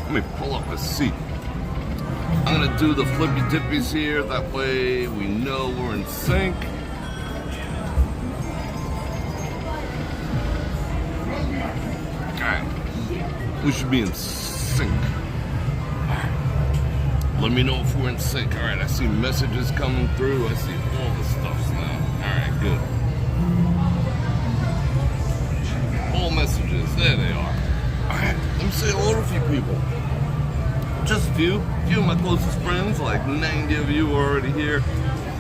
Let me pull up a seat. I'm gonna do the flippy dippies here. That way we know we're in sync. Alright. We should be in sync. Let me know if we're in sync. Alright, I see messages coming through. I see all the stuff now. Alright, good. All messages. There they are. Alright, let me say hello to a few people. Just a few of my closest friends, like 90 of you are already here.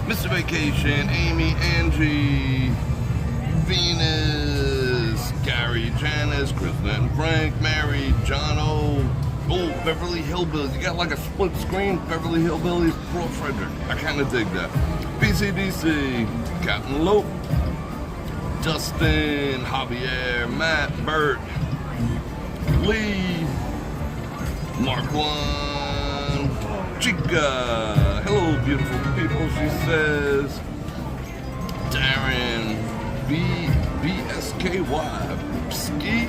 Mr. Vacation, Amy, Angie, Venus, Gary, Janice, Chris, Nat and Frank, Mary, John O. Oh, Beverly Hillbillies. You got like a split screen, Beverly Hillbillies, Bror Fredrik. I kind of dig that. BCDC, Captain Lope, Justin, Javier, Matt, Bert, Lee, Mark One, Chica. Hello, beautiful people, she says. Darren, BSKY, Ski.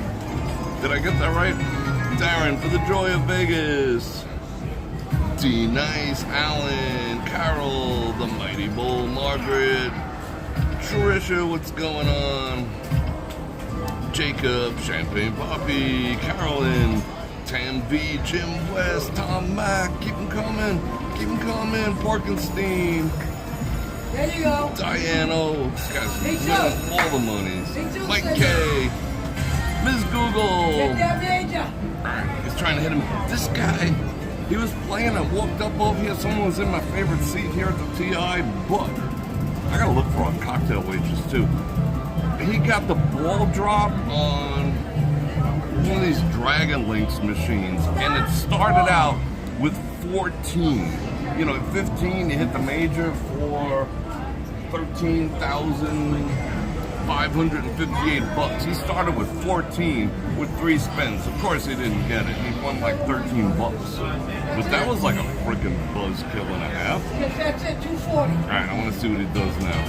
Did I get that right? Darren, for the joy of Vegas. D Nice, Alan, Carol, the Mighty Bull, Margaret, Trisha, what's going on? Jacob, Champagne Poppy, Carolyn, Tam V, Jim West, Tom Mack, keep them coming, Parkenstein. There you go. Diane O, this guy's winning all the monies. Mike K, Ms. Google. He's trying to hit him. This guy, he was playing, I walked up over here, someone was in my favorite seat here at the TI, but I gotta look for a cocktail waitress too. He got the ball drop on one of these Dragon Links machines, and it started out with 14. You know, at 15, you hit the major for $13,558. He started with 14 with 3 spins. Of course, he didn't get it. He won like 13 bucks. But that was like a freaking buzzkill and a half. That's it, 240. All right, I want to see what he does now.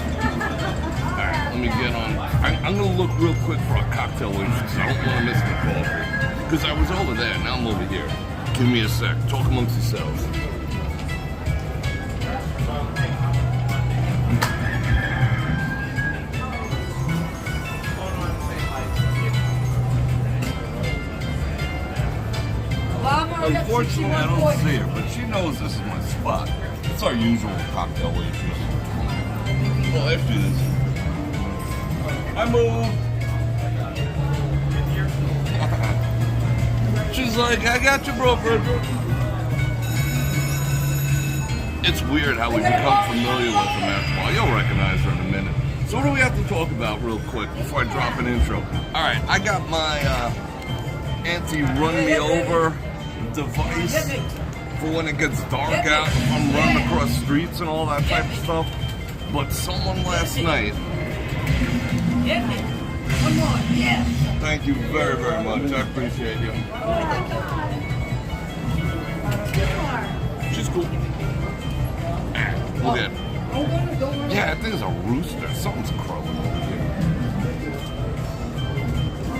All right, let me get on. I'm going to look real quick for a cocktail waitress because I don't want to miss the coffee. Because I was over there, now I'm over here. Give me a sec. Talk amongst yourselves. Unfortunately, I don't see her, but she knows this is my spot. It's our usual cocktail waitress. Well, after this, I moved. She's like, I got you, Bror Fredrik. It's weird how we become familiar with them after a while. You'll recognize her in a minute. So what do we have to talk about real quick before I drop an intro? All right, I got my anti-run-me-over device for when it gets dark out, if I'm running across streets and all that type of stuff. But someone last night. One more, yes. Thank you very, very much. I appreciate you. She's cool. Look at it. Yeah, I think it's a rooster. Something's crowing over here.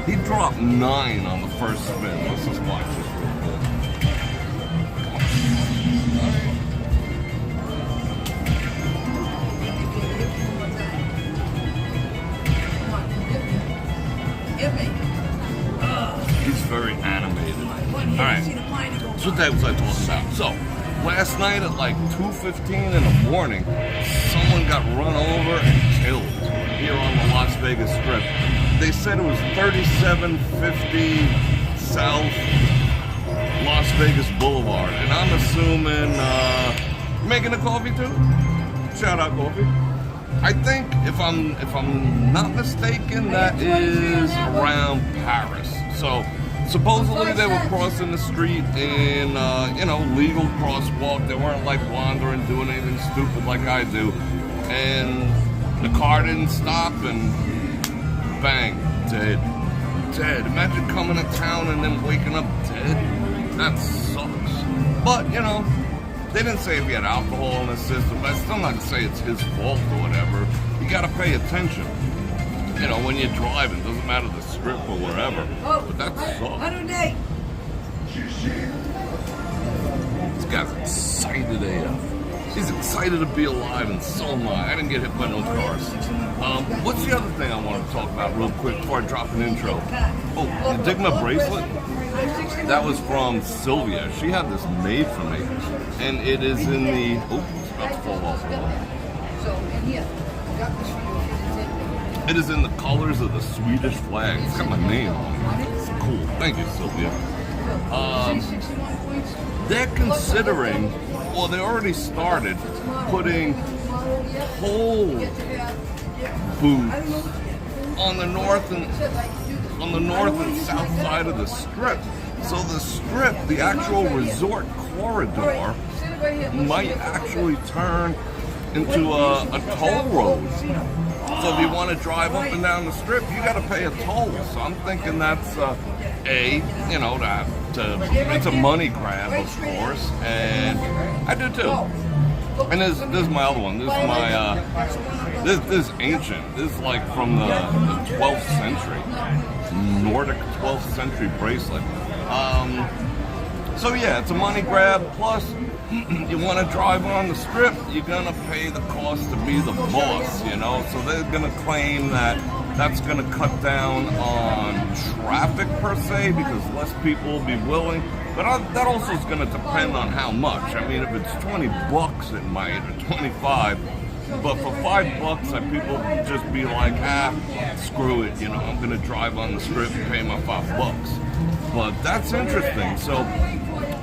He dropped 9 on the first spin. Let's just watch this real quick. He's very animated. Alright, so that was I talking about. So, last night at like 2:15 in the morning, someone got run over and killed here on the Las Vegas Strip. They said it was 3750 South Las Vegas Boulevard. And I'm assuming, making a coffee too? Shout out coffee. I think, if I'm not mistaken, that is around Paris. So, supposedly they were crossing the street in, legal crosswalk. They weren't like wandering, doing anything stupid like I do. And the car didn't stop and bang, dead. Dead. Imagine coming to town and then waking up dead. That sucks. But, they didn't say if he had alcohol in his system, but I'm still not say it's his fault or whatever. You gotta pay attention. you know, when you're driving, doesn't matter the strip or wherever. But that's so. 108. This guy's excited AF. He's excited to be alive, and so am I. I didn't get hit by no cars. What's the other thing I want to talk about real quick before I drop an intro? Oh, you dig my bracelet? That was from Sylvia. She had this made for me. And it is in the... Oh, it's about to fall off. It is in the colors of the Swedish flag. It's got my name on it. It's cool. Thank you, Sylvia. They're considering, well, they already started putting toll booths on the north and south side of the strip. So the strip, the actual resort corridor, might actually turn into a toll road. So if you want to drive up and down the strip, you got to pay a toll. So I'm thinking that's you know, it's a money grab, of course, and I do too. And this is my other one. This is my this is ancient. This is like from the 12th century, Nordic 12th century bracelet. So yeah, it's a money grab. Plus, you want to drive on the strip, you're gonna pay the cost to be the boss, you know. So they're gonna claim that that's gonna cut down on traffic per se, because less people will be willing. But that also is gonna depend on how much. I mean, if it's $20, it might, or 25. But for $5, people just be like, screw it, you know, I'm gonna drive on the strip and pay my $5. But that's interesting. So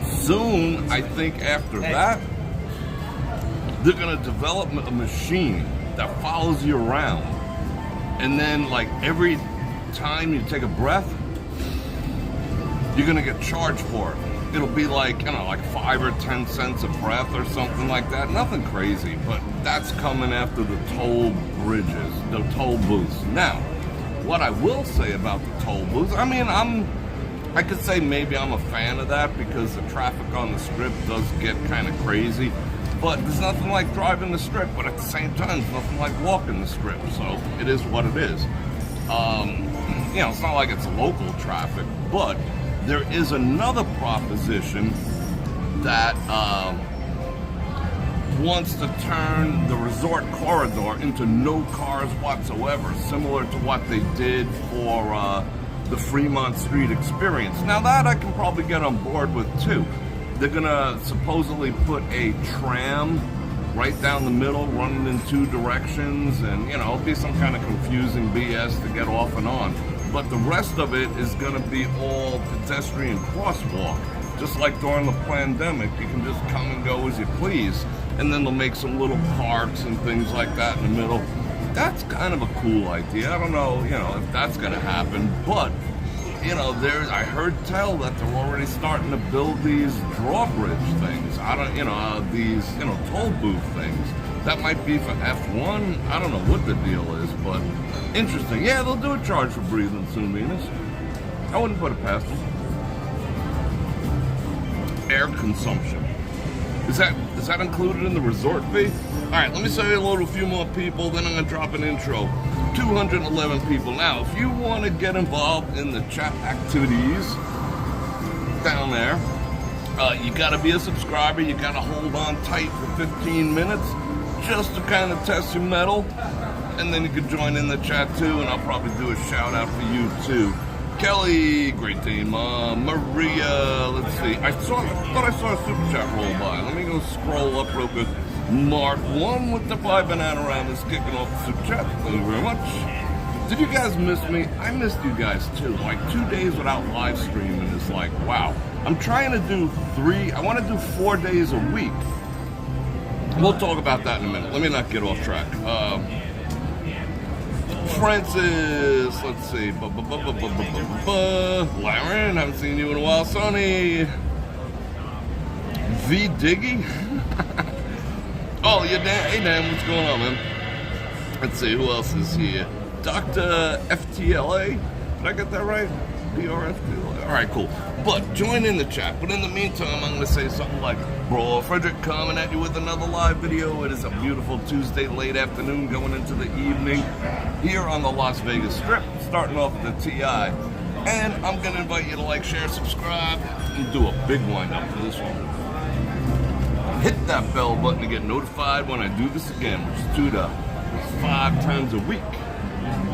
soon, I think after that, they're gonna develop a machine that follows you around. And then like every time you take a breath, you're gonna get charged for it. It'll be like, I don't know, like 5 or 10 cents a breath or something like that. Nothing crazy, but that's coming after the toll bridges, the toll booths. Now, what I will say about the toll booths, I mean, I could say maybe I'm a fan of that because the traffic on the strip does get kind of crazy. But there's nothing like driving the strip, but at the same time, there's nothing like walking the strip. So it is what it is. You know, it's not like it's local traffic, but there is another proposition that wants to turn the resort corridor into no cars whatsoever, similar to what they did for the Fremont Street experience. Now that I can probably get on board with too. They're gonna supposedly put a tram right down the middle, running in 2 directions, and you know, it'll be some kind of confusing BS to get off and on. But the rest of it is gonna be all pedestrian crosswalk. Just like during the pandemic, you can just come and go as you please, and then they'll make some little parks and things like that in the middle. That's kind of a cool idea. I don't know, you know, if that's gonna happen, but you know, I heard tell that they're already starting to build these drawbridge things. I don't, you know, these, you know, toll booth things. That might be for F1. I don't know what the deal is, but interesting. Yeah, they'll do a charge for breathing soon, Venus. I wouldn't put it past them. Air consumption. Is that included in the resort fee? All right, let me say hello to a few more people, then I'm gonna drop an intro. 211 people. Now, if you want to get involved in the chat activities down there, you got to be a subscriber. You got to hold on tight for 15 minutes just to kind of test your mettle, and then you can join in the chat too, and I'll probably do a shout out for you too. Kelly, great team. Maria, let's see. I thought I saw a super chat roll by. Let me go scroll up real quick. Mark 1 with the 5 banana round is kicking off the super chat. Thank you very much. Did you guys miss me? I missed you guys too. Like 2 days without live streaming is like, wow. I'm trying to do 3, I want to do 4 days a week. We'll talk about that in a minute. Let me not get off track. Francis, let's see. Laren, haven't seen you in a while. Sonny. V Diggy. Oh, yeah, Dan. Hey, Dan, what's going on, man? Let's see, who else is here? Dr. FTLA. Did I get that right? BRF2. All right, cool. But join in the chat. But in the meantime, I'm going to say something like, Bror Fredrik coming at you with another live video. It is a beautiful Tuesday late afternoon going into the evening here on the Las Vegas Strip, starting off the TI. And I'm going to invite you to like, share, subscribe, and do a big wind up for this one. Hit that bell button to get notified when I do this again, which is 2 to 5 times a week.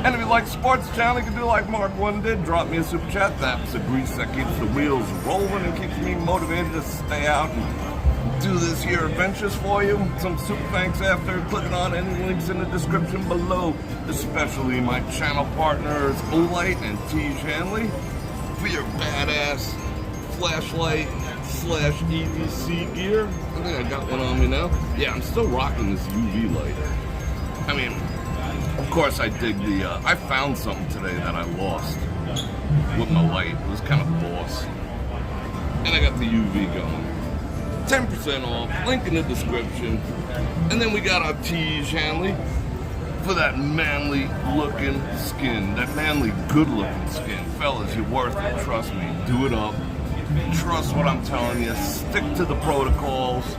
And if you like sports channel, you can do like Mark One did. Drop me a super chat. That's the grease that keeps the wheels rolling and keeps me motivated to stay out and do this here adventures for you. Some super thanks after clicking on any links in the description below, especially my channel partners Olight and T. Shanley for your badass flashlight / EDC gear. I think I got one on me now. Yeah, I'm still rocking this UV light. I mean, of course I dig the, I found something today that I lost with my light. It was kind of boss. And I got the UV going. 10% off, link in the description. And then we got our T. Shanley for that manly looking skin, that manly good looking skin. Fellas, you're worth it, trust me. Do it up. Trust what I'm telling you. Stick to the protocols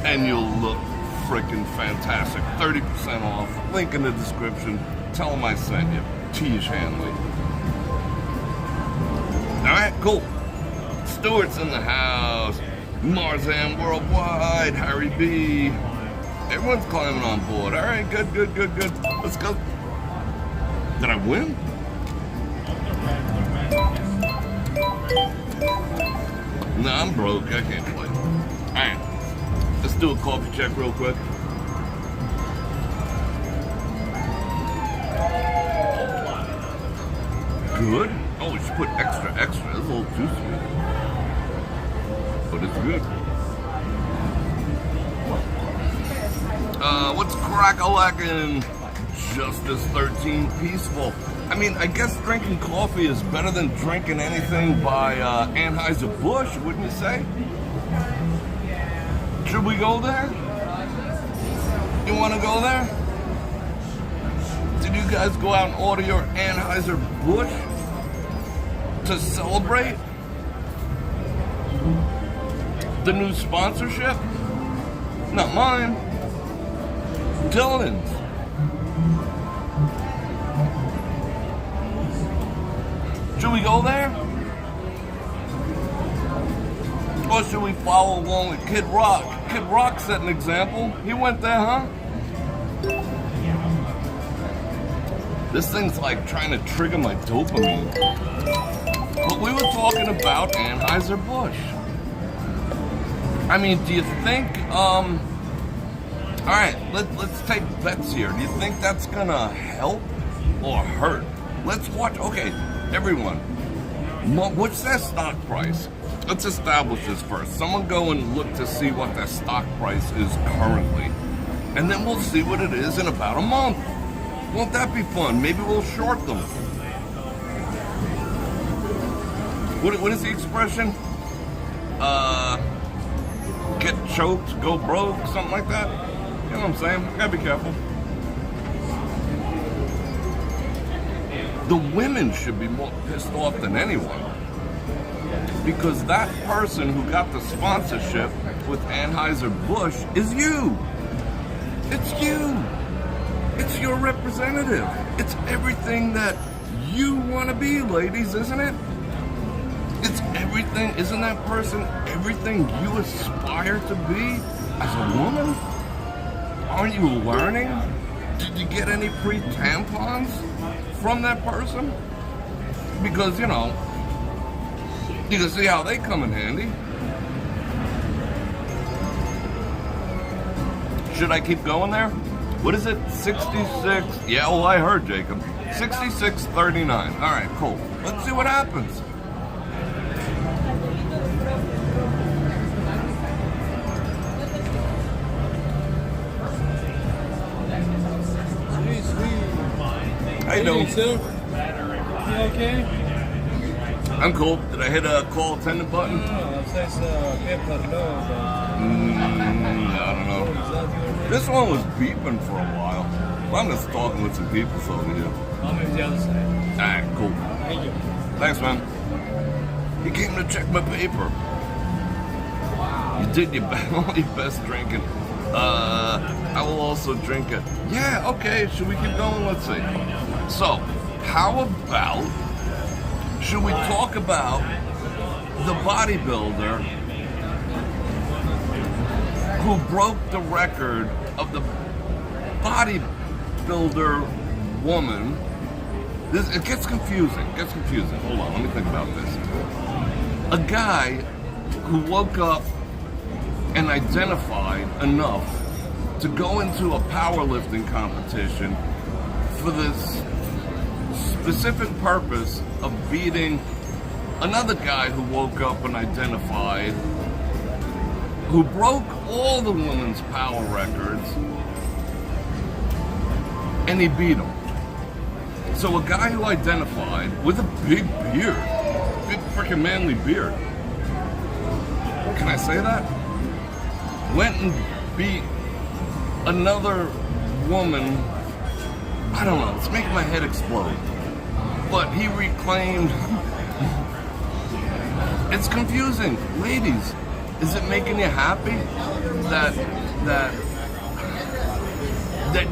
and you'll look freaking fantastic. 30% off. Link in the description. Tell them I sent you. T. Shanley. Alright, cool. Stewart's in the house. Marzan Worldwide. Harry B. Everyone's climbing on board. Alright, good. Let's go. Did I win? No, I'm broke. I can't play. Alright. Let's do a coffee check real quick. Good. Oh, we should put extra. It's a little too sweet. But it's good. What's crack-a-lackin'? Justice 13 Peaceful. I mean, I guess drinking coffee is better than drinking anything by Anheuser-Busch, wouldn't you say? Should we go there? You want to go there? Did you guys go out and order your Anheuser-Busch to celebrate the new sponsorship? Not mine. Dylan's. Should we go there? Or should we follow along with Kid Rock? Kid Rock set an example. He went there, huh? This thing's like trying to trigger my dopamine. But we were talking about Anheuser-Busch. I mean, do you think, alright, let's take bets here. Do you think that's gonna help or hurt? Let's watch, okay, everyone, what's their stock price? Let's establish this first. Someone go and look to see what their stock price is currently. And then we'll see what it is in about a month. Won't that be fun? Maybe we'll short them. What is the expression? Get choked, go broke, something like that. You know what I'm saying? Gotta be careful. The women should be more pissed off than anyone. Because that person who got the sponsorship with Anheuser-Busch is you. It's you. It's your representative. It's everything that you want to be, ladies, isn't it? It's everything. Isn't that person everything you aspire to be as a woman? Aren't you learning? Did you get any free tampons from that person? Because, you know, you can see how they come in handy. Should I keep going there? What is it? 66? Yeah, well, I heard, Jacob. 66.39. All right, cool. Let's see what happens. How you doing? You okay? I'm cool. Did I hit a call attendant button? No, it says paper no. I don't know. This one was beeping for a while. I'm just talking with some people over here. I'm on the other side. Alright, cool. Thank you. Thanks, man. He came to check my paper. You did your best drinking. I will also drink it. Yeah, okay, should we keep going? Let's see. So, how about, should we talk about the bodybuilder who broke the record of the bodybuilder woman? It gets confusing. Hold on, let me think about this. A guy who woke up and identified enough to go into a powerlifting competition for this specific purpose of beating another guy who woke up and identified, who broke all the women's power records, and he beat him. So a guy who identified with a big beard, big freaking manly beard, can I say that? Went and beat another woman. I don't know, it's making my head explode. But he reclaimed. It's confusing. Ladies, is it making you happy that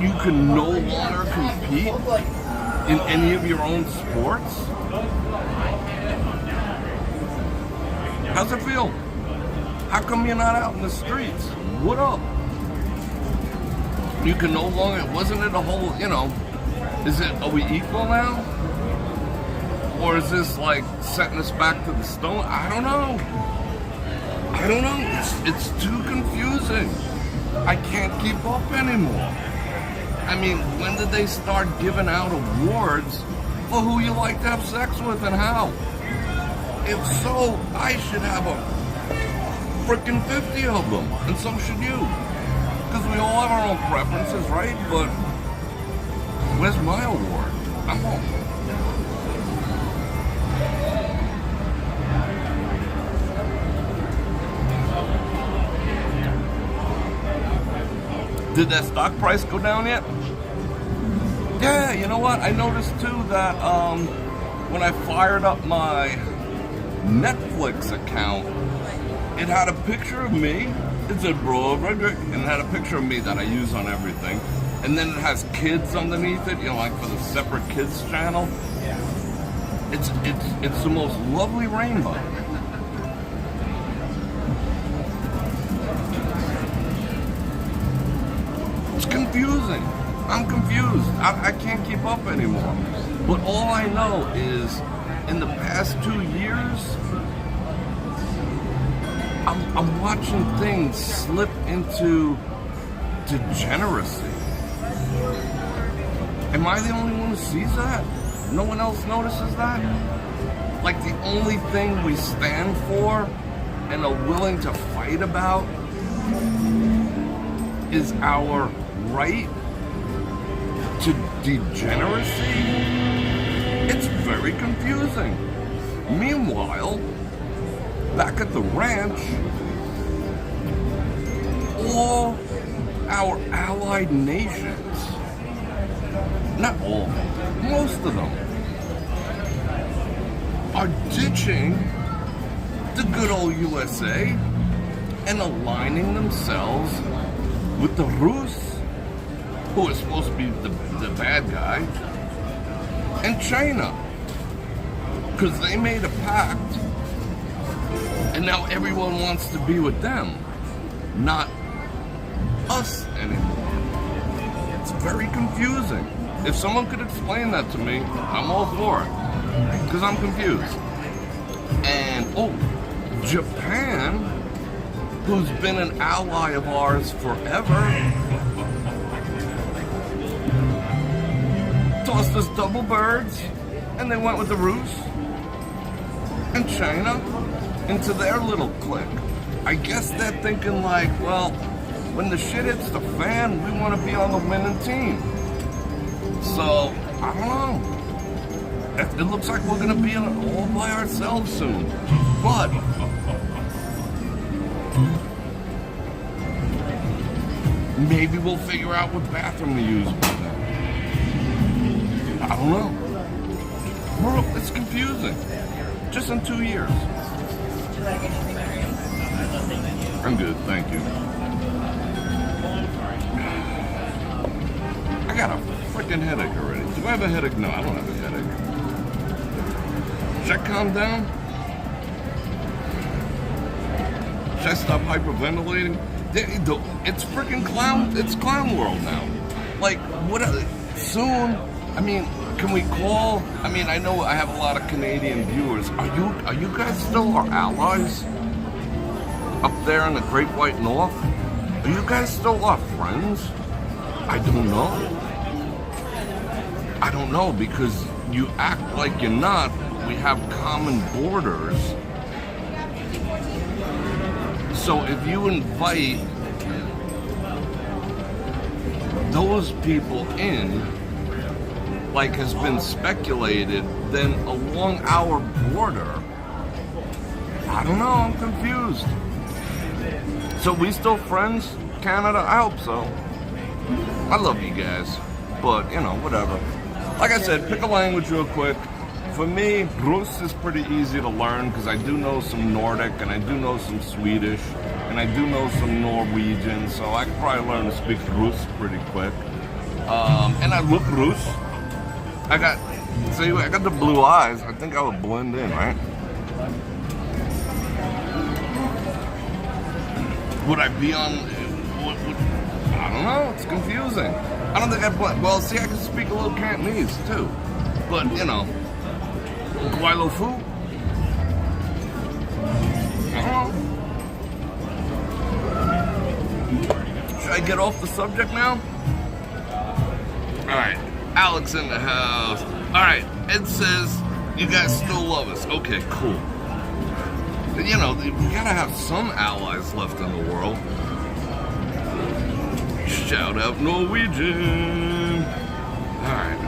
you can no longer compete in any of your own sports? How's it feel? How come you're not out in the streets? What up? You can no longer, wasn't it a whole, are we equal now? Or is this like setting us back to the stone? I don't know. It's too confusing. I can't keep up anymore. I mean, when did they start giving out awards for who you like to have sex with and how? If so, I should have a freaking 50 of them, and so should you. Because we all have our own preferences, right? But where's my award? I'm home. Did that stock price go down yet? Yeah, you know what? I noticed too that when I fired up my Netflix account, it had a picture of me. It said Bror Fredrik, and it had a picture of me that I use on everything. And then it has kids underneath it, like for the separate kids channel. It's the most lovely rainbow. It's confusing. I'm confused. I can't keep up anymore. But all I know is in the past 2 years, I'm watching things slip into degeneracy. Am I the only one who sees that? No one else notices that? Like the only thing we stand for and are willing to fight about is our right to degeneracy? It's very confusing. Meanwhile, back at the ranch, all our allied nations, not all, most of them, are ditching the good old USA and aligning themselves with the Rus, who is supposed to be the bad guy, and China, because they made a pact, and now everyone wants to be with them, not us anymore. It's very confusing. If someone could explain that to me, I'm all for it, because I'm confused. And, Japan, who's been an ally of ours forever, tossed us double birds, and they went with the Rus and China into their little clique. I guess they're thinking like, well, when the shit hits the fan, we want to be on the winning team. So, I don't know. It looks like we're going to be all by ourselves soon. But maybe we'll figure out what bathroom to use by then. I don't know. Bro, it's confusing. Just in 2 years. I'm good, thank you. I got a freaking headache already. Do I have a headache? No, I don't have a headache. Should I calm down? Should I stop hyperventilating? It's freaking clown. It's clown world now. Like, what? Soon? I mean, can we call? I mean, I know I have a lot of Canadian viewers. Are you guys still our allies? Up there in the Great White North? Are you guys still our friends? I don't know. I don't know, because you act like you're not. We have common borders. So if you invite those people in, like has been speculated, then along our border, I don't know, I'm confused. So we still friends, Canada? I hope so. I love you guys, but you know, whatever. Like I said, pick a language real quick. For me, Rus is pretty easy to learn because I do know some Nordic and I do know some Swedish and I do know some Norwegian, so I could probably learn to speak Rus pretty quick. And I look Rus. I got the blue eyes. I think I would blend in, right? Would I be on? I don't know. It's confusing. I don't think I'd blend. Well, see, I can speak a little Cantonese too, but you know. Guilo Fu? I don't know. Should I get off the subject now? Alright, Alex in the house. Alright, Ed says you guys still love us. Okay, cool. You know, we gotta have some allies left in the world. Shout out Norwegian. Alright.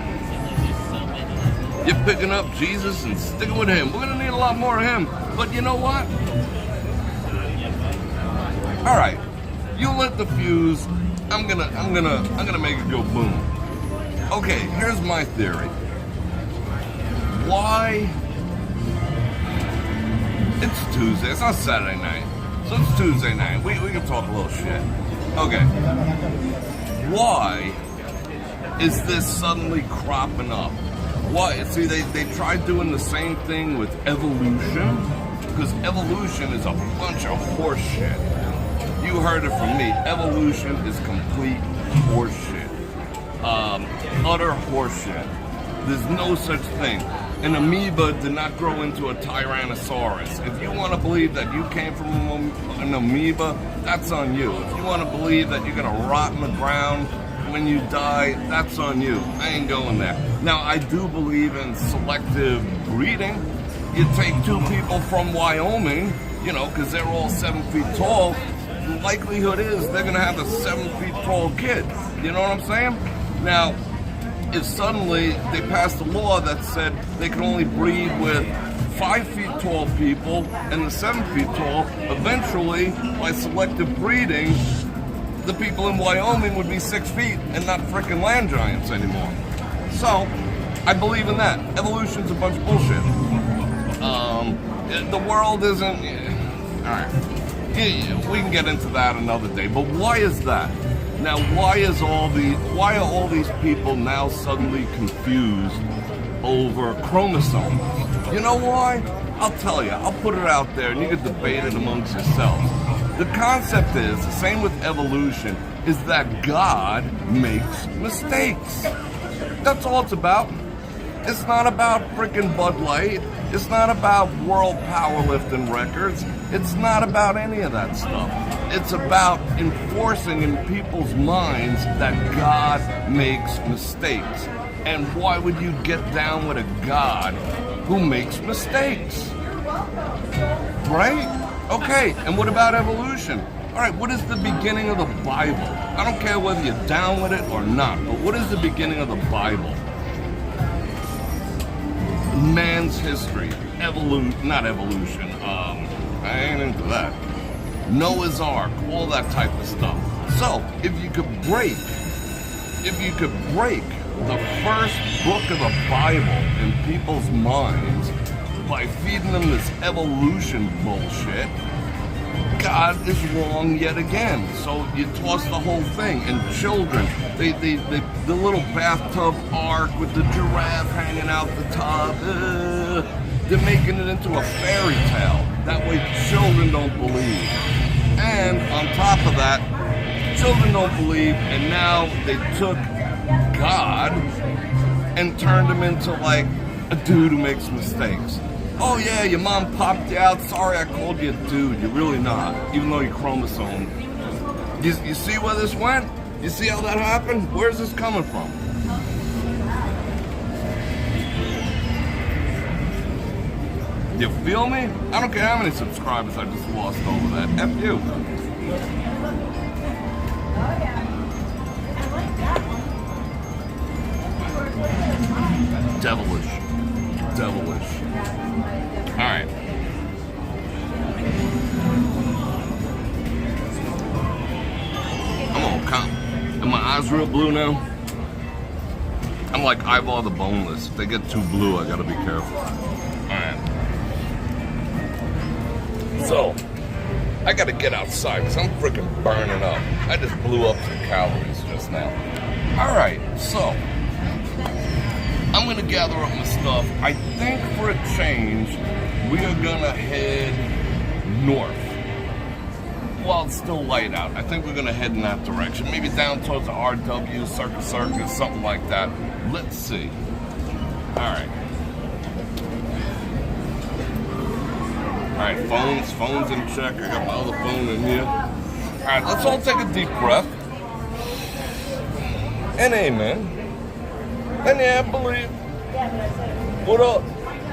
You're picking up Jesus and sticking with him. We're gonna need a lot more of him. But you know what? All right, you lit the fuse. I'm gonna make it go boom. Okay, here's my theory. Why? It's Tuesday. It's not Saturday night, so it's Tuesday night. We can talk a little shit. Okay. Why is this suddenly cropping up? Why? See, they tried doing the same thing with evolution, because evolution is a bunch of horse shit. You heard it from me. Evolution is complete horse shit. Utter horse shit. There's no such thing. An amoeba did not grow into a Tyrannosaurus. If you want to believe that you came from an amoeba, that's on you. If you want to believe that you're going to rot in the ground when you die, that's on you. I ain't going there. Now, I do believe in selective breeding. You take two people from Wyoming, you know, because they're all 7 feet tall, the likelihood is they're going to have a 7 feet tall kid. You know what I'm saying? Now, if suddenly they passed a law that said they could only breed with 5 feet tall people and the 7 feet tall, eventually, by selective breeding, the people in Wyoming would be 6 feet and not frickin' land giants anymore. So, I believe in that. Evolution's a bunch of bullshit. The world isn't... Alright. We can get into that another day. But why is that? Now, why are all these people now suddenly confused over chromosomes? You know why? I'll tell you. I'll put it out there and you can debate it amongst yourselves. The concept is, the same with evolution, is that God makes mistakes. That's all it's about. It's not about freaking Bud Light. It's not about world powerlifting records. It's not about any of that stuff. It's about enforcing in people's minds that God makes mistakes. And why would you get down with a God who makes mistakes? Right? Okay, and what about evolution? All right, what is the beginning of the Bible? I don't care whether you're down with it or not, but what is the beginning of the Bible? Man's history. Not evolution. I ain't into that. Noah's Ark, all that type of stuff. So, if you could break the first book of the Bible in people's minds by feeding them this evolution bullshit, God is wrong yet again. So you toss the whole thing. And children, the little bathtub ark with the giraffe hanging out the top, they're making it into a fairy tale. That way children don't believe. And on top of that, children don't believe, and now they took God and turned him into like a dude who makes mistakes. Oh yeah, your mom popped you out. Sorry I called you a dude. You're really not, even though you're chromosome. You see where this went? You see how that happened? Where's this coming from? You feel me? I don't care how many subscribers I just lost over that. F you. Devilish. Alright. I'm all calm. Are my eyes real blue now? I'm like Eyeball the Boneless. If they get too blue, I gotta be careful. Alright. So, I gotta get outside because I'm freaking burning up. I just blew up some calories just now. Alright, so I'm gonna gather up my stuff. I think for a change, we are gonna head north. While it's still light out, I think we're gonna head in that direction. Maybe down towards the RW, Circus, something like that. Let's see. Alright. Alright, phone's in check. I got my other phone in here. Alright, let's all take a deep breath. And amen. And yeah, I believe. What up?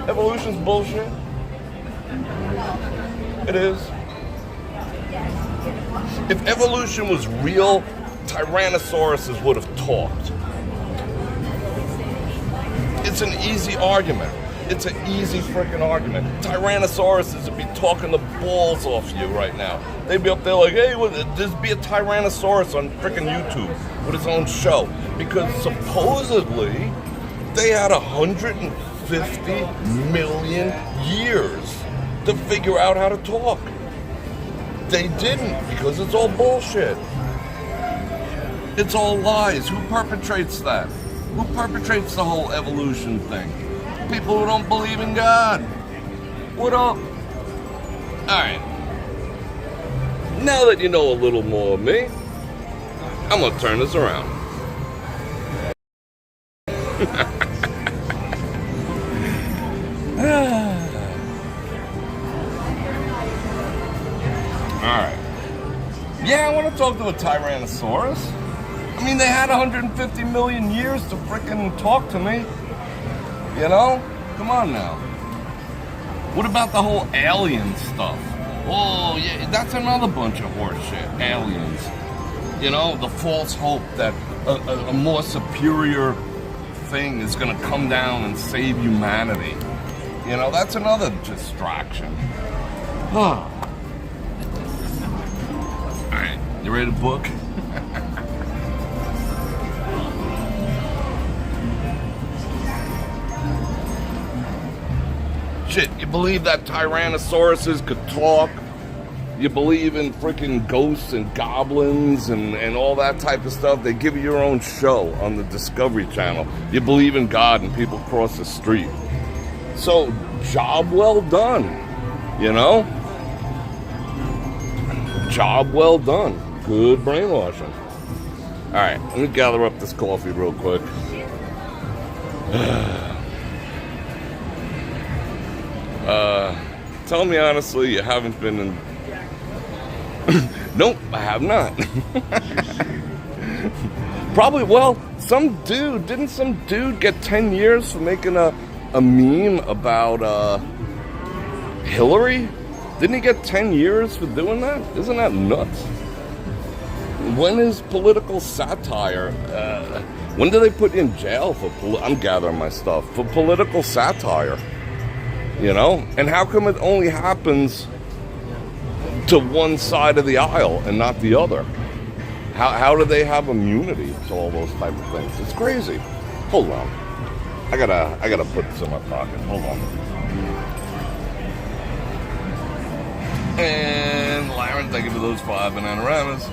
Evolution's bullshit. It is. If evolution was real, Tyrannosauruses would have talked. It's an easy argument. It's an easy freaking argument. Tyrannosauruses would be talking the balls off you right now. They'd be up there like, hey, there'd be a Tyrannosaurus on freaking YouTube with his own show. Because supposedly, they had 150 million years to figure out how to talk. They didn't, because it's all bullshit. It's all lies. Who perpetrates that? Who perpetrates the whole evolution thing? People who don't believe in God. What up? Alright. Now that you know a little more of me, I'm gonna turn this around. Alright. Yeah, I want to talk to a Tyrannosaurus. I mean, they had 150 million years to frickin' talk to me. You know? Come on now. What about the whole alien stuff? Oh, yeah, that's another bunch of horseshit. Aliens. You know, the false hope that a more superior thing is going to come down and save humanity. You know, that's another distraction. Alright, you ready to book? Shit, you believe that Tyrannosauruses could talk? You believe in freaking ghosts and goblins and all that type of stuff? They give you your own show on the Discovery Channel. You believe in God and people cross the street. So, job well done, you know? Job well done. Good brainwashing. Alright, let me gather up this coffee real quick. Tell me honestly, you haven't been in... Nope, I have not. Probably, well, didn't some dude get 10 years for making a meme about Hillary? Didn't he get 10 years for doing that? Isn't that nuts? When is political satire? When do they put you in jail for I'm gathering my stuff. For political satire. You know? And how come it only happens to one side of the aisle and not the other? How do they have immunity to all those type of things? It's crazy. Hold on. I gotta put this in my pocket. Hold on. And Lauren, thank you for those 5 bananaramas.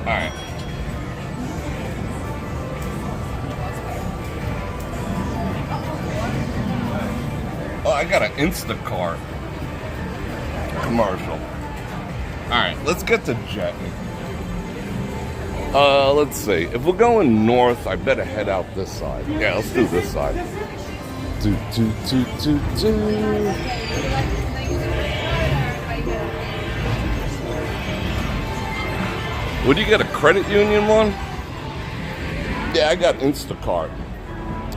Alright. Oh, I got an Instacart commercial. Alright, let's get to jetting. Let's see. If we're going north, I better head out this side. Yeah, let's do this side. Would you get a credit union one? Yeah, I got Instacart.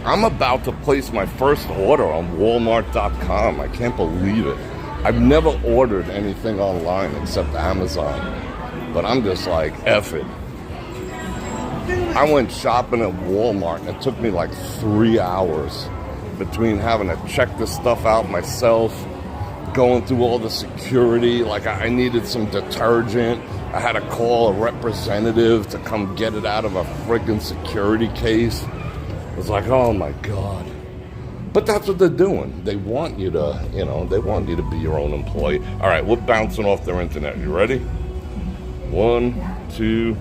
I'm about to place my first order on Walmart.com. I can't believe it. I've never ordered anything online except Amazon. But I'm just like, F it. I went shopping at Walmart and it took me like 3 hours between having to check this stuff out myself, going through all the security. Like I needed some detergent. I had to call a representative to come get it out of a friggin' security case. It was like, oh my God. But that's what they're doing. They want you to, they want you to be your own employee. All right, we're bouncing off their internet. You ready? 1, 2.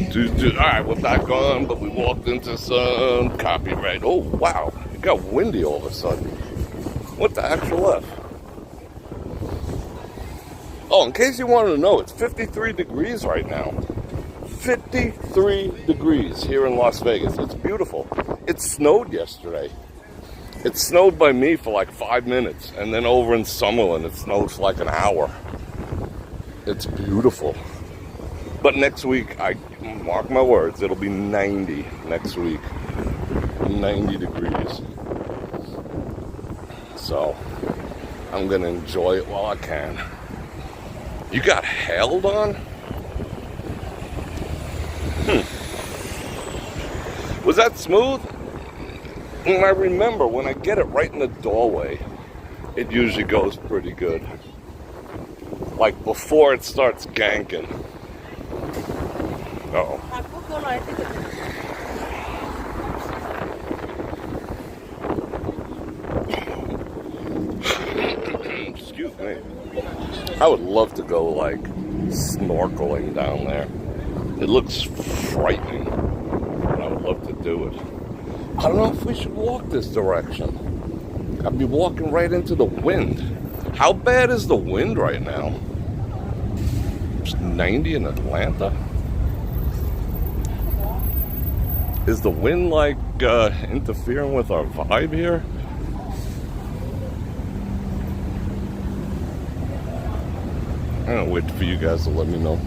All right, we're back on, but we walked into some copyright. Oh, wow. It got windy all of a sudden. What the actual F? Oh, in case you wanted to know, it's 53 degrees right now. 53 degrees here in Las Vegas. It's beautiful. It snowed yesterday. It snowed by me for like 5 minutes, and then over in Summerlin, it snowed for like an hour. It's beautiful. But next week, I mark my words, it'll be 90 next week. 90 degrees. So, I'm going to enjoy it while I can. You got hailed on? Was that smooth? And I remember when I get it right in the doorway, it usually goes pretty good. Like before it starts ganking. Uh-oh. Excuse me. I would love to go like snorkeling down there. It looks frightening, but I would love to do it. I don't know if we should walk this direction. I'd be walking right into the wind. How bad is the wind right now? It's 90 in Atlanta? Is the wind like interfering with our vibe here? I'm gonna wait for you guys to let me know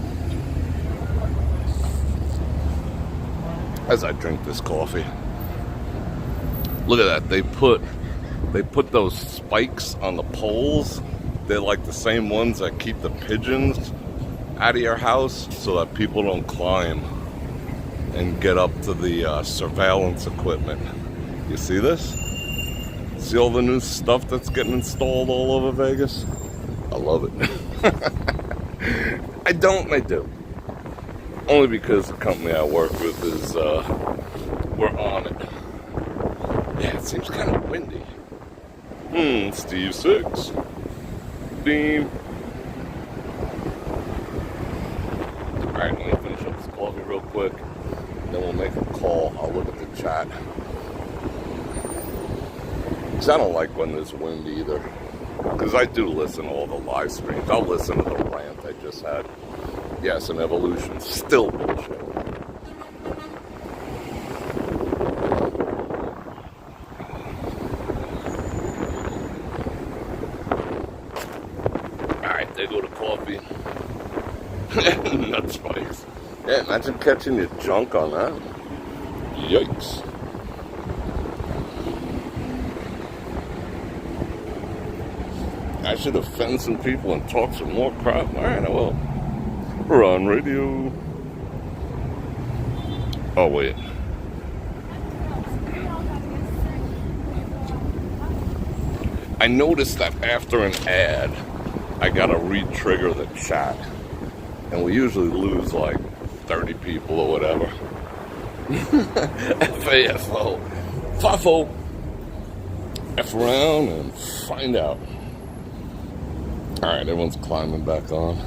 as I drink this coffee. Look at that. They put those spikes on the poles. They're like the same ones that keep the pigeons out of your house so that people don't climb and get up to the surveillance equipment. You see this? See all the new stuff that's getting installed all over Vegas? I love it. I don't, and I do. Only because the company I work with is, we're on it. Yeah, it seems kind of windy. Steve 6. Beam. Alright, let me finish up this coffee real quick. Then we'll make a call. I'll look at the chat. Because I don't like when there's wind either. Because I do listen to all the live streams. I'll listen to the rant I just had. Yes, an evolution. Still bullshit. Alright, there go the coffee. Nut spikes. Yeah, imagine catching your junk on that. Yikes. I should offend some people and talk some more crap. Alright, I will. We're on radio. Oh, wait. I noticed that after an ad, I gotta re-trigger the chat. And we usually lose like 30 people or whatever. FAFO. FAFO. F around and find out. Alright, everyone's climbing back on.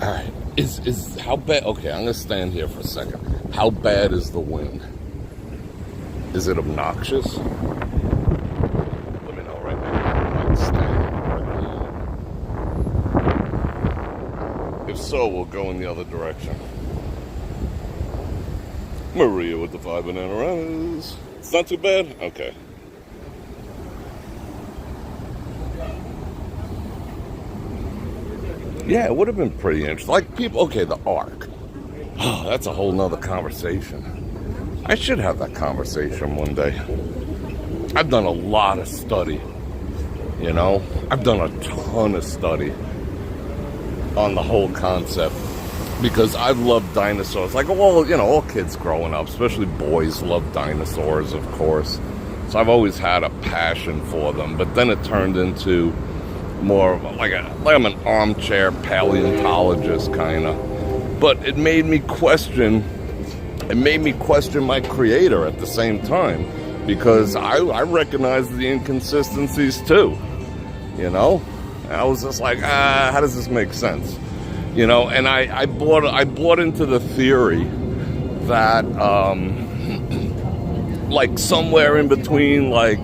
Alright, is how bad? Okay, I'm gonna stand here for a second. How bad is the wind? Is it obnoxious? Let me know right now. I'm like standing right now. If so, we'll go in the other direction. Maria with the 5 bananas. It's not too bad? Okay. Yeah, it would have been pretty interesting. Like people, okay, the Ark. Oh, that's a whole nother conversation. I should have that conversation one day. I've done a lot of study, you know? I've done a ton of study on the whole concept because I've loved dinosaurs. Like, well, you know, all kids growing up, especially boys, love dinosaurs, of course. So I've always had a passion for them. But then it turned into more of like I'm an armchair paleontologist kind of. But it made me question my creator at the same time, because I recognized the inconsistencies too, you know? And I was just like, how does this make sense? You know, and I bought into the theory that like somewhere in between like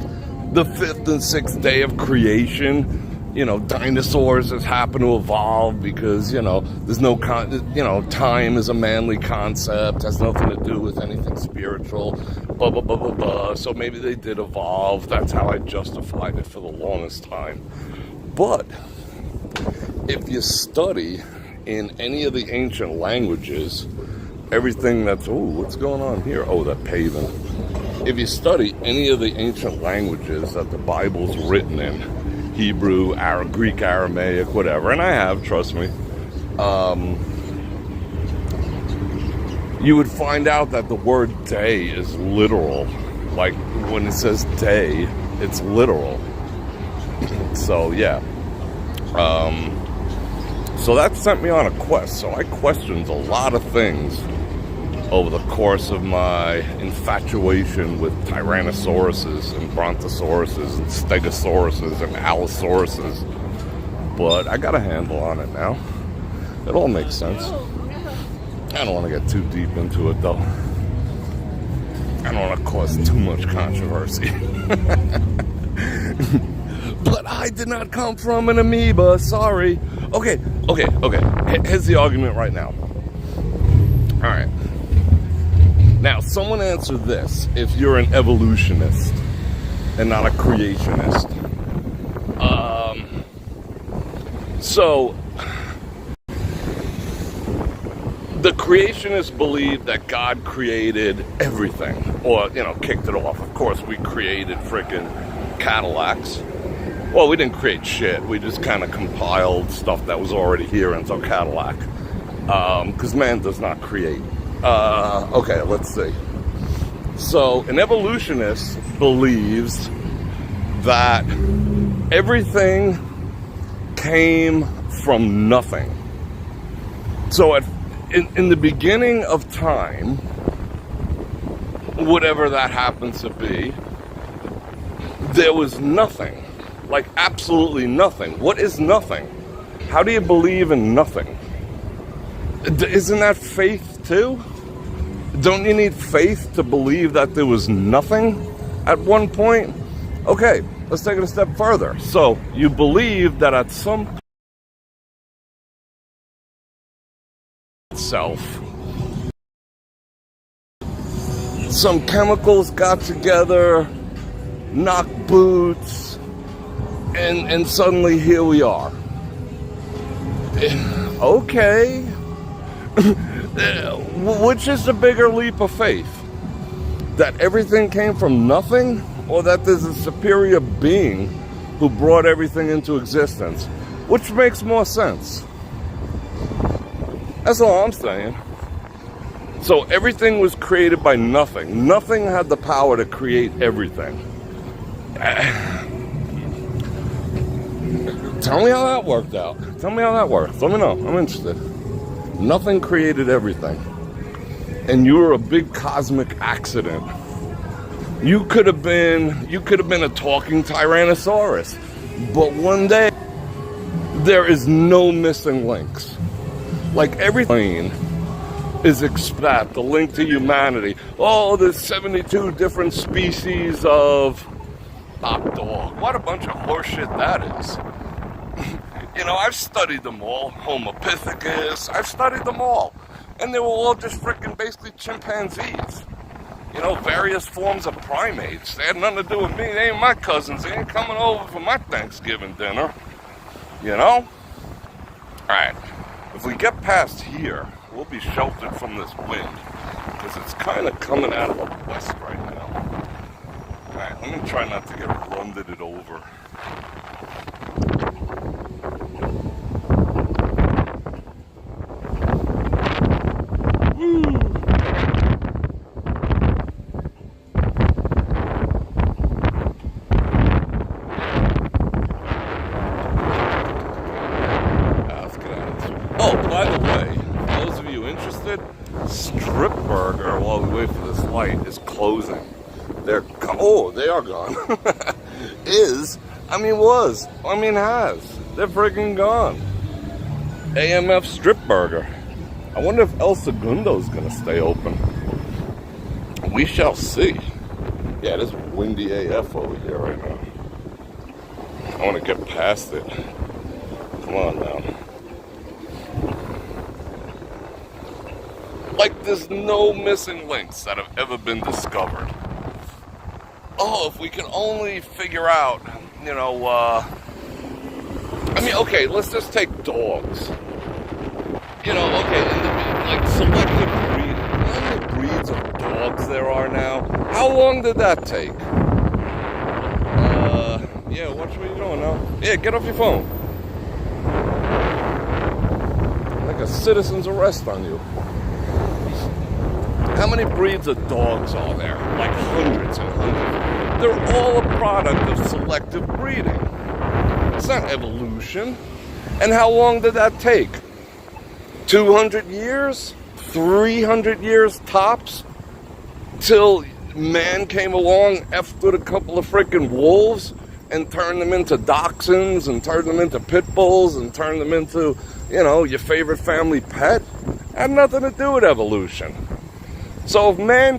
the 5th and 6th day of creation, you know, dinosaurs just happen to evolve because, you know, there's no, time is a manly concept, has nothing to do with anything spiritual, blah, blah, blah, blah, blah. So maybe they did evolve. That's how I justified it for the longest time. But if you study in any of the ancient languages, everything that's, what's going on here? Oh, that paving. If you study any of the ancient languages that the Bible's written in, Hebrew, Greek, Aramaic, whatever, and I have, trust me, you would find out that the word day is literal. Like, when it says day, it's literal. So, yeah. So that sent me on a quest. So I questioned a lot of things over the course of my infatuation with Tyrannosauruses and Brontosauruses and Stegosauruses and Allosauruses. But I got a handle on it now. It all makes sense. I don't want to get too deep into it though. I don't want to cause too much controversy. But I did not come from an amoeba, sorry. Okay. Here's the argument right now. Alright. Now, someone answer this if you're an evolutionist and not a creationist. So, the creationists believe that God created everything, or, you know, kicked it off. Of course, we created frickin' Cadillacs. Well, we didn't create shit. We just kind of compiled stuff that was already here into a Cadillac. Because man does not create. Okay, let's see. So, an evolutionist believes that everything came from nothing. So, in the beginning of time, whatever that happens to be, there was nothing. Like, absolutely nothing. What is nothing? How do you believe in nothing? Isn't that faith too? Don't you need faith to believe that there was nothing at one point? Okay, let's take it a step further. So, you believe that at some point itself, some chemicals got together, knocked boots, and suddenly here we are. Okay. Which is the bigger leap of faith? That everything came from nothing, or that there's a superior being who brought everything into existence? Which makes more sense? That's all I'm saying. So everything was created by nothing. Nothing had the power to create everything. Tell me how that worked out. Tell me how that works. Let me know. I'm interested. Nothing created everything. and you were a big cosmic accident. You could have been a talking Tyrannosaurus. But one day, there is no missing links. Like everything is that the link to humanity. Oh, there's 72 different species of top dog. What a bunch of horseshit that is. You know, I've studied them all. Homo pithecus, I've studied them all. And they were all just freaking basically chimpanzees. You know, various forms of primates. They had nothing to do with me. They ain't my cousins. They ain't coming over for my Thanksgiving dinner. You know? Alright. If we get past here, we'll be sheltered from this wind. Because it's kind of coming out of the west right now. Alright, let me try not to get runded over. Woo! Oh, by the way, for those of you interested, Strip Burger, while we wait for this light, is closing. They are gone. Has. They're freaking gone. AMF Strip Burger. I wonder if El Segundo's gonna stay open. We shall see. Yeah, it is windy AF over here right now. I want to get past it. Come on now. Like there's no missing links that have ever been discovered. Oh, if we can only figure out, okay, let's just take dogs. Like selective breed. How many breeds of dogs there are now? How long did that take? Yeah, watch what you're doing now. Yeah, get off your phone. Like a citizen's arrest on you. How many breeds of dogs are there? Like hundreds and hundreds. They're all a product of selective breeding. It's not evolution. And how long did that take? 200 years? 300 years tops? Till man came along, effed with a couple of freaking wolves and turned them into dachshunds and turned them into pit bulls and turned them into, your favorite family pet? Had nothing to do with evolution. So if man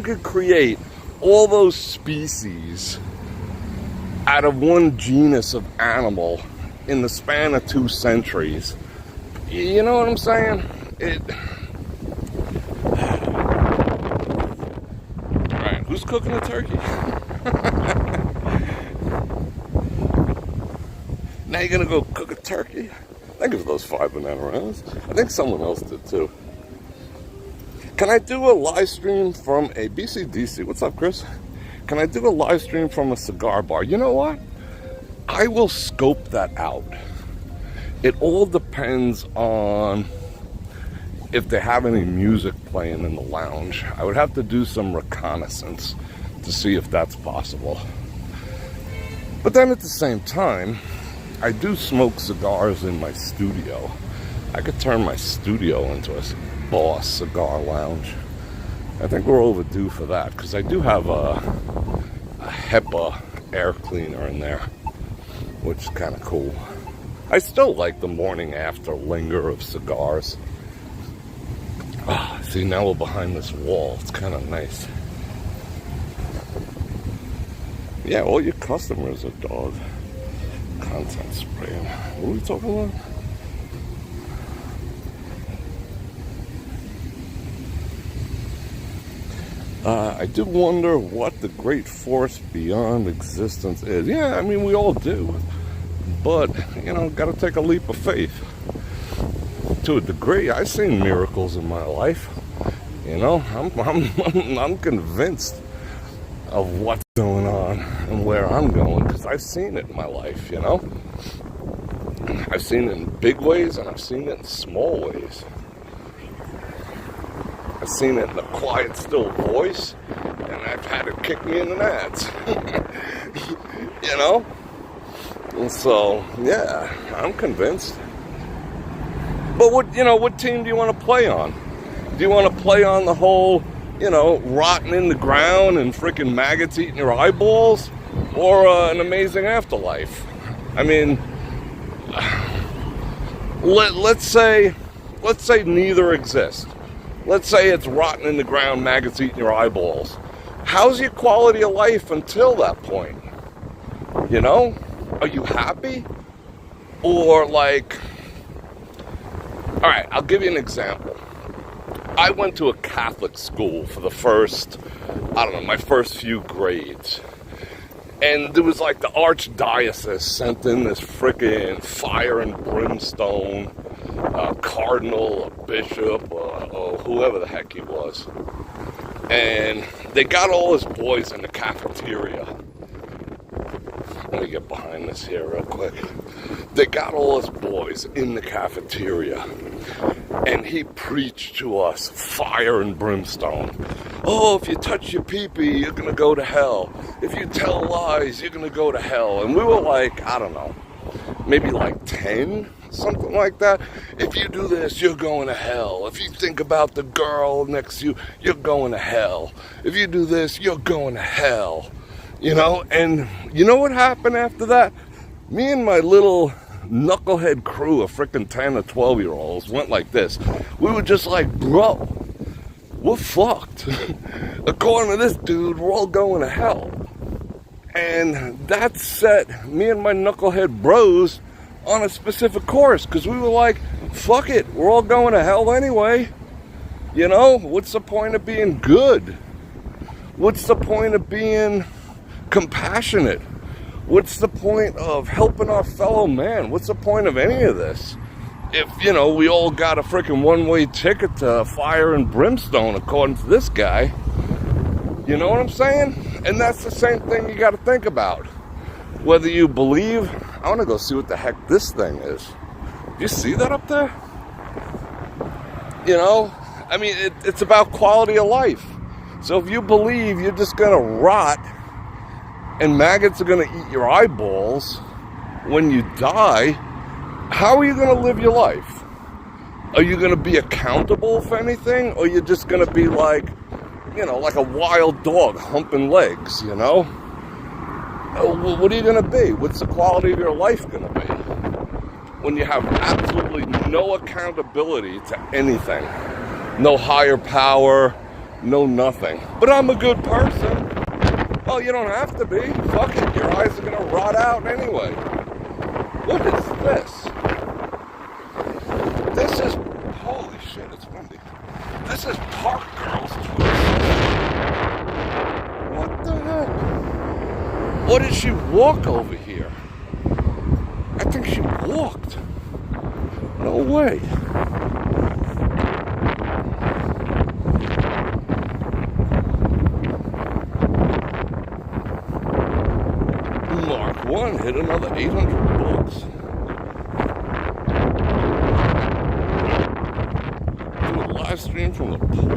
could create all those species out of one genus of animal in the span of 2 centuries, you know what I'm saying? Alright, who's cooking the turkey? Now you're gonna go cook a turkey? Thank you for those 5 banana rounds. I think someone else did too. Can I do a live stream from a BCDC? What's up, Chris? Can I do a live stream from a cigar bar? You know what? I will scope that out. It all depends on if they have any music playing in the lounge. I would have to do some reconnaissance to see if that's possible. But then at the same time, I do smoke cigars in my studio. I could turn my studio into a Boss cigar lounge. I think we're overdue for that because I do have a HEPA air cleaner in there, which is kind of cool. I still like the morning after linger of cigars. See, now we're behind this wall. It's kind of nice. Yeah, all your customers are dog. Content spraying. What are we talking about? I do wonder what the great force beyond existence is. Yeah, I mean, we all do. But, gotta take a leap of faith. To a degree, I've seen miracles in my life. I'm convinced of what's going on and where I'm going because I've seen it in my life, I've seen it in big ways and I've seen it in small ways. I've seen it in a quiet, still voice, and I've had it kick me in the nuts. And so, yeah, I'm convinced. But what team do you want to play on? Do you want to play on the whole, rotting in the ground and freaking maggots eating your eyeballs? Or an amazing afterlife? I mean, let's say neither exist. Let's say it's rotting in the ground, maggots eating your eyeballs. How's your quality of life until that point? Are you happy? Or like, all right, I'll give you an example. I went to a Catholic school for the first, my first few grades. And there was like the archdiocese sent in this frickin' fire and brimstone cardinal, a bishop, or whoever the heck he was. And they got all his boys in the cafeteria. Let me get behind this here real quick. They got all his boys in the cafeteria. And he preached to us fire and brimstone. Oh, if you touch your pee-pee, you're going to go to hell. If you tell lies, you're going to go to hell. And we were like, I don't know, maybe like 10, something like that. If you do this, you're going to hell. If you think about the girl next to you, you're going to hell. If you do this, you're going to hell. And you know what happened after that? Me and my little knucklehead crew of freaking 10 or 12-year-olds went like this. We were just like, bro, we're fucked. According to this dude, we're all going to hell. And that set me and my knucklehead bros on a specific course, because we were like, fuck it, we're all going to hell anyway. What's the point of being good? What's the point of being compassionate? What's the point of helping our fellow man? What's the point of any of this? If, we all got a freaking one-way ticket to fire and brimstone, according to this guy. You know what I'm saying? And that's the same thing you got to think about. Whether you believe... I want to go see what the heck this thing is. Do you see that up there? It's about quality of life. So if you believe you're just going to rot and maggots are going to eat your eyeballs when you die, how are you going to live your life? Are you going to be accountable for anything? Or you're just going to be like, like a wild dog humping legs, What are you going to be? What's the quality of your life going to be? When you have absolutely no accountability to anything. No higher power, no nothing. But I'm a good person. Well, you don't have to be. Fuck it. Your eyes are going to rot out anyway. What is this? This is... Holy shit, it's windy. This is Park Girls Twist. What the heck? What did she walk over here? I think she walked. No way. Mark 1 hit another 800 bucks. Do a live stream from the pool.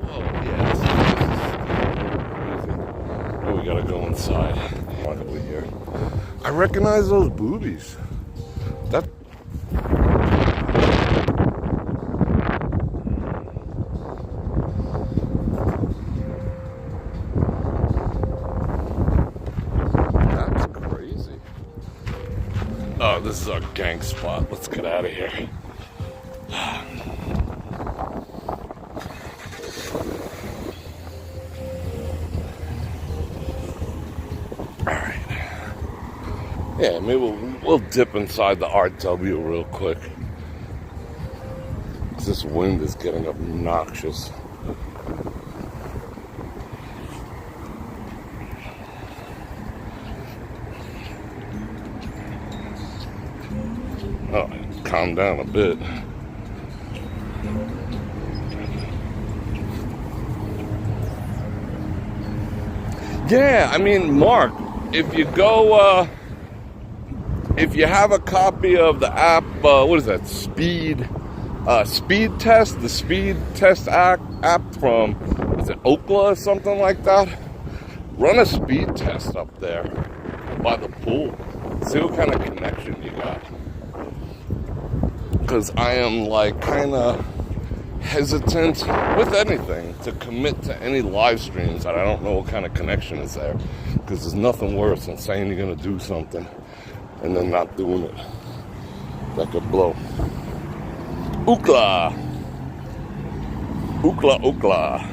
Whoa, yeah, this is crazy. Oh, we gotta go inside. Over here. I recognize those boobies. That. Oh, this is our gang spot. Let's get out of here. Alright. Yeah, maybe we'll dip inside the RW real quick. 'Cause this wind is getting obnoxious. Oh, calm down a bit. Yeah, I mean, Mark, if you go, if you have a copy of the app, what is that, Speed Test, the Speed Test app from, is it Ookla or something like that? Run a speed test up there by the pool. See what kind of connection you got. because I am like kind of hesitant with anything to commit to any live streams that I don't know what kind of connection is there, because there's nothing worse than saying you're gonna do something and then not doing it. That could blow. Ookla, ookla, ookla.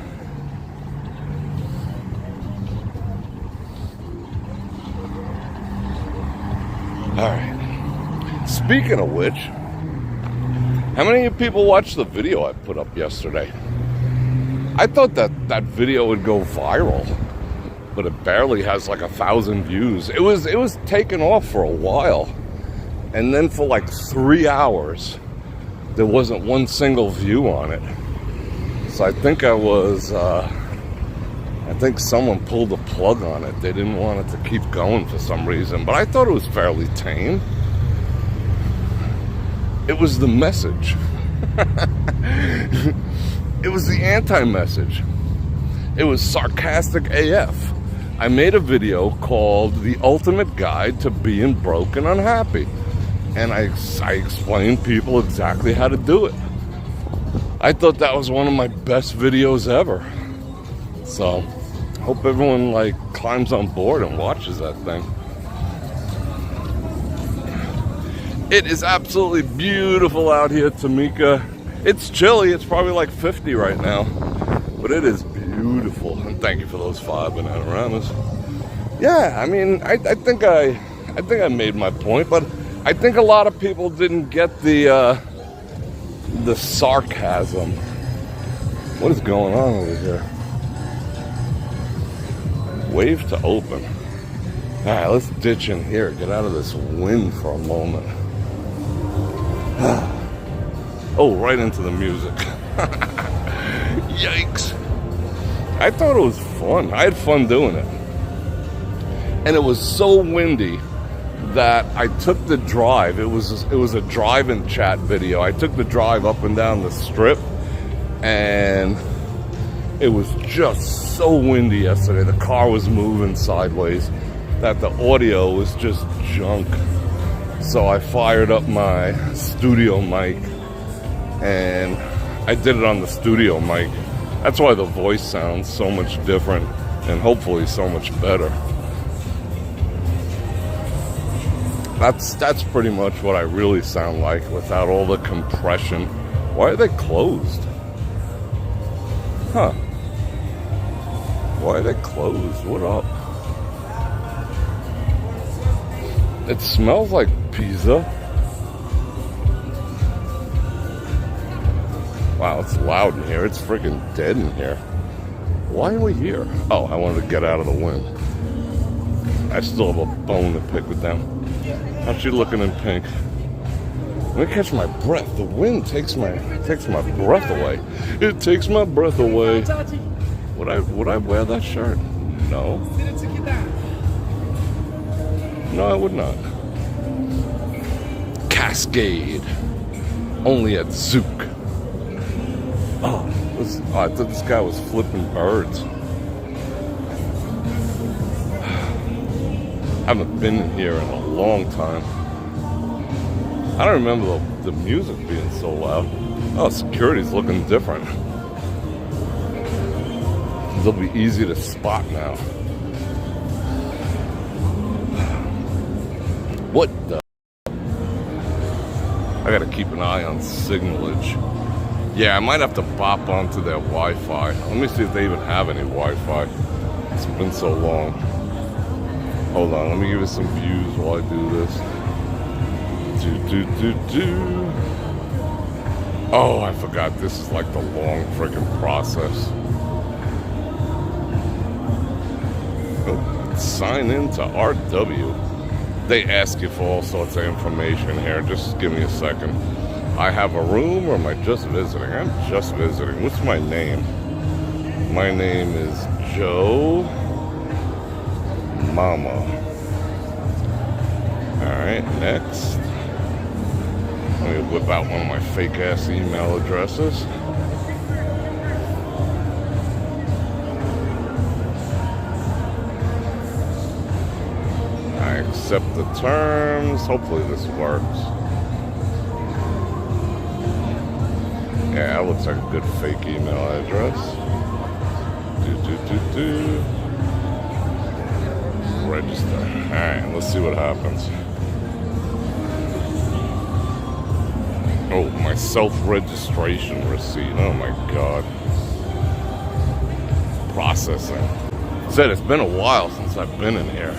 All right, speaking of which, how many of you people watched the video I put up yesterday? I thought that video would go viral, but it barely has like 1,000 views. It was taken off for a while, and then for like 3 hours, there wasn't one single view on it. So I think I think someone pulled the plug on it. They didn't want it to keep going for some reason, but I thought it was fairly tame. It was the message. It was the anti-message. It was sarcastic AF. I made a video called The Ultimate Guide to Being Broke and Unhappy. And I explained people exactly how to do it. I thought that was one of my best videos ever. So, hope everyone like climbs on board and watches that thing. It is absolutely beautiful out here, Tamika. It's chilly. It's probably like 50 right now, but it is beautiful. And thank you for those 5 Bananamas. Yeah, I mean, I think I made my point, but I think a lot of people didn't get the sarcasm. What is going on over here? Wave to open. All right, let's ditch in here. Get out of this wind for a moment. Oh, right into the music. Yikes. I thought it was fun. I had fun doing it. And it was so windy that I took the drive. It was a drive and chat video. I took the drive up and down the strip, and it was just so windy yesterday. The car was moving sideways that the audio was just junk. So I fired up my studio mic, and I did it on the studio mic. That's why the voice sounds so much different and hopefully so much better. That's pretty much what I really sound like without all the compression. Why are they closed? Huh. Why are they closed? What up? It smells like pizza. Wow, it's loud in here. It's freaking dead in here. Why are we here? Oh, I wanted to get out of the wind. I still have a bone to pick with them. How's she looking in pink? Let me catch my breath. The wind takes my breath away. It takes my breath away. Would I wear that shirt? No. No, I would not. Cascade. Only at Zook. Oh, I thought this guy was flipping birds. I haven't been in here in a long time. I don't remember the music being so loud. Oh, security's looking different. They'll be easy to spot now. What the? I gotta keep an eye on signalage. Yeah, I might have to bop onto their Wi-Fi. Let me see if they even have any Wi-Fi. It's been so long. Hold on, let me give you some views while I do this. Oh, I forgot this is like the long friggin' process. Oh, sign in to RW. They ask you for all sorts of information here. Just give me a second. I have a room, or am I just visiting? I'm just visiting. What's my name? My name is Joe Mama. Alright, next. Let me whip out one of my fake ass email addresses. I accept the terms. Hopefully this works. Yeah, that looks like a good fake email address. Register. Alright, let's see what happens. Oh, my self-registration receipt. Oh my god. Processing. Said it's been a while since I've been in here.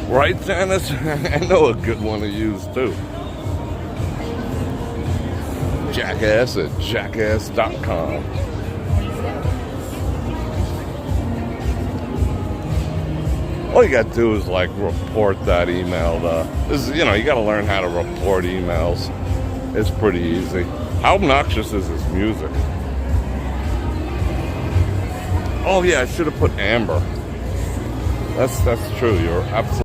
Right, Janice? I know a good one to use too. Jackass at jackass.com. All you gotta do is like report that email. This is, you gotta learn how to report emails. It's pretty easy. How obnoxious is this music? Oh yeah, I should have put Amber. That's true. You're absolutely.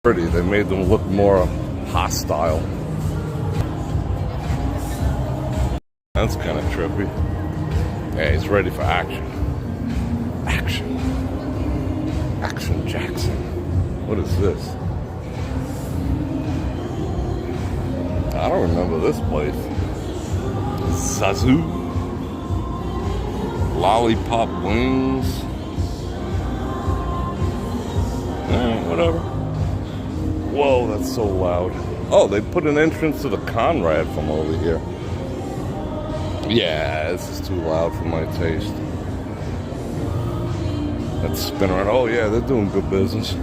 Pretty. They made them look more hostile. That's kind of trippy. Yeah, he's ready for action. Action. Action Jackson. What is this? I don't remember this place. Zazu. Lollipop Wings. Whatever. Whoa, that's so loud. Oh, they put an entrance to the Conrad from over here. Yeah, this is too loud for my taste. Let's spin around. Oh yeah, they're doing good business.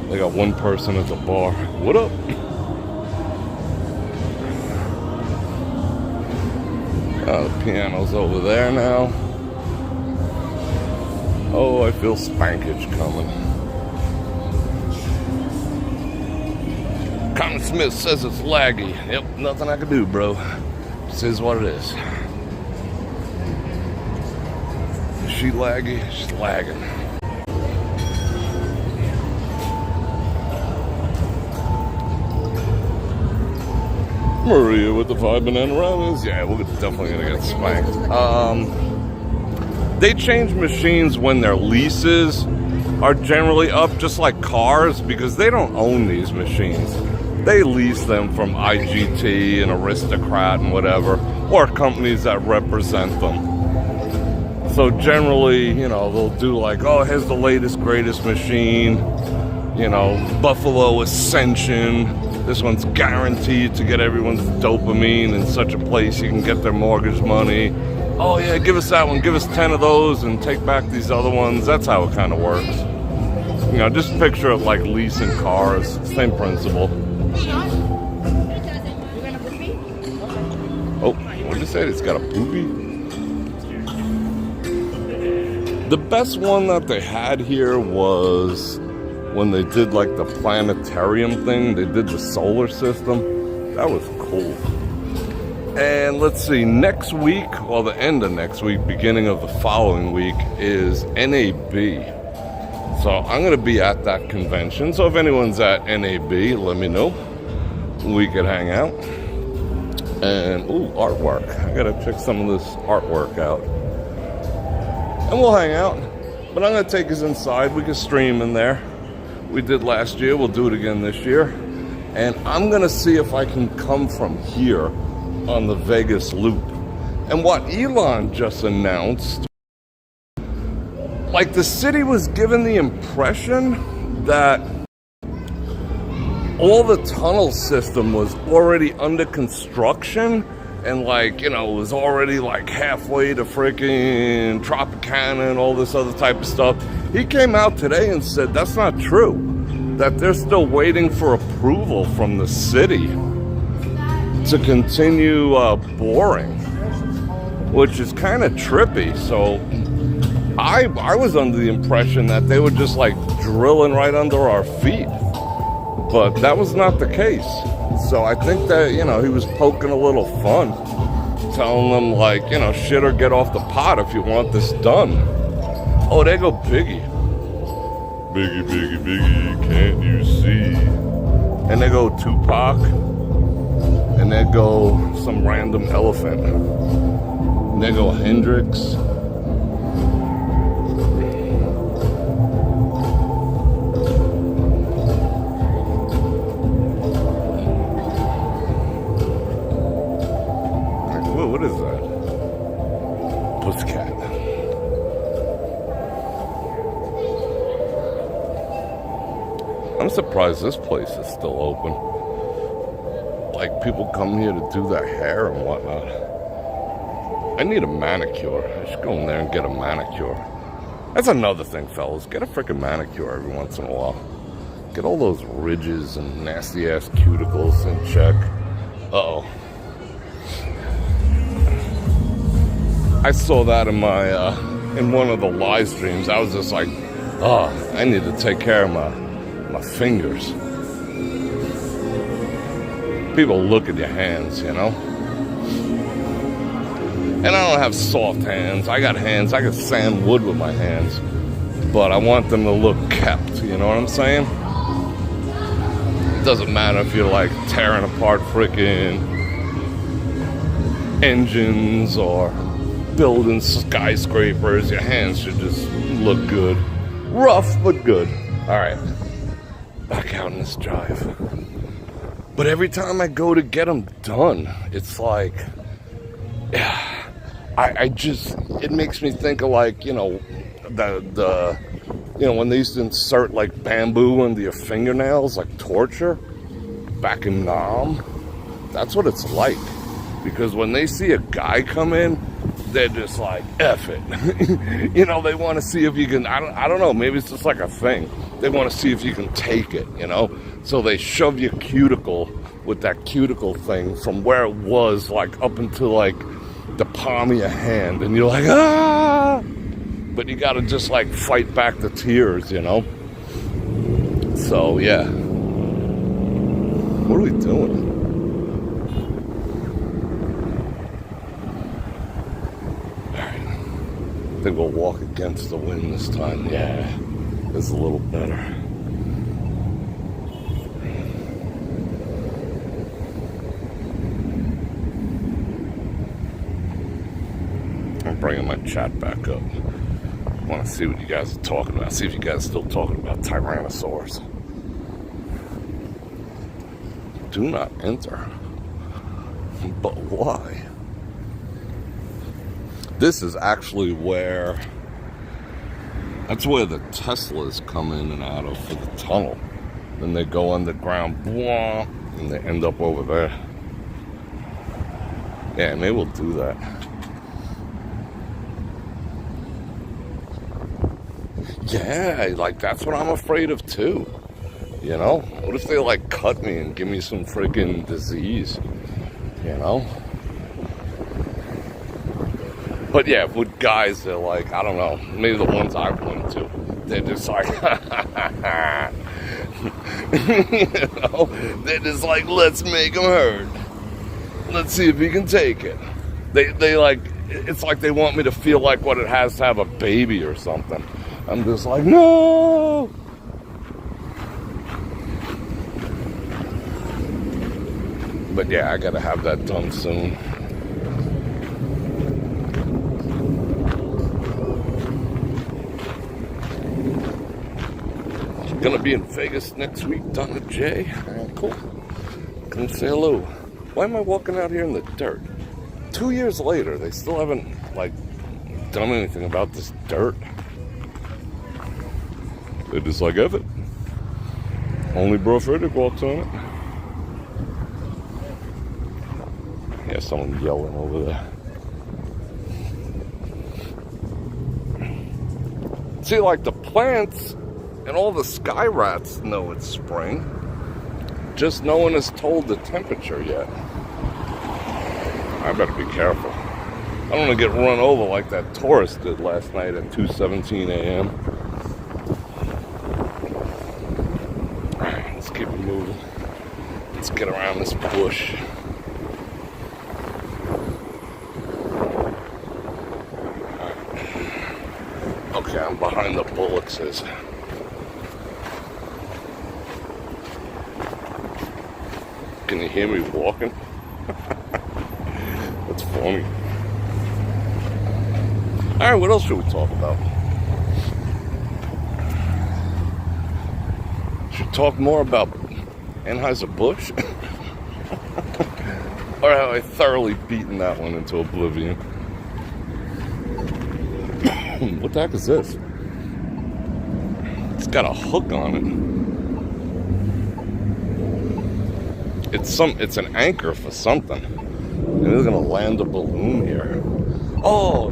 They got one person at the bar. What up? Oh, the piano's over there now. Oh, I feel spankage coming. Cotton Smith says it's laggy. Yep, nothing I can do, bro. This is what it is. Is she laggy? She's lagging. Maria with the 5 banana ramen. Yeah, we're definitely gonna get spanked. They change machines when their leases are generally up, just like cars, because they don't own these machines. They lease them from IGT and Aristocrat and whatever, or companies that represent them. So generally, they'll do like, oh, here's the latest, greatest machine, Buffalo Ascension. This one's guaranteed to get everyone's dopamine in such a place you can get their mortgage money. Oh yeah, give us that one, give us 10 of those and take back these other ones. That's how it kind of works. Just picture it like leasing cars, same principle. Oh, what did you say? It's got a poopy? The best one that they had here was when they did like the planetarium thing. They did the solar system. That was cool. And let's see, next week, well, the end of next week, beginning of the following week, is NAB. So I'm going to be at that convention. So if anyone's at NAB, let me know. We could hang out. And, ooh, artwork. I got to check some of this artwork out. And we'll hang out. But I'm going to take us inside. We can stream in there. We did last year. We'll do it again this year. And I'm going to see if I can come from here on the Vegas Loop. And what Elon just announced, like the city was given the impression that all the tunnel system was already under construction and it was already like halfway to freaking Tropicana and all this other type of stuff. He came out today and said that's not true, that they're still waiting for approval from the city to continue boring, which is kind of trippy. So I was under the impression that they were just like drilling right under our feet, but that was not the case. So I think that, he was poking a little fun, telling them like, shit or get off the pot if you want this done. Oh, there go Biggie. Biggie, Biggie, Biggie, can't you see? And they go Tupac. And there go some random elephant. Nego Hendrix. What is that? Pussycat. I'm surprised this place is still open. Like, people come here to do their hair and whatnot. I need a manicure. I should go in there and get a manicure. That's another thing, fellas. Get a freaking manicure every once in a while. Get all those ridges and nasty-ass cuticles in check. Uh-oh. I saw that in my, in one of the live streams. I was just like, oh, I need to take care of my fingers. People look at your hands, you know? And I don't have soft hands. I got hands, I can sand wood with my hands. But I want them to look kept, you know what I'm saying? It doesn't matter if you're like tearing apart freaking engines or building skyscrapers. Your hands should just look good. Rough, but good. All right. Back out in this drive. But every time I go to get them done, it's like, yeah, I just, it makes me think of like, you know, the you know, when they used to insert like bamboo into your fingernails, like torture, back in Nam. That's what it's like. Because when they see a guy come in, they're just like, F it. You know, they want to see if you can, I don't know, maybe it's just like a thing. They want to see if you can take it, you know? So they shove your cuticle with that cuticle thing from where it was, like, up into, like, the palm of your hand. And you're like, ah! But you got to just, like, fight back the tears, you know? So, yeah. What are we doing? I think we'll walk against the wind this time. Yeah, it's a little better. I'm bringing my chat back up. I want to see what you guys are talking about. See if you guys are still talking about Tyrannosaurs. Do not enter. But why? This is actually where, that's where the Teslas come in and out of for the tunnel. Then they go underground, blah, and they end up over there. Yeah, maybe we'll do that. Yeah, like that's what I'm afraid of too. You know? What if they like cut me and give me some freaking disease? You know? But yeah, with guys, they're like, I don't know, maybe the ones I've went to, they're just like, you know, they're just like, let's make him hurt. Let's see if he can take it. They like, it's like they want me to feel like what it has to have a baby or something. I'm just like, no! But yeah, I gotta have that done soon. Gonna be in Vegas next week, Donna J. Cool. Come say hello. Why am I walking out here in the dirt? 2 years later, they still haven't, like, done anything about this dirt. They're just like, F it. Only Bror Fredrik walks on it. Yeah, someone yelling over there. See, like, the plants and all the sky rats know it's spring. Just no one has told the temperature yet. I better be careful. I don't want to get run over like that tourist did last night at 2:17 a.m. Alright, let's keep it moving. Let's get around this bush. Alright. Okay, I'm behind the bullets. Can you hear me walking? That's funny. All right, what else should we talk about? Should talk more about Anheuser-Busch? Or have I thoroughly beaten that one into oblivion? What the heck is this? It's got a hook on it. It's an anchor for something. And it's gonna land a balloon here. Oh,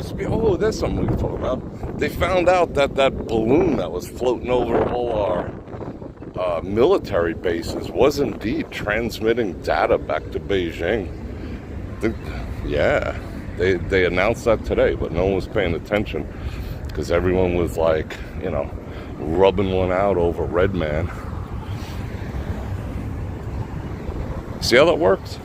there's something we can talk about. They found out that balloon that was floating over all our military bases was indeed transmitting data back to Beijing. Yeah, they announced that today, but no one was paying attention because everyone was like, rubbing one out over Red Man. See how that works?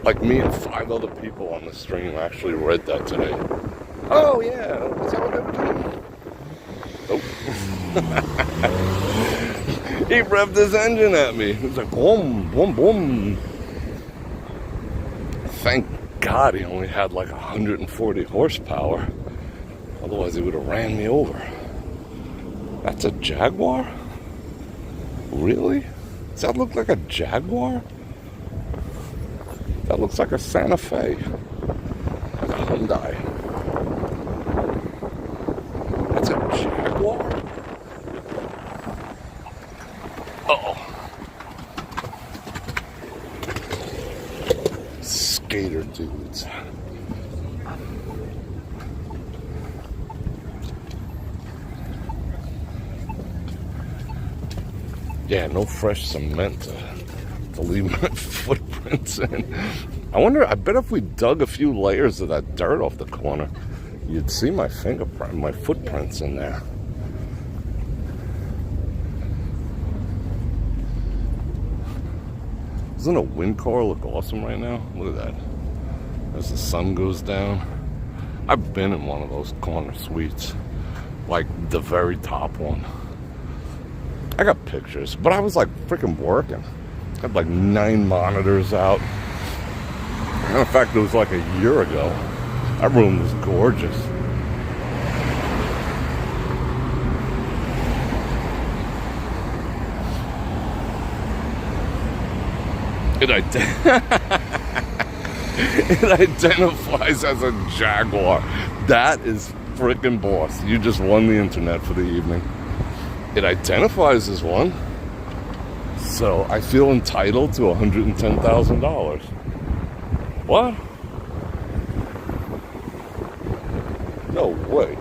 Like me and 5 other people on the stream actually read that today. Oh yeah, is that what they were doing? Nope. He revved his engine at me. He was like, boom, boom, boom. Thank God he only had like 140 horsepower. Otherwise he would have ran me over. That's a Jaguar? Really? Does that look like a Jaguar? That looks like a Santa Fe. Like a Hyundai. That's a Jaguar? Uh-oh. Skater dudes. Yeah, no fresh cement to leave my footprints in. I bet if we dug a few layers of that dirt off the corner, you'd see my fingerprint, my footprints in there. Doesn't a wind car look awesome right now? Look at that. As the sun goes down. I've been in one of those corner suites. Like the very top one. I got pictures, but I was like freaking working. I had like 9 monitors out. In fact, it was like a year ago. That room was gorgeous. It identifies as a Jaguar. That is freaking boss. You just won the internet for the evening. It identifies as one. So I feel entitled to $110,000. What? No way.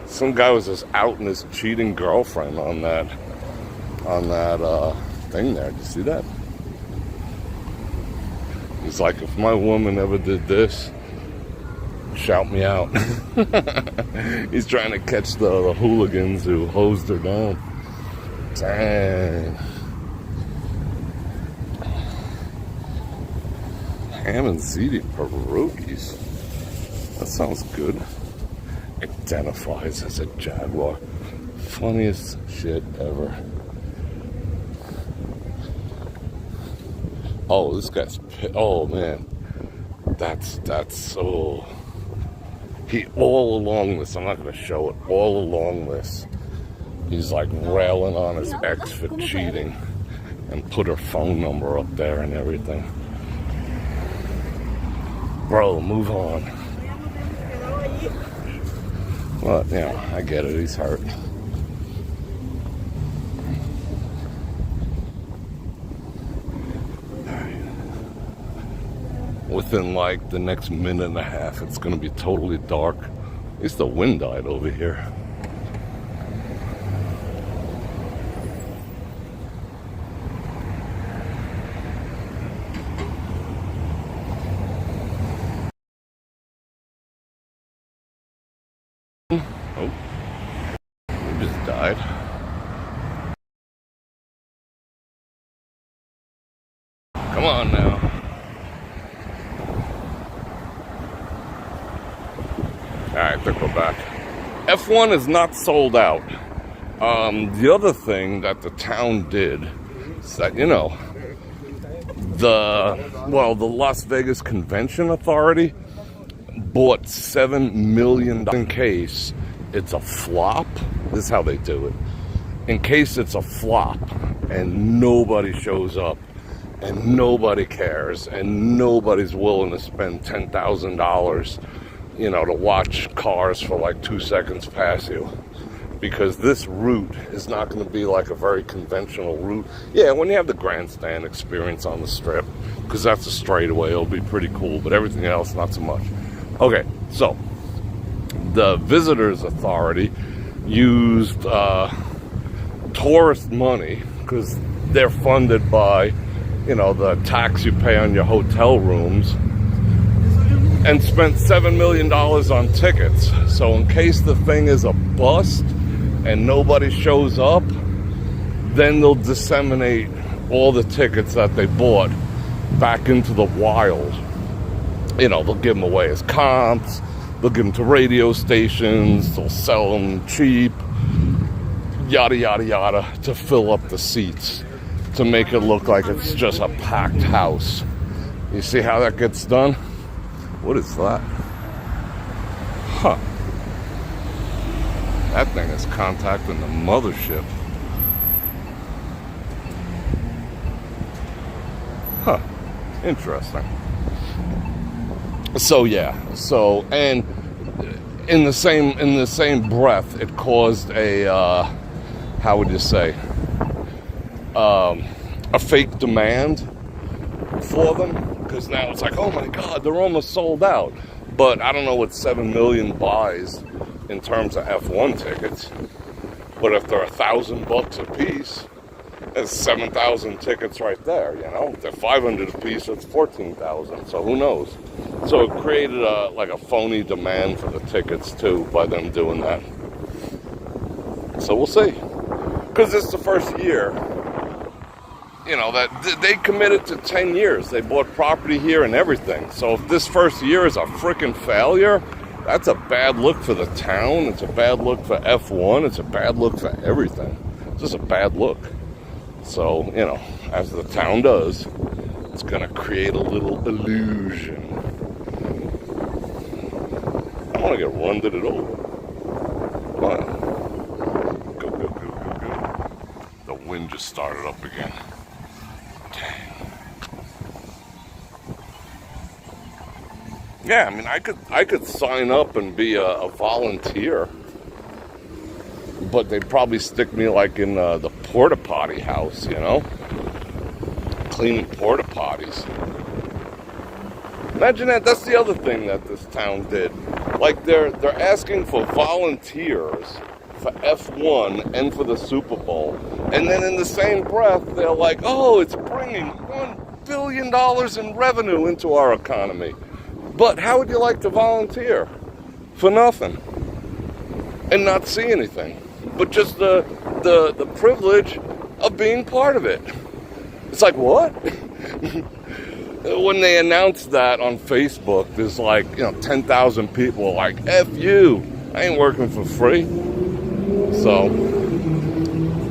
Some guy was just outing his cheating girlfriend on that thing there. Did you see that? He's like, if my woman ever did this, shout me out. He's trying to catch the hooligans who hosed her down. Dang. Ham and ziti pierogies. That sounds good. Identifies as a Jaguar. Funniest shit ever. Oh, this guy's oh man. That's so he all along this, I'm not gonna show it, all along this, he's like railing on his ex for cheating and put her phone number up there and everything. Bro, move on. Well, yeah, I get it, he's hurt. Within like the next minute and a half, it's gonna be totally dark. At least the wind died over here. Oh, it just died. Come on now. Alright, I think we're back. F1 is not sold out. The other thing that the town did is that, the Las Vegas Convention Authority bought $7 million in case it's a flop. This is how they do it. In case it's a flop and nobody shows up and nobody cares and nobody's willing to spend $10,000, to watch cars for like 2 seconds pass you. Because this route is not going to be like a very conventional route. Yeah, when you have the grandstand experience on the strip, because that's a straightaway, it'll be pretty cool, but everything else, not so much. Okay, so the Visitors Authority used tourist money, because they're funded by, the tax you pay on your hotel rooms, and spent $7 million on tickets. So in case the thing is a bust, and nobody shows up, then they'll disseminate all the tickets that they bought back into the wild. They'll give them away as comps, they'll give them to radio stations, they'll sell them cheap, yada, yada, yada, to fill up the seats, to make it look like it's just a packed house. You see how that gets done? What is that? Huh. That thing is contacting the mothership. Huh. Interesting. So yeah. So, and in the same breath, it caused a how would you say? A fake demand for them, because now it's like, oh my God, they're almost sold out. But I don't know what 7 million buys in terms of F1 tickets, but if they're $1,000 a piece, that's 7,000 tickets right there. If they're 500 a piece, that's 14,000. So who knows? So it created a phony demand for the tickets too by them doing that. So we'll see, because it's the first year. That they committed to 10 years. They bought property here and everything. So if this first year is a freaking failure, that's a bad look for the town. It's a bad look for F1. It's a bad look for everything. It's just a bad look. So, as the town does, it's going to create a little illusion. I want to get runded it over. Come on. Go, go, go, go, go. The wind just started up again. Dang. Yeah, I mean, I could sign up and be a volunteer, but they'd probably stick me like in the porta potty house, cleaning porta potties. Imagine that. That's the other thing that this town did. Like they're asking for volunteers for F1 and for the Super Bowl, and then in the same breath they're like, oh, it's bringing $1 billion in revenue into our economy. But how would you like to volunteer for nothing and not see anything, but just the privilege of being part of it? It's like, what? When they announced that on Facebook, there's like, 10,000 people like, F you, I ain't working for free. So,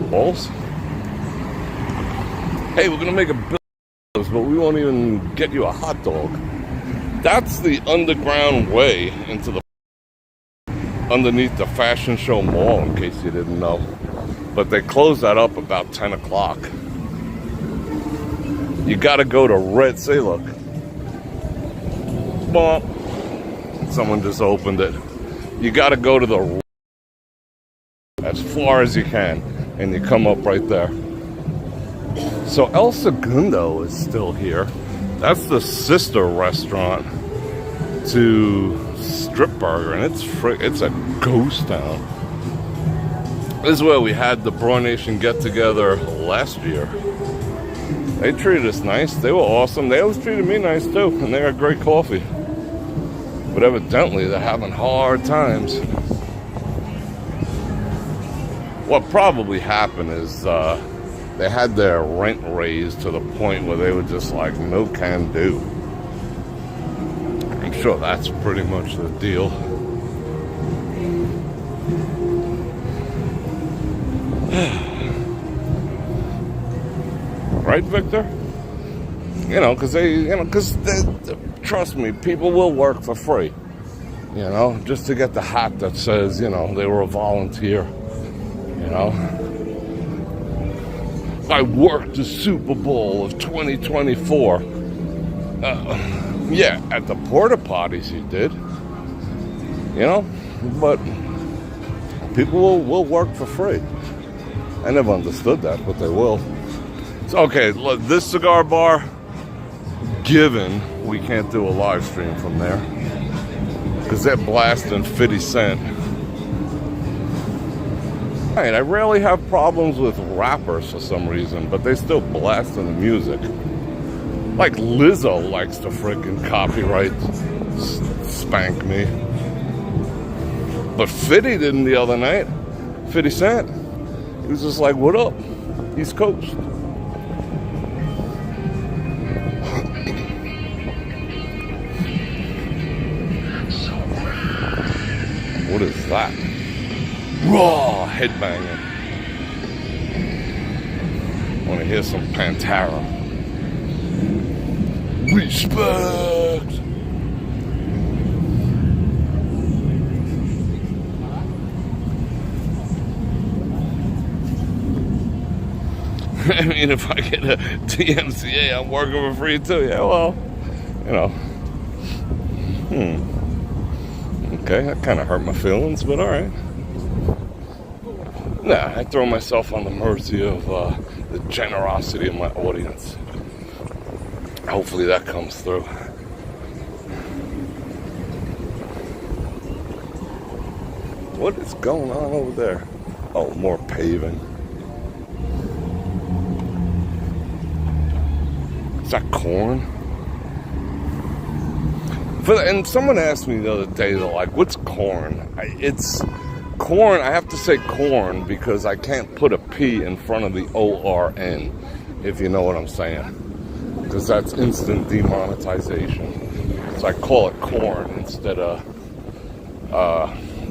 balls. Hey, we're gonna make $1 billion, but we won't even get you a hot dog. That's the underground way into underneath the Fashion Show Mall, in case you didn't know. But they close that up about 10 o'clock. You gotta go to Red. Say, look. Bump. Someone just opened it. You gotta go to the as far as you can, and you come up right there. So El Segundo is still here. That's the sister restaurant to Strip Burger, and it's a ghost town. This is where we had the Bror Nation get together last year. They treated us nice. They were awesome. They always treated me nice too, and they got great coffee. But evidently they're having hard times. What probably happened is they had their rent raised to the point where they were just like, no can do. I'm sure that's pretty much the deal. Right, Victor? You know, because trust me, people will work for free. You know, just to get the hat that says, you know, they were a volunteer. You know, I worked the Super Bowl of 2024. Yeah, at the porta potties he did. You know, but people will work for free. I never understood that, but they will. So, okay, look, this cigar bar, given we can't do a live stream from there, because they're blasting 50 Cent. Right, I rarely have problems with rappers for some reason, but they still blasting the music. Like Lizzo likes to freaking copyright spank me. But 50 didn't the other night. 50 Cent. He was just like, what up? East Coast. What is that? Raw headbanging. Want to hear some Pantera. Respect. I mean, if I get a DMCA, I'm working for free too. Yeah, well, you know. Okay, that kind of hurt my feelings, but all right. Nah, I throw myself on the mercy of the generosity of my audience. Hopefully that comes through. What is going on over there? Oh, more paving. Is that corn? And someone asked me the other day, they're like, what's corn? It's corn. I have to say corn because I can't put a P in front of the O-R-N, if you know what I'm saying. Because that's instant demonetization. So I call it corn instead of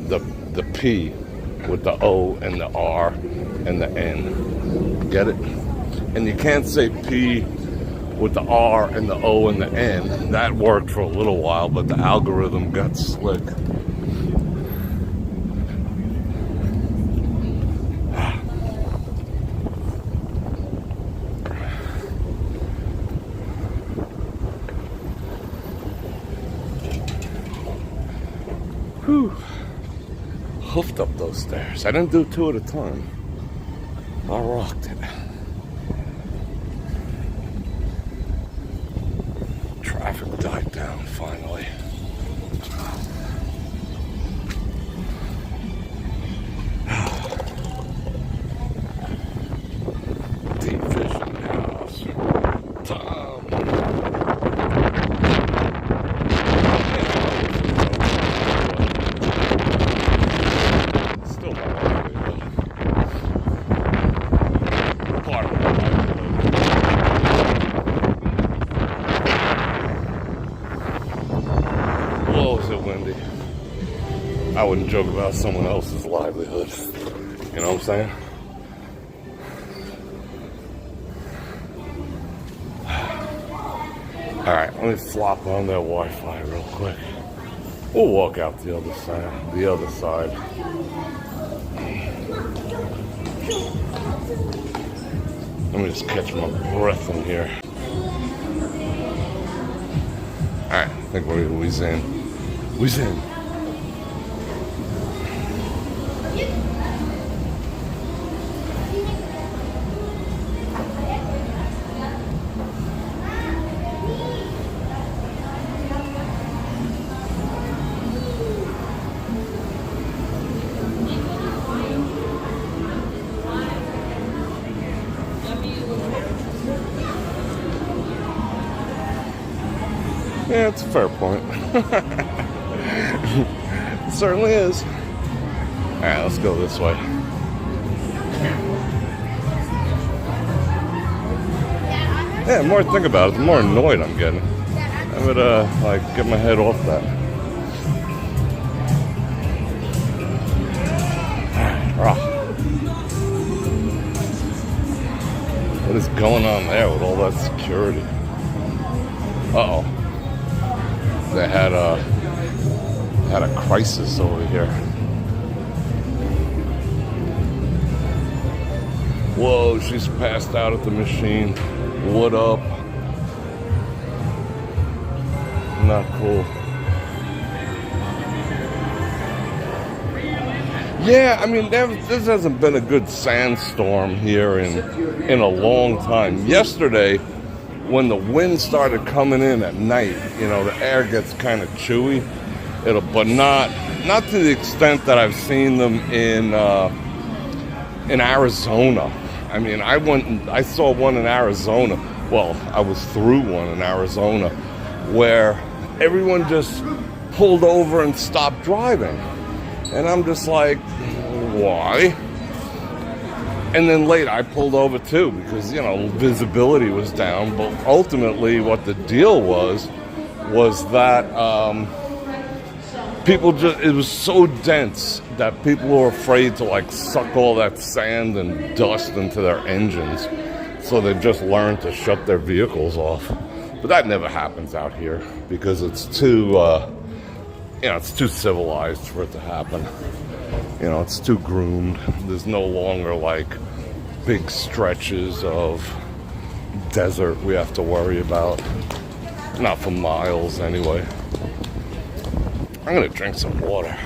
the P with the O and the R and the N. Get it? And you can't say P with the R and the O and the N. That worked for a little while, but the algorithm got slick. Whew. Hoofed up those stairs. I didn't do two at a time. I rocked it. Traffic died down finally. Deep fishing house. Tom. Still not livelihood. Part of my livelihood. Whoa, is it windy? I wouldn't joke about someone else's livelihood. You know what I'm saying? Alright, let me flop on that Wi-Fi real quick. We'll walk out the other side. Let me just catch my breath in here. Alright, I think we're in. We's in. Yeah, it's a fair point. It certainly is. Alright, let's go this way. Yeah, the more I think about it, the more annoyed I'm getting. I would, get my head off that. Alright, what is going on there with all that security? Uh-oh. They had a crisis over here. Whoa, she's passed out at the machine. What up? Not cool. Yeah, I mean, this hasn't been a good sandstorm here in a long time. Yesterday, when the wind started coming in at night, you know, the air gets kind of chewy. But not to the extent that I've seen them in Arizona. I mean, I saw one in Arizona. Well, I was through one in Arizona where everyone just pulled over and stopped driving. And I'm just like, why? And then later I pulled over too because, you know, visibility was down. But ultimately what the deal was that it was so dense that people were afraid to like suck all that sand and dust into their engines. So they just learned to shut their vehicles off. But that never happens out here because it's too, it's too civilized for it to happen. You know, it's too groomed. There's no longer like big stretches of desert we have to worry about. Not for miles anyway. I'm gonna drink some water.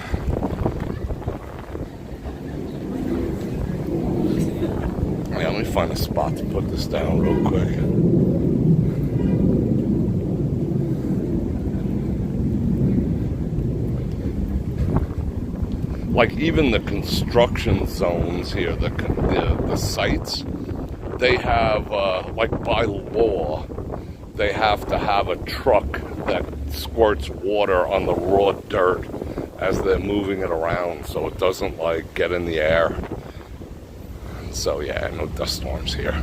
Yeah, let me find a spot to put this down real quick. Like even the construction zones here, the sites, they have, like by law, they have to have a truck that squirts water on the raw dirt as they're moving it around so it doesn't like get in the air. So yeah, no dust storms here.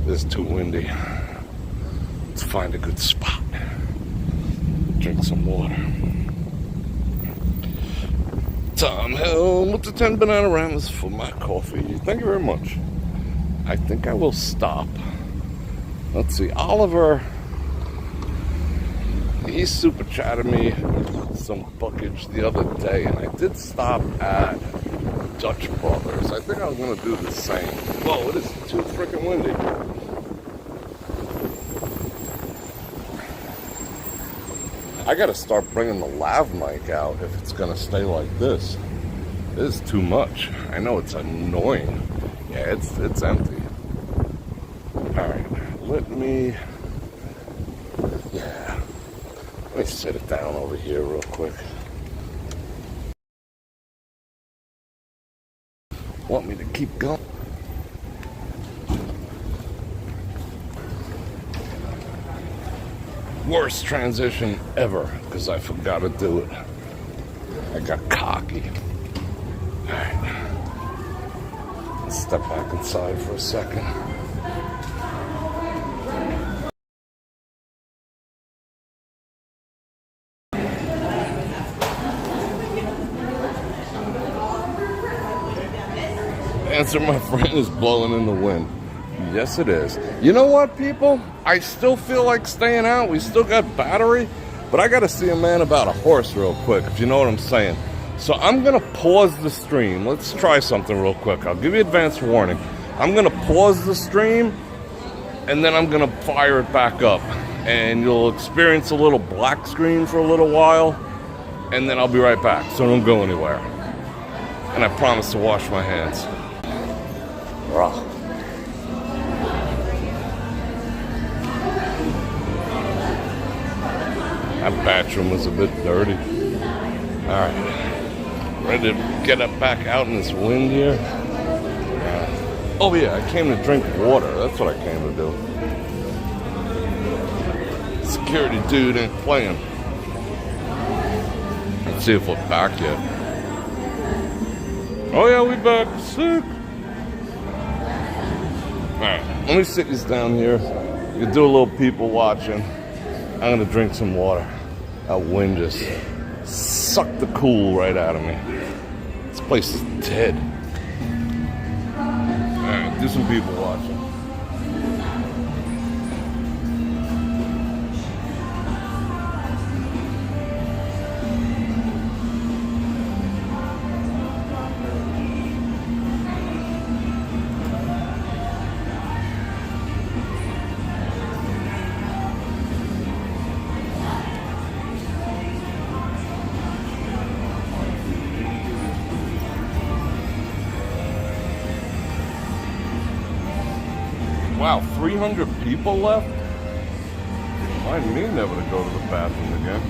It's too windy. Let's find a good spot. Drink some water. Tom Hill with the 10 Bananagramas for my coffee. Thank you very much. I think I will stop. Let's see, Oliver, he super chatted me some buckage the other day, and I did stop at Dutch Brothers. I think I was going to do the same. Whoa, it is too freaking windy. I got to start bringing the lav mic out if it's going to stay like this. This is too much. I know it's annoying. Yeah, it's empty. Alright, let me sit it down over here real quick. Want me to keep going? Worst transition ever because I forgot to do it. I got cocky. Alright. Let's step back inside for a second. Answer, my friend, is blowing in the wind. Yes, it is. You know what, people? I still feel like staying out. We still got battery. But I got to see a man about a horse real quick, if you know what I'm saying. So I'm going to pause the stream. Let's try something real quick. I'll give you advance warning. I'm going to pause the stream, and then I'm going to fire it back up. And you'll experience a little black screen for a little while, and then I'll be right back. So don't go anywhere. And I promise to wash my hands. Raw. That bathroom was a bit dirty. Alright. Ready to get up back out in this wind here? Oh yeah, I came to drink water. That's what I came to do. Security dude ain't playing. Let's see if we're back yet. Oh yeah, we back. Sick. Alright, let me sit this down here. You can do a little people watching. I'm gonna drink some water. That wind just sucked the cool right out of me. This place is dead. Alright, do some people watching. 300 people left? Remind me never to go to the bathroom again.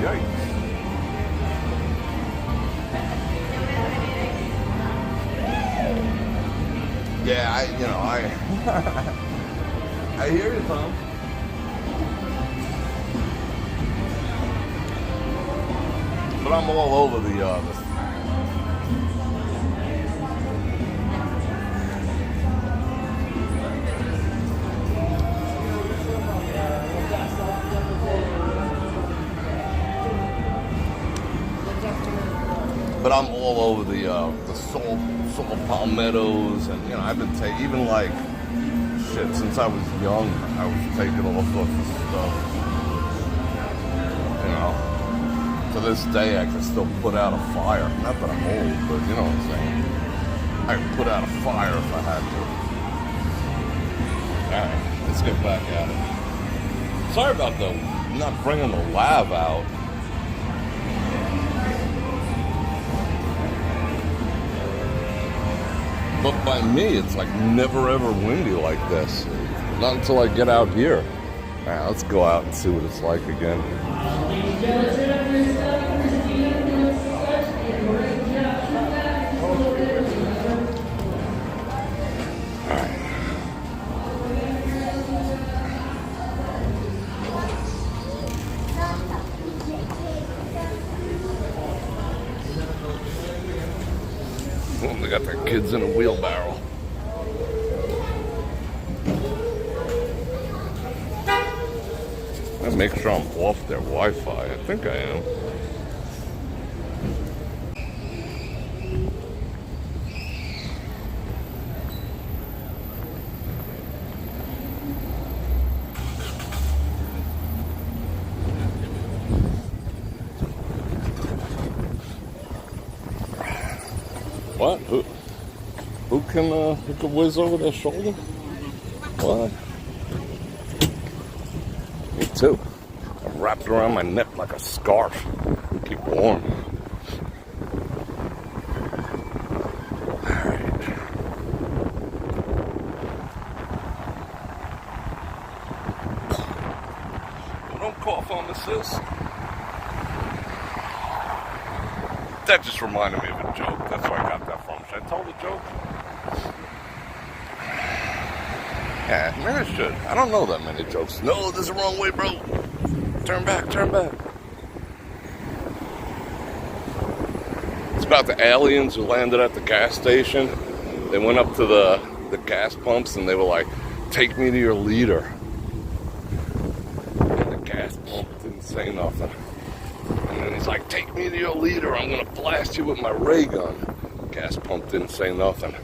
Yikes. Yeah, I hear you, Tom. But I'm all over the but I'm all over the salt palmettos, and I've been taking, even like shit, since I was young, I was taking all sorts of stuff. To this day, I can still put out a fire. Not that I'm old, but you know what I'm saying. I can put out a fire if I had to. All right, let's get back at it. Sorry about not bringing the lav out. But by me, it's like never ever windy like this. Not until I get out here. All right, let's go out and see what it's like again. Oh, they got their kids in a wheelbarrow. I make sure I'm off their Wi-Fi. I think I am. What? Who can whiz over their shoulder? What? Me too. I'm wrapped around my neck like a scarf. Keep warm. Alright. Don't cough on me, sis. That just reminded me of a joke. That's where I got that from. Should I tell the joke? Yeah, maybe I should. I don't know that many jokes. No, this is the wrong way, bro. Turn back, turn back. It's about the aliens who landed at the gas station. They went up to the gas pumps and they were like, take me to your leader. And the gas pump didn't say nothing. And then he's like, take me to your leader. I'm going to blast you with my ray gun. Gas pump didn't say nothing.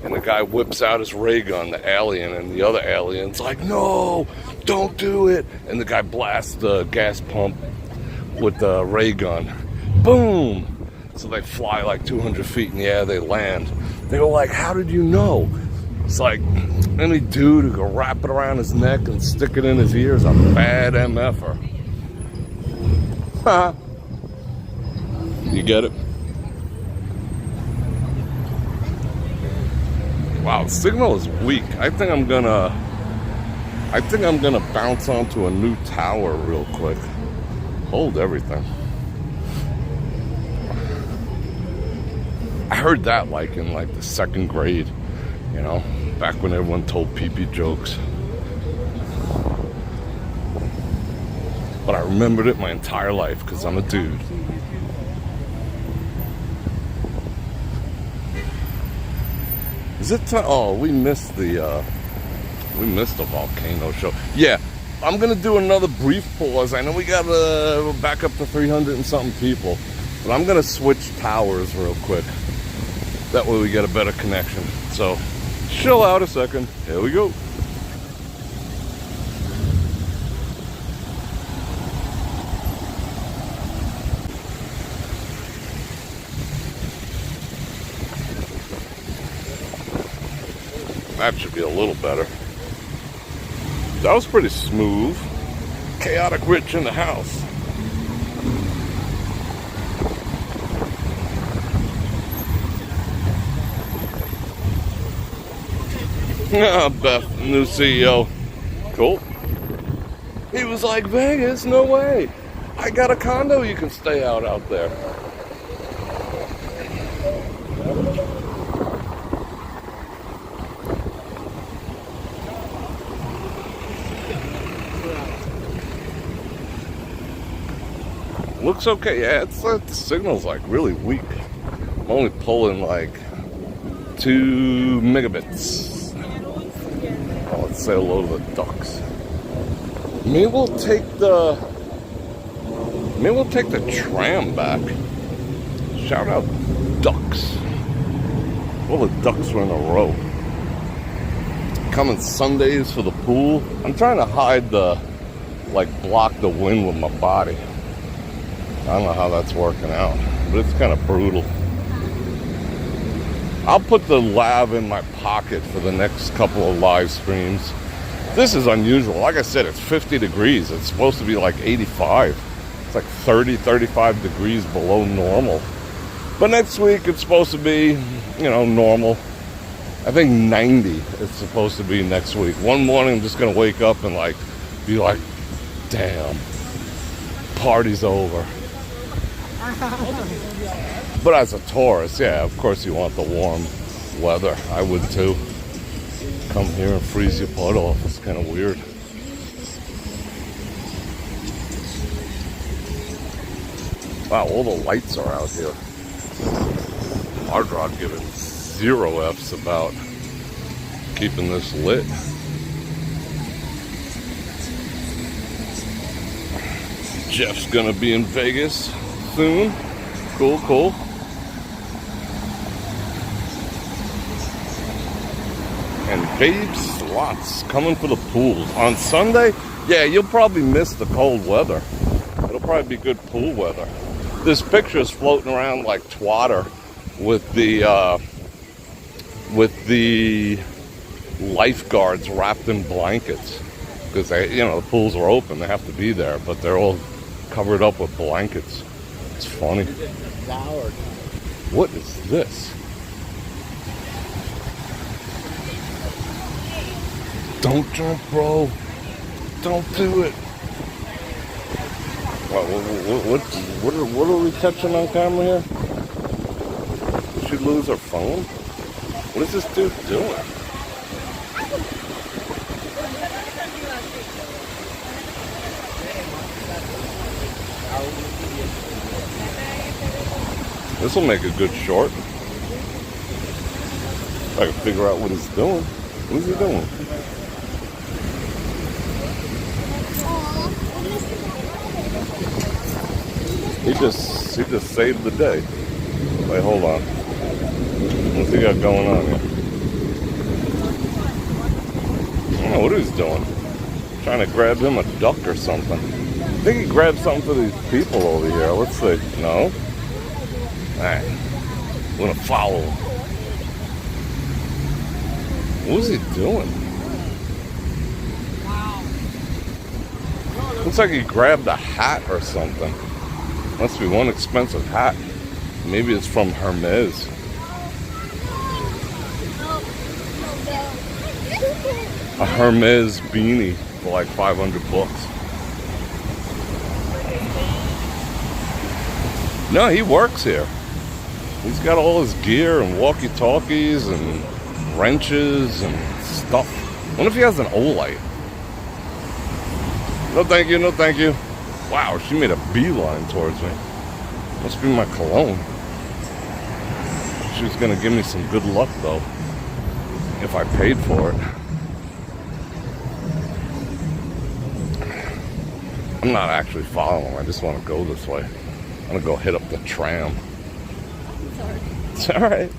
And the guy whips out his ray gun, the alien, and the other alien's like, no, don't do it. And the guy blasts the gas pump with the ray gun. Boom! So they fly like 200 feet in the air, they land. They were like, how did you know? It's like any dude who can wrap it around his neck and stick it in his ear is a bad MFer. Ha! You get it? Wow, the signal is weak. I think I'm gonna bounce onto a new tower real quick. Hold everything. I heard that like in like the second grade, back when everyone told pee-pee jokes. But I remembered it my entire life because I'm a dude. Is it time? Oh, we missed the volcano show. Yeah, I'm gonna do another brief pause. I know we got back up to 300 and something people, but I'm gonna switch towers real quick. That way we get a better connection. So, chill out a second. Here we go. That should be a little better. That was pretty smooth. Chaotic Rich in the house. Beth, new CEO. Cool. He was like, Vegas, no way. I got a condo you can stay out there. Looks okay. Yeah, the signal's like really weak. I'm only pulling like 2 megabits. Oh, let's say hello to the ducks. Maybe we'll take the tram back. Shout out ducks. All the ducks were in a row. Coming Sundays for the pool. I'm trying to hide block the wind with my body. I don't know how that's working out, but it's kind of brutal. I'll put the lav in my pocket for the next couple of live streams. This is unusual. Like I said, it's 50 degrees. It's supposed to be like 85. It's like 30, 35 degrees below normal. But next week it's supposed to be, normal. I think 90 is supposed to be next week. One morning I'm just going to wake up and be like, damn, party's over. But as a tourist, yeah, of course you want the warm weather. I would too. Come here and freeze your butt off. It's kind of weird. Wow, all the lights are out here. Hard Rock giving 0 F's about keeping this lit. Jeff's gonna be in Vegas soon. Cool, cool. And Babe Slots coming for the pools. On Sunday, yeah, you'll probably miss the cold weather. It'll probably be good pool weather. This picture is floating around like twatter with the lifeguards wrapped in blankets. Because the pools are open, they have to be there, but they're all covered up with blankets. It's funny. What is this? Don't jump, bro. Don't do it. What are we catching on camera here? Did she lose her phone? What is this dude doing? This will make a good short. I can figure out what he's doing. What is he doing? He just saved the day. Wait, hold on. What's he got going on here? I don't know what he's doing. Trying to grab him a duck or something. I think he grabbed something for these people over here. Let's see. No? Alright. I'm gonna follow him. What was he doing? Wow. Looks like he grabbed a hat or something. Must be one expensive hat. Maybe it's from Hermes. A Hermes beanie for like $500. No, he works here. He's got all his gear and walkie-talkies and wrenches and stuff. I wonder if he has an Olight. No thank you, no thank you. Wow, she made a beeline towards me. Must be my cologne. She was gonna give me some good luck though, if I paid for it. I'm not actually following, I just want to go this way. I'm gonna go hit up the tram. Sorry. It's alright.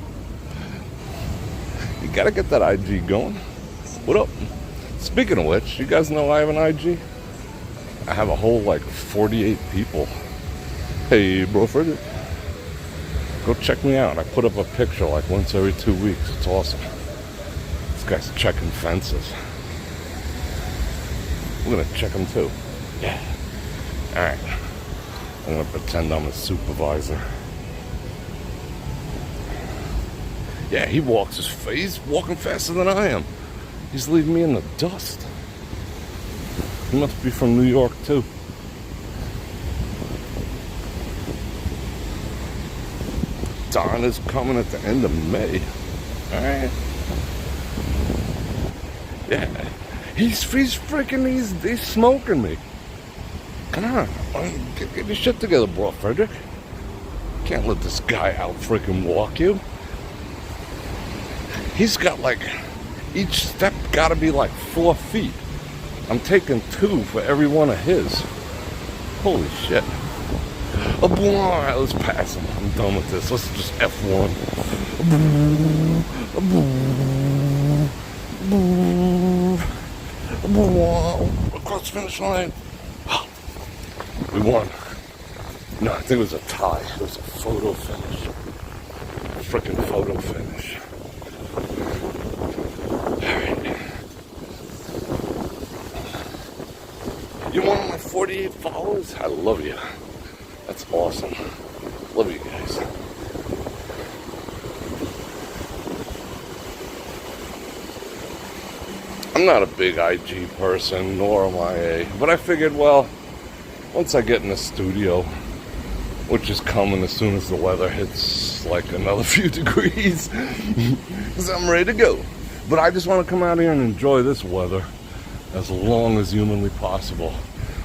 You gotta get that IG going. What up? Speaking of which, you guys know I have an IG? I have a whole 48 people. Hey, Bror Fredrik. Go check me out. I put up a picture once every 2 weeks. It's awesome. This guy's checking fences. We're gonna check them too. Yeah. Alright. I'm gonna pretend I'm a supervisor. Yeah, he's walking faster than I am. He's leaving me in the dust. He must be from New York too. Don is coming at the end of May. Alright. Yeah. He's smoking me. Come on. Get your shit together, Bror Fredrik. Can't let this guy out freaking walk you. He's got like, each step gotta be like 4 feet. I'm taking 2 for every one of his. Holy shit. Alright, let's pass him. I'm done with this. Let's just F1. Across the finish line. We won. No, I think it was a tie. It was a photo finish. A freaking photo finish. Alright. You're one of my 48 followers? I love you. That's awesome. Love you guys. I'm not a big IG person, nor am I but I figured, well, once I get in the studio, which is coming as soon as the weather hits like another few degrees, because I'm ready to go. But I just want to come out here and enjoy this weather as long as humanly possible.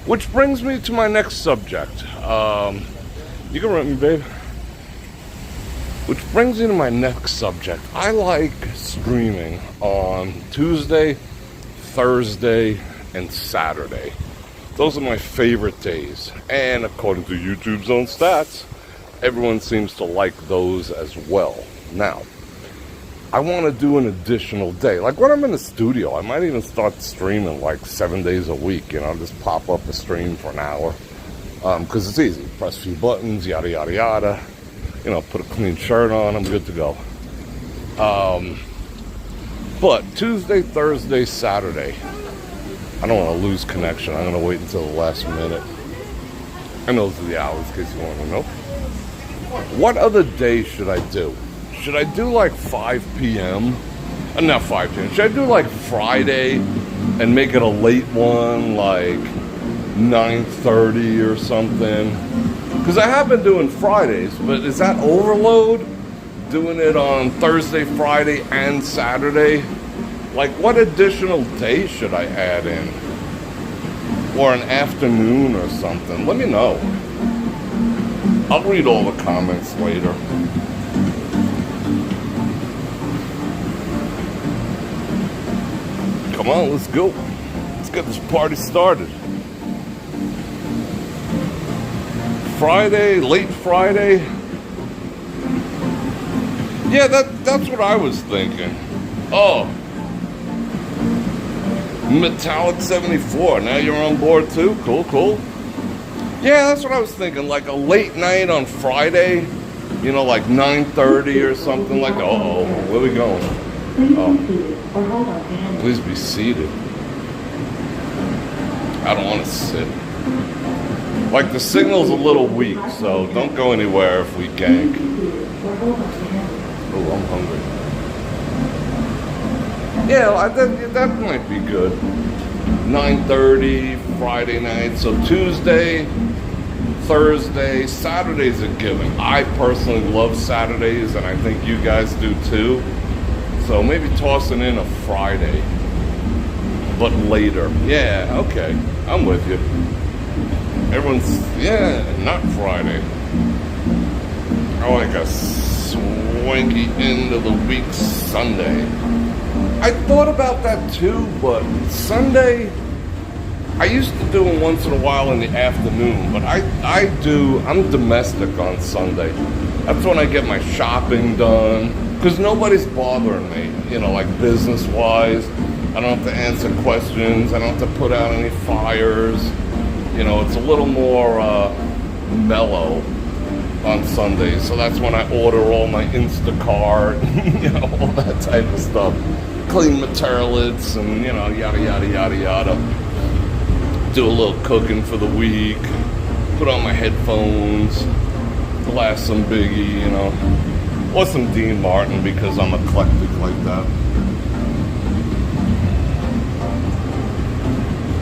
Which brings me to my next subject. You can run me, babe. Which brings me to my next subject. I like streaming on Tuesday, Thursday, and Saturday. Those are my favorite days. And according to YouTube's own stats, everyone seems to like those as well. Now, I want to do an additional day. Like when I'm in the studio, I might even start streaming like 7 days a week. You know, just pop up a stream for an hour. Because it's easy. Press a few buttons, yada, yada, yada. You know, put a clean shirt on, I'm good to go. But Tuesday, Thursday, Saturday, I don't want to lose connection. I'm going to wait until the last minute. And those are the hours, in case you want to know. What other day should I do? Should I do like 5 p.m.? Not 5 p.m. Should I do like Friday and make it a late one, like 9:30 or something? Because I have been doing Fridays, but is that overload? Doing it on Thursday, Friday, and Saturday? Like, what additional day should I add in? Or an afternoon or something? Let me know. I'll read all the comments later. Come on, let's go. Let's get this party started. Friday, late Friday. Yeah, that's what I was thinking. Oh. Metallic 74. Now you're on board too? Cool, cool. Yeah, that's what I was thinking. Like a late night on Friday. You know, like 9:30 or something like that. Uh-oh. Where are we going? Oh. Please be seated. I don't want to sit. Like the signal's a little weak, so don't go anywhere if we gank. Oh, I'm hungry. Yeah, that might be good. 9:30 Friday night. So Tuesday, Thursday, Saturday's a given. I personally love Saturdays, and I think you guys do too. So maybe tossing in a Friday, but later. Yeah, okay, I'm with you. Everyone's, yeah, not Friday. I like a swanky end of the week Sunday. I thought about that too, but Sunday, I used to do it once in a while in the afternoon, but I'm domestic on Sunday. That's when I get my shopping done, because nobody's bothering me, you know, like business-wise. I don't have to answer questions. I don't have to put out any fires. You know, it's a little more mellow on Sundays. So that's when I order all my Instacart, you know, all that type of stuff. Clean my toilets and, you know, yada, yada, yada, yada. Do a little cooking for the week. Put on my headphones. Blast some Biggie, you know. Or some Dean Martin, because I'm eclectic like that.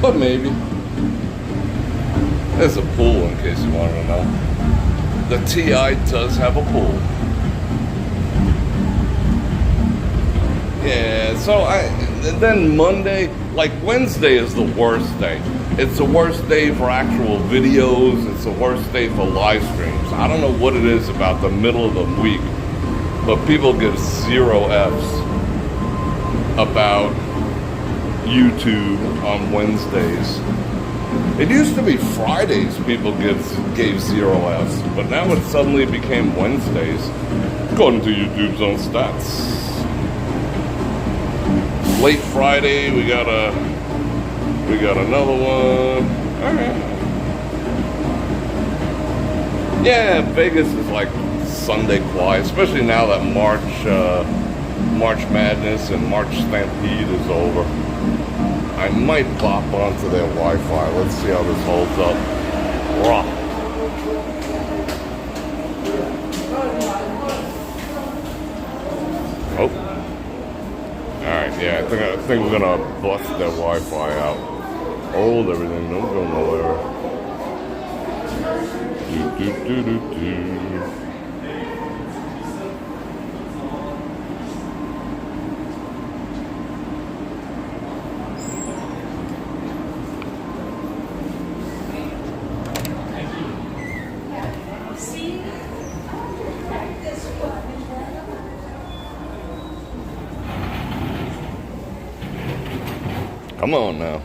but maybe. There's a pool, in case you wanted to know. The TI does have a pool. Yeah, so then Monday, like Wednesday is the worst day. It's the worst day for actual videos. It's the worst day for live streams. I don't know what it is about the middle of the week, but people give 0 Fs about YouTube on Wednesdays. It used to be Fridays people gave 0 Fs, but now it suddenly became Wednesdays, according to YouTube's own stats. Late Friday, we got another one. All right. Yeah, Vegas is like Sunday quiet, especially now that March Madness and March Stampede is over. I might pop onto their Wi-Fi. Let's see how this holds up. Raw. Oh. Alright, yeah, I think we're gonna bust their Wi-Fi out. Hold everything, don't go nowhere. Do. Come on now.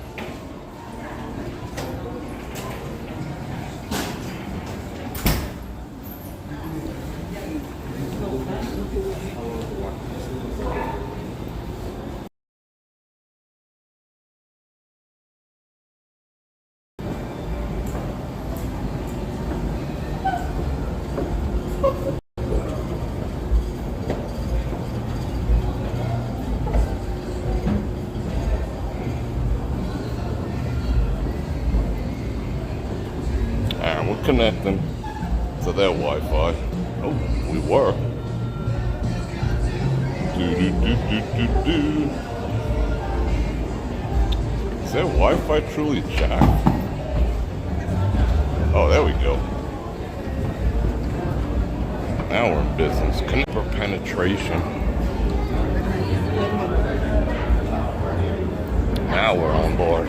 We're connecting to their Wi-Fi. Oh, we were. Is their Wi-Fi truly jacked? Oh, there we go. Now we're in business. Connect for penetration. Now we're on board.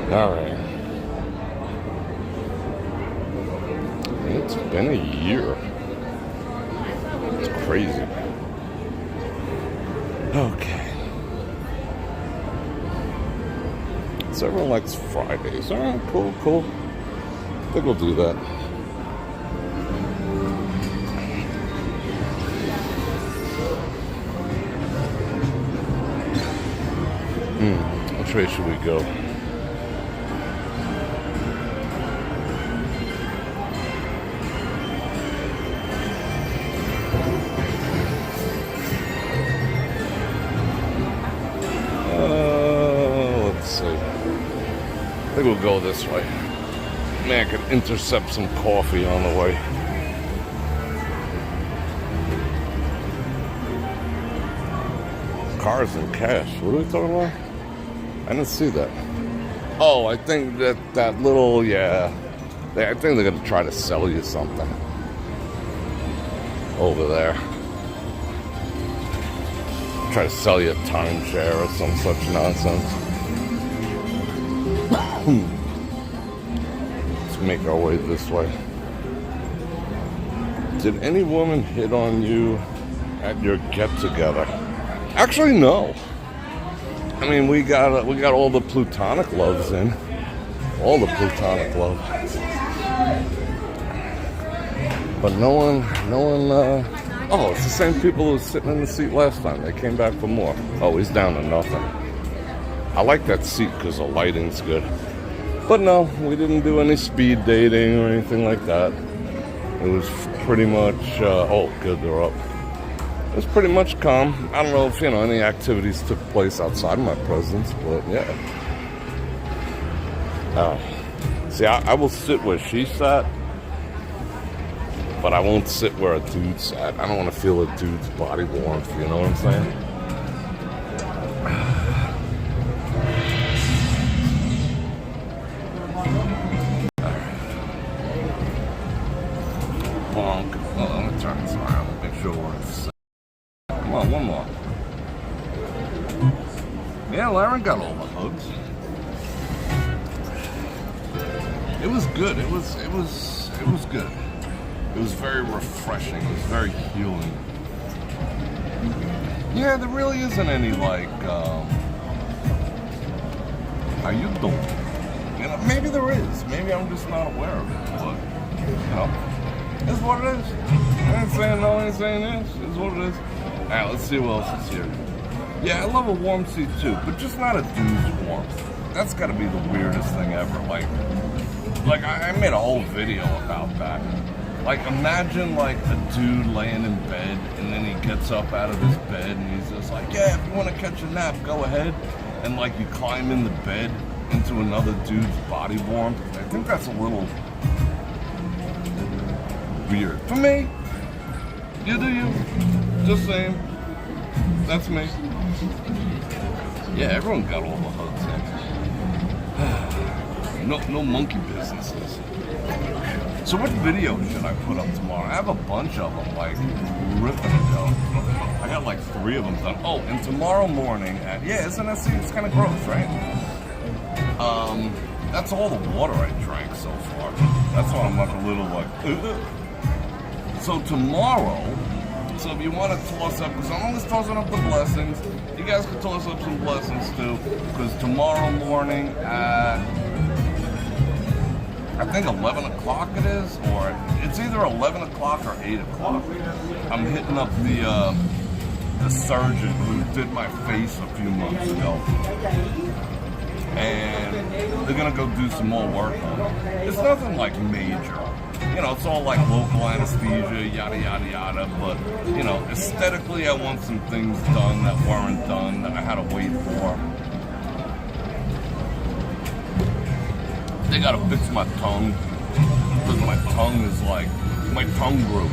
All right. It's been a year. It's crazy. Okay. So everyone likes Fridays. All right, cool. I think we'll do that. Which way should we go? Let's see. I think we'll go this way. Man, I could intercept some coffee on the way. Cars and cash. What are we talking about? I didn't see that. Oh, I think that little, yeah. I think they're going to try to sell you something. Over there. Try to sell you a timeshare or some such nonsense. Let's make our way this way. Did any woman hit on you at your get-together? Actually, no. I mean, we got all the plutonic loves in. All the plutonic love. But no one, oh, it's the same people who were sitting in the seat last time. They came back for more. Oh, he's down to nothing. I like that seat because the lighting's good. But no, we didn't do any speed dating or anything like that. It was pretty much, oh, good, they're up. It was pretty much calm. I don't know if, any activities took place outside my presence, but yeah. See, I will sit where she sat, but I won't sit where a dude sat. I don't want to feel a dude's body warmth, you know what I'm saying? Yeah, Lauren got all the hugs. It was good. It was good. It was very refreshing. It was very healing. Yeah, there really isn't any like, how you doing? You know, maybe there is. Maybe I'm just not aware of it. But you know, it's what it is. I ain't saying no, I ain't saying this. It's what it is. All right, let's see what else is here. Yeah, I love a warm seat too, but just not a dude's warmth. That's got to be the weirdest thing ever. Like I made a whole video about that. Like, imagine like a dude laying in bed and then he gets up out of his bed and he's just like, yeah, if you want to catch a nap, go ahead. And like you climb in the bed into another dude's body warmth. I think that's a little weird. For me, you do you. Just saying. That's me. Yeah, everyone got all the hugs in. No monkey businesses. So what video should I put up tomorrow? I have a bunch of them, like, ripping it down. I got like 3 of them done. Oh, and tomorrow morning at, yeah, isn't that, see, it's kind of gross, right? That's all the water I drank so far. That's why I'm like a little like, ugh. So tomorrow, so if you want to toss up, because I'm always tossing up the blessings, you guys can toss up some blessings too, because tomorrow morning at, I think 11 o'clock it is, or it's either 11 o'clock or 8 o'clock. I'm hitting up the surgeon who did my face a few months ago. And they're gonna go do some more work on it. It's nothing like major. You know, it's all like local anesthesia, yada, yada, yada. But, you know, aesthetically, I want some things done that weren't done, that I had to wait for. They gotta fix my tongue, because my tongue is like, my tongue grew.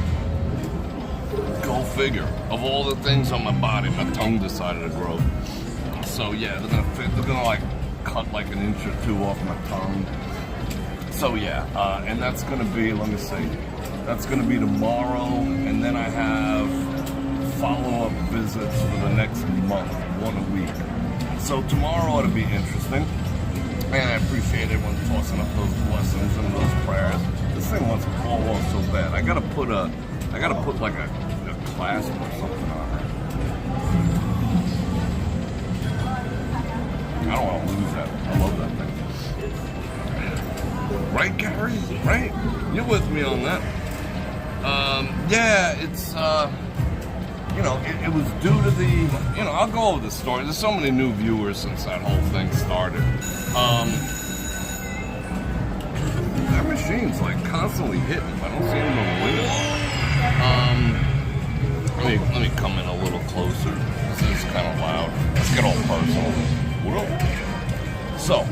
Go figure. Of all the things on my body, my tongue decided to grow. So yeah, they're gonna like cut like an inch or 2 off my tongue. So yeah, and that's gonna be, let me see, that's gonna be tomorrow, and then I have follow-up visits for the next month, 1 a week. So tomorrow ought to be interesting. Man, I appreciate everyone tossing up those blessings and those prayers. This thing wants to fall off so bad. I gotta put like a clasp or something on it. I don't want to lose that. I love that thing. Right, Gary? Right? You're with me on that. Yeah, it's, you know, it was due to the, you know, I'll go over the story. There's so many new viewers since that whole thing started. That machine's like constantly hitting. I don't see him in the window. Let me come in a little closer. This is kind of loud. Let's get all personal. Whoa. So,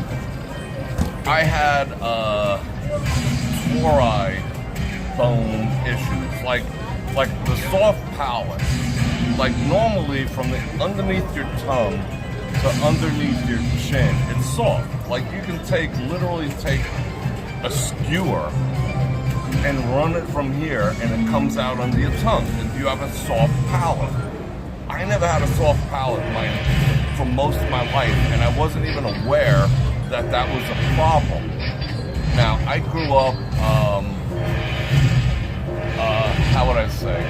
I had tori bone issues, like the soft palate. Like normally from the underneath your tongue to underneath your chin, it's soft. Like you can literally take a skewer and run it from here and it comes out under your tongue if you have a soft palate. I never had a soft palate for most of my life, and I wasn't even aware that was a problem. Now, I grew up, how would I say?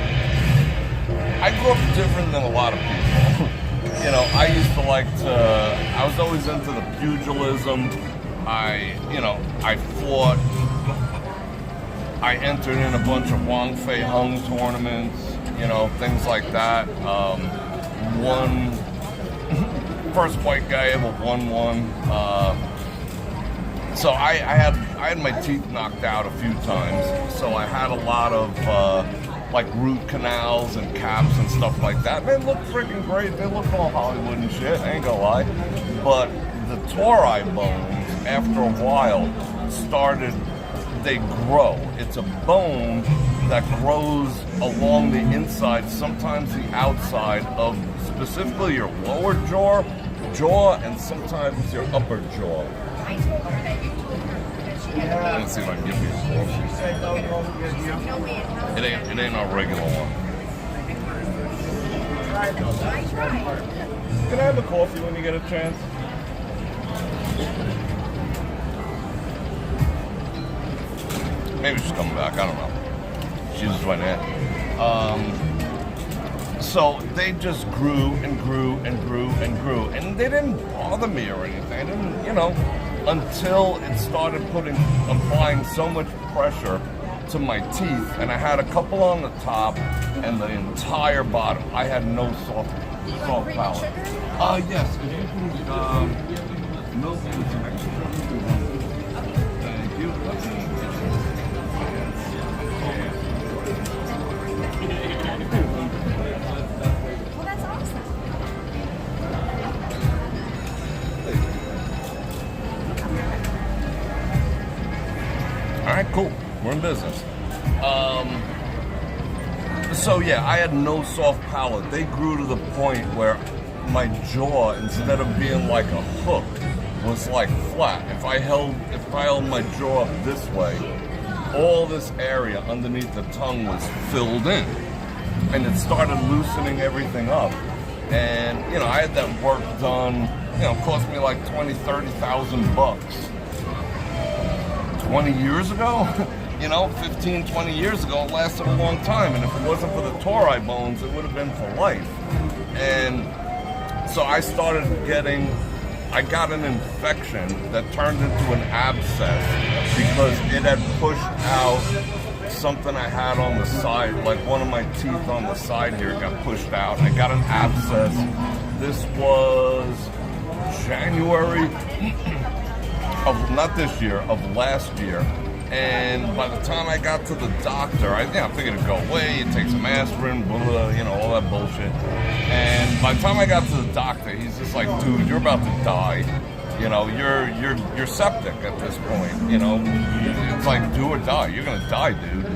I grew up different than a lot of people. You know, I was always into the pugilism. I fought. I entered in a bunch of Wang Fei Hung tournaments, you know, things like that. Won, first white guy ever won one. So I had my teeth knocked out a few times. So I had a lot of like root canals and caps and stuff like that. They look freaking great. They look all Hollywood and shit. I ain't gonna lie. But the tori bones, after a while, they grow. It's a bone that grows along the inside, sometimes the outside of specifically your lower jaw, and sometimes your upper jaw. I told her that you told her that she had Let's see if I can give you a close. It ain't a regular one. I tried. Can I have a coffee when you get a chance? Maybe she's coming back. I don't know. She just went in. So they just grew and grew and grew and grew, and they didn't bother me or anything. I didn't, you know, until it started applying so much pressure to my teeth, and I had a couple on the top and the entire bottom. I had no soft palate. Yes. If you can, milk with some extra. Thank you. Well, that's awesome. All right, cool. We're in business. So yeah, I had no soft palate. They grew to the point where my jaw, instead of being like a hook, was like flat. If I held my jaw up this way, all this area underneath the tongue was filled in, and it started loosening everything up. And you know, I had that work done. You know, it cost me like $20,000-30,000. 20 years ago, you know, 15, 20 years ago, it lasted a long time. And if it wasn't for the tori bones, it would have been for life. And so I got an infection that turned into an abscess because it had pushed out something I had on the side, like one of my teeth on the side here got pushed out. I got an abscess. This was January of, not this year, of last year. And by the time I got to the doctor, I figured it'd go away, you take some aspirin, blah, blah, you know, all that bullshit. And by the time I got to the doctor, he's just like, dude, you're about to die. You know, you're septic at this point, you know. It's like do or die. You're gonna die, dude.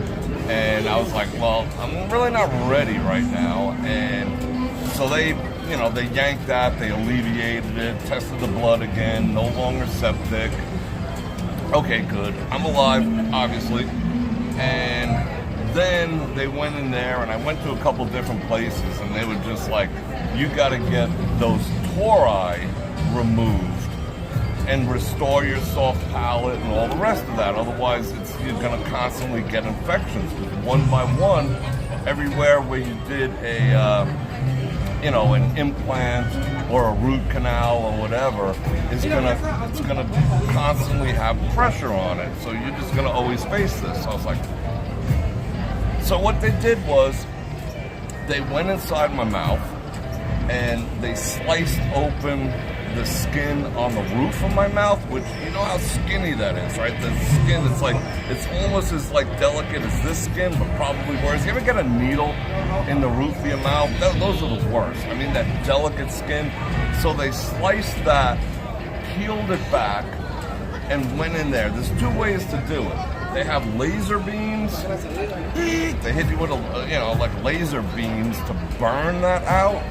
And I was like, well, I'm really not ready right now. And so they yanked that, they alleviated it, tested the blood again, no longer septic. Okay, good. I'm alive, obviously. And then they went in there, and I went to a couple different places, and they were just like, you gotta get those tori removed and restore your soft palate and all the rest of that. Otherwise, you're gonna constantly get infections. Because one by one, everywhere where you did an implant or a root canal or whatever, it's gonna constantly have pressure on it. So you're just gonna always face this. I was like, so what they did was they went inside my mouth and they sliced open the skin on the roof of my mouth, which you know how skinny that is, right? The skin, it's almost as like delicate as this skin, but probably worse. You ever get a needle in the roof of your mouth? Those are the worst. I mean, that delicate skin. So they sliced that, peeled it back, and went in there. There's two ways to do it. They have laser beams. They hit you with like laser beams to burn that out,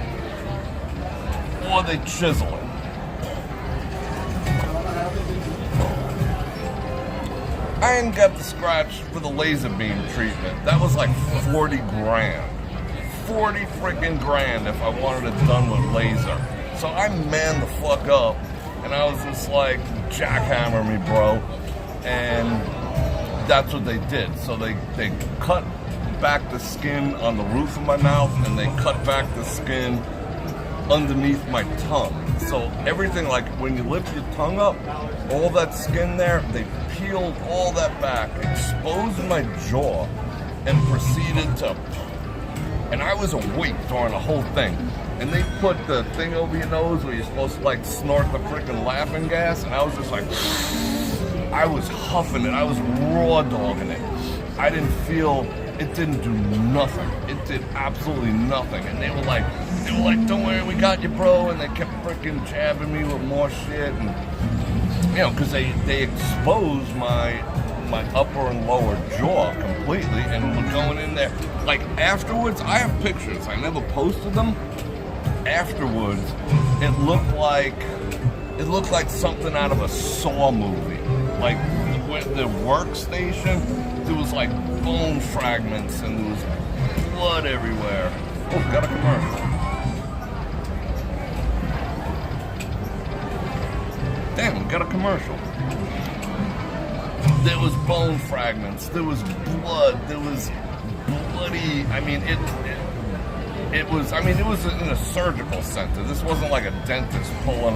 or they chisel it. I ain't got the scratch for the laser beam treatment. That was like 40 grand. 40 freaking grand if I wanted it done with laser. So I manned the fuck up, and I was just like, jackhammer me, bro. And that's what they did. So they cut back the skin on the roof of my mouth, and they cut back the skin underneath my tongue. So everything, like when you lift your tongue up, all that skin there, they peeled all that back, exposed my jaw, and proceeded to, and I was awake during the whole thing. And they put the thing over your nose where you're supposed to like snort the freaking laughing gas, and I was just like, I was huffing it, I was raw dogging it. I didn't feel, it didn't do nothing. It did absolutely nothing. And they were like, don't worry, we got you, bro. And they kept freaking jabbing me with more shit. And, you know, because they exposed my upper and lower jaw completely, and we're going in there. Like, afterwards, I have pictures. I never posted them. Afterwards, it looked like something out of a Saw movie. Like, the workstation, there was like bone fragments and there was blood everywhere. Oh, got a commercial. damn, we got a commercial. There was bone fragments, there was blood, there was bloody, I mean, it was in a surgical center. This wasn't like a dentist pulling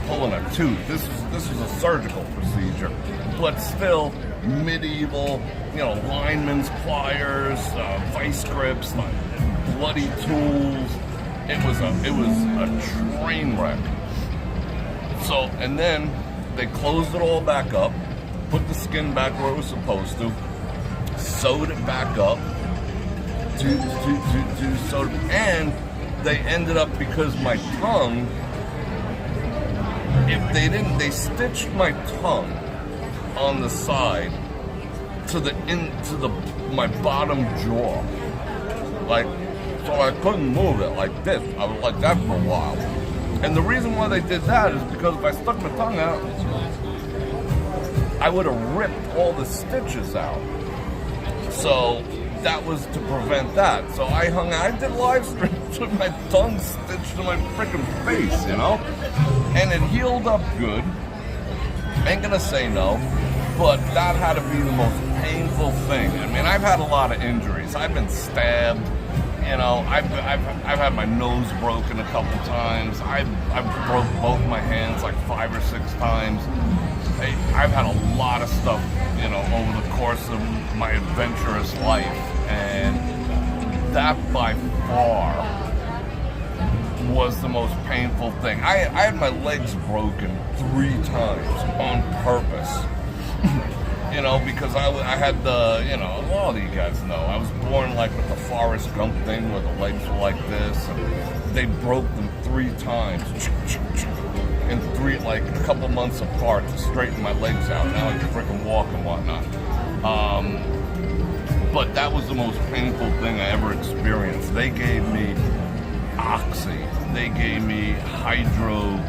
pulling a tooth. This was a surgical procedure, but still medieval, lineman's pliers, vice grips, like bloody tools. It was a train wreck. So, and then they closed it all back up, put the skin back where it was supposed to, sewed it back up, and they ended up, because my tongue, they stitched my tongue on the side to my bottom jaw, like, so I couldn't move it like this. I was like that for a while. And the reason why they did that is because if I stuck my tongue out, I would have ripped all the stitches out. So that was to prevent that. So I did live streams with my tongue stitched to my freaking face, and it healed up good. Ain't gonna say no, but that had to be the most painful thing. I mean, I've had a lot of injuries. I've been stabbed. I've had my nose broken a couple times. I've broke both my hands like 5 or 6 times. I've had a lot of stuff, over the course of my adventurous life, and that by far was the most painful thing. I had my legs broken 3 times on purpose. Because I had a lot of you guys know, I was born like with the Forrest Gump thing where the legs were like this, and they broke them 3 times, in a couple months apart to straighten my legs out. Now I can freaking walk and whatnot. But that was the most painful thing I ever experienced. They gave me Oxy, they gave me Hydro,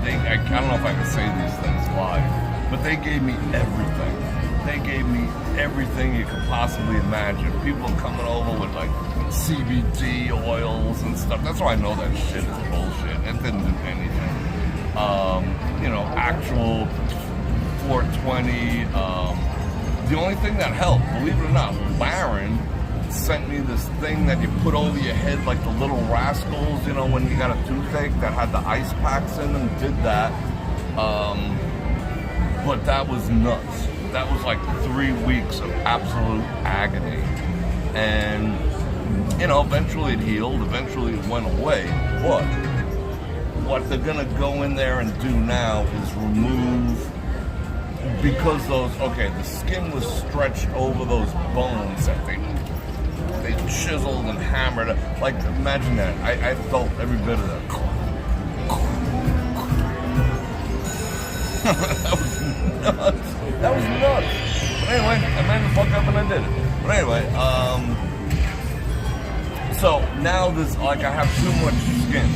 I don't know if I can say these things live, but they gave me everything. They gave me everything you could possibly imagine. People coming over with like CBD oils and stuff. That's why I know that shit is bullshit. It didn't do anything. Actual 420. The only thing that helped, believe it or not, Baron sent me this thing that you put over your head like the little rascals, when you got a toothache, that had the ice packs in them. Did that. But that was nuts. That was like 3 weeks of absolute agony. And, eventually it healed. Eventually it went away. But what they're going to go in there and do now is remove, because the skin was stretched over those bones that they chiseled and hammered. Like, imagine that. I felt every bit of that. That was nuts. That was nuts. But anyway, I made the fuck up and I did it. But anyway, so now I have too much skin.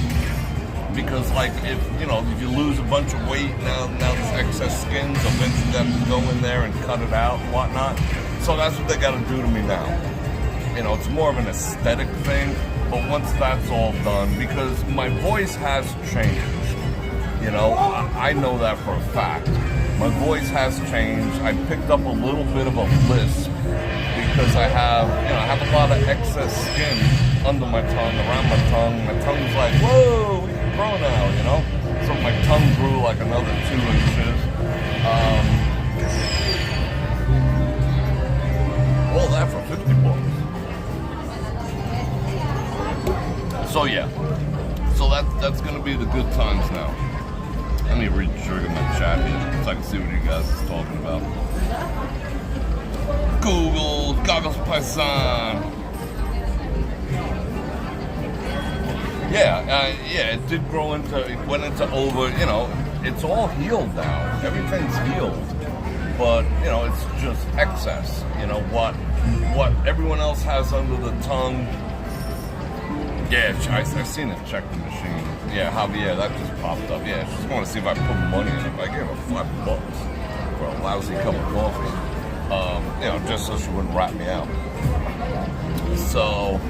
Because if you lose a bunch of weight, now there's excess skin, so eventually they have to go in there and cut it out and whatnot. So that's what they gotta do to me now. It's more of an aesthetic thing, but once that's all done, because my voice has changed. I know that for a fact. My voice has changed. I picked up a little bit of a lisp because I have a lot of excess skin under my tongue, around my tongue. My tongue's like, whoa, we can grow now, So my tongue grew like another 2 inches. All that for $50. So yeah. So that's gonna be the good times now. Let me re-trigger my chat here so I can see what you guys is talking about. Google, Goggles Paisan. Yeah, it did grow it went into over, it's all healed now. Everything's healed. But, it's just excess. What everyone else has under the tongue. Yeah, I've seen it, check the machine. Yeah, Javier, that just popped up. Yeah, just want to see if I put money in it. I gave her $5 for a lousy cup of coffee. Just so she wouldn't rat me out. So,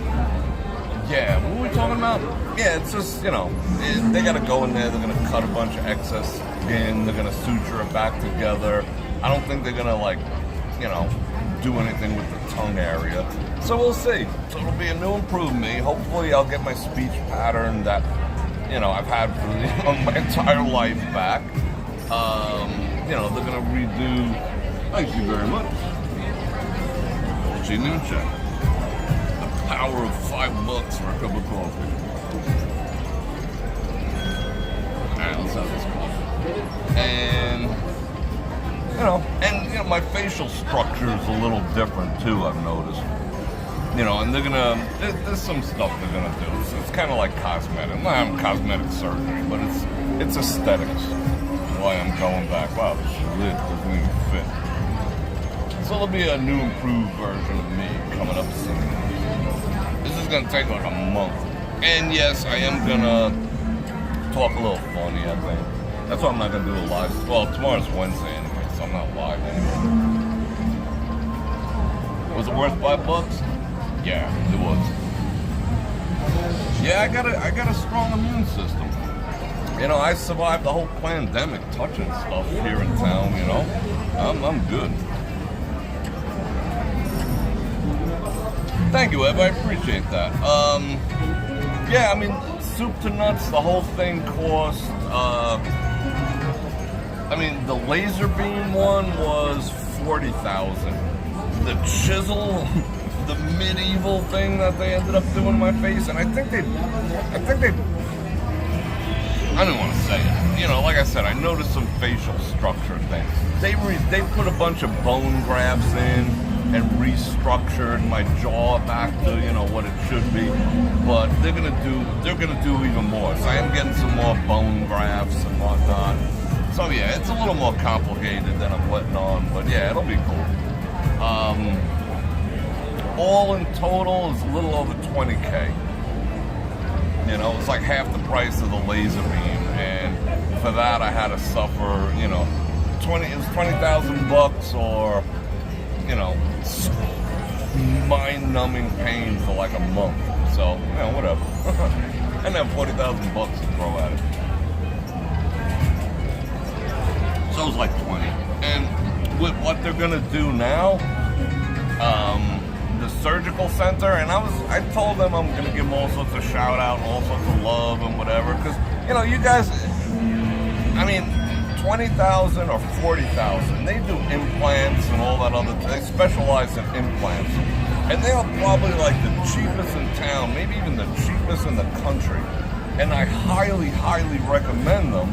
Yeah, what were we talking about? Yeah, it's just, they got to go in there. They're going to cut a bunch of excess skin. They're going to suture it back together. I don't think they're going to, do anything with the tongue area. So we'll see. So it'll be a new improved me. Hopefully I'll get my speech pattern that, I've had for my entire life back. They're going to redo. Thank you very much. She knew check. Power of $5 for a cup of coffee. Alright, let's have this coffee. And my facial structure is a little different too, I've noticed. And there's some stuff they're gonna do. It's kind of like cosmetic. Not cosmetic surgery, but it's aesthetics. Why I'm going back. Wow, this lid doesn't even fit. So there'll be a new improved version of me coming up soon. This is gonna take like a month. And yes, I am gonna talk a little funny, I think. That's why I'm not gonna do a live. Well, tomorrow's Wednesday anyway, so I'm not live anymore. Was it worth $5? Yeah, it was. Yeah, I got a strong immune system. I survived the whole pandemic touching stuff here in town, I'm good. Thank you, Eb. I appreciate that. Soup to nuts, the whole thing cost, the laser beam one was $40,000. The chisel, the medieval thing that they ended up doing in my face, and I think they I don't want to say it. Like I said, I noticed some facial structure things. They put a bunch of bone grafts in and restructured my jaw back to what it should be, but they're gonna do even more. So I am getting some more bone grafts and whatnot. So yeah, it's a little more complicated than I'm letting on, but yeah, it'll be cool. All in total is a little over $20K. It's like half the price of the laser beam, and for that I had to suffer, it was $20,000 or mind-numbing pain for like a month. So, whatever. And then $40,000 to throw at it. So it was like 20. And with what they're gonna do now, the surgical center, and I told them I'm gonna give them all sorts of shout out and all sorts of love and whatever, because you guys, 20,000 or 40,000, they do implants and all that other. They specialize in implants, and they are probably like the cheapest in town, maybe even the cheapest in the country. And I highly, highly recommend them.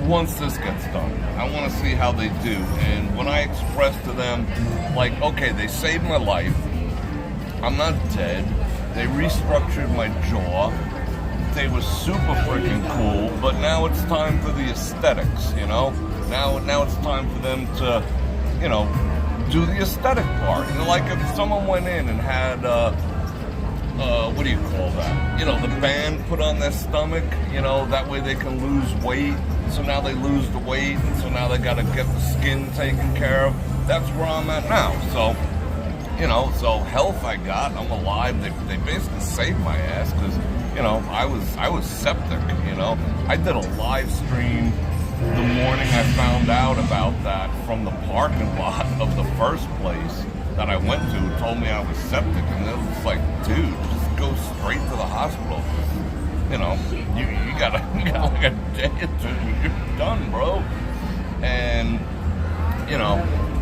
Once this gets done, I want to see how they do. And when I expressed to them, like, okay, they saved my life, I'm not dead, they restructured my jaw, they were super freaking cool, but now it's time for the aesthetics, Now it's time for them to, do the aesthetic part. Like if someone went in and had, what do you call that? The band put on their stomach, that way they can lose weight. So now they lose the weight, and so now they got to get the skin taken care of. That's where I'm at now. So, so health I got, I'm alive. They basically saved my ass because, I was septic, I did a live stream the morning I found out about that from the parking lot of the first place that I went to. It told me I was septic, and it was like, dude, just go straight to the hospital. You got like a day or two, you're done, bro. And,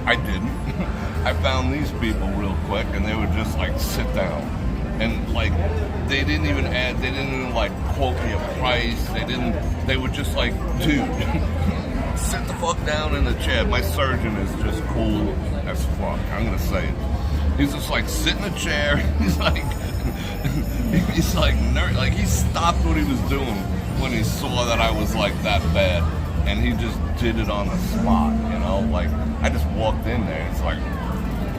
I didn't. I found these people real quick, and they would just like sit down. And like, they didn't even like quote me a price. They were just like, dude, sit the fuck down in the chair. My surgeon is just cool as fuck. I'm gonna say it. He's just like, sit in a chair. He's like he stopped what he was doing when he saw that I was like that bad, and he just did it on the spot, like I just walked in there, it's like,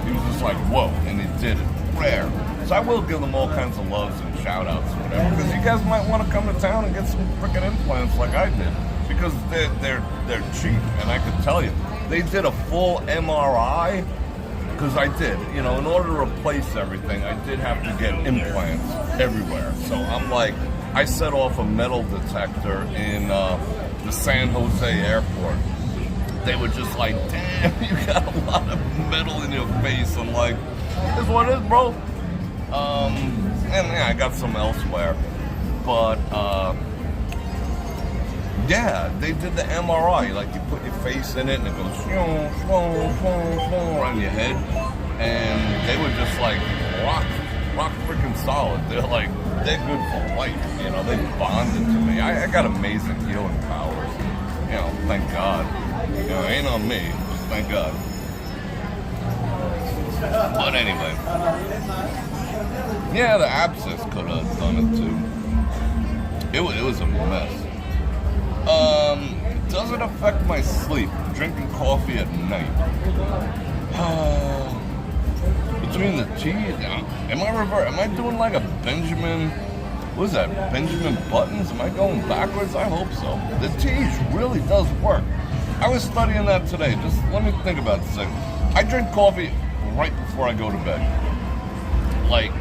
he was just like, whoa, and he did it, rare. So I will give them all kinds of loves and shout outs and whatever, because you guys might want to come to town and get some freaking implants like I did, because they're cheap, and I can tell you, they did a full MRI, because I did, in order to replace everything, I did have to get implants everywhere. So I'm like, I set off a metal detector in the San Jose airport. They were just like, damn, you got a lot of metal in your face. I'm like, this is what it is, bro. And yeah, I got some elsewhere. But, yeah, they did the MRI. Like, you put your face in it and it goes around your head. And they were just like, rock freaking solid. They're like, they're good for life. They bonded to me. I got amazing healing powers. Thank God. It ain't on me. Just thank God. But anyway. Yeah, the abscess could have done it too. It was a mess. Does it affect my sleep? Drinking coffee at night. Between the teas, am I doing like a Benjamin? What is that? Benjamin Buttons? Am I going backwards? I hope so. The teas really does work. I was studying that today. Just let me think about this a second. I drink coffee right before I go to bed. Like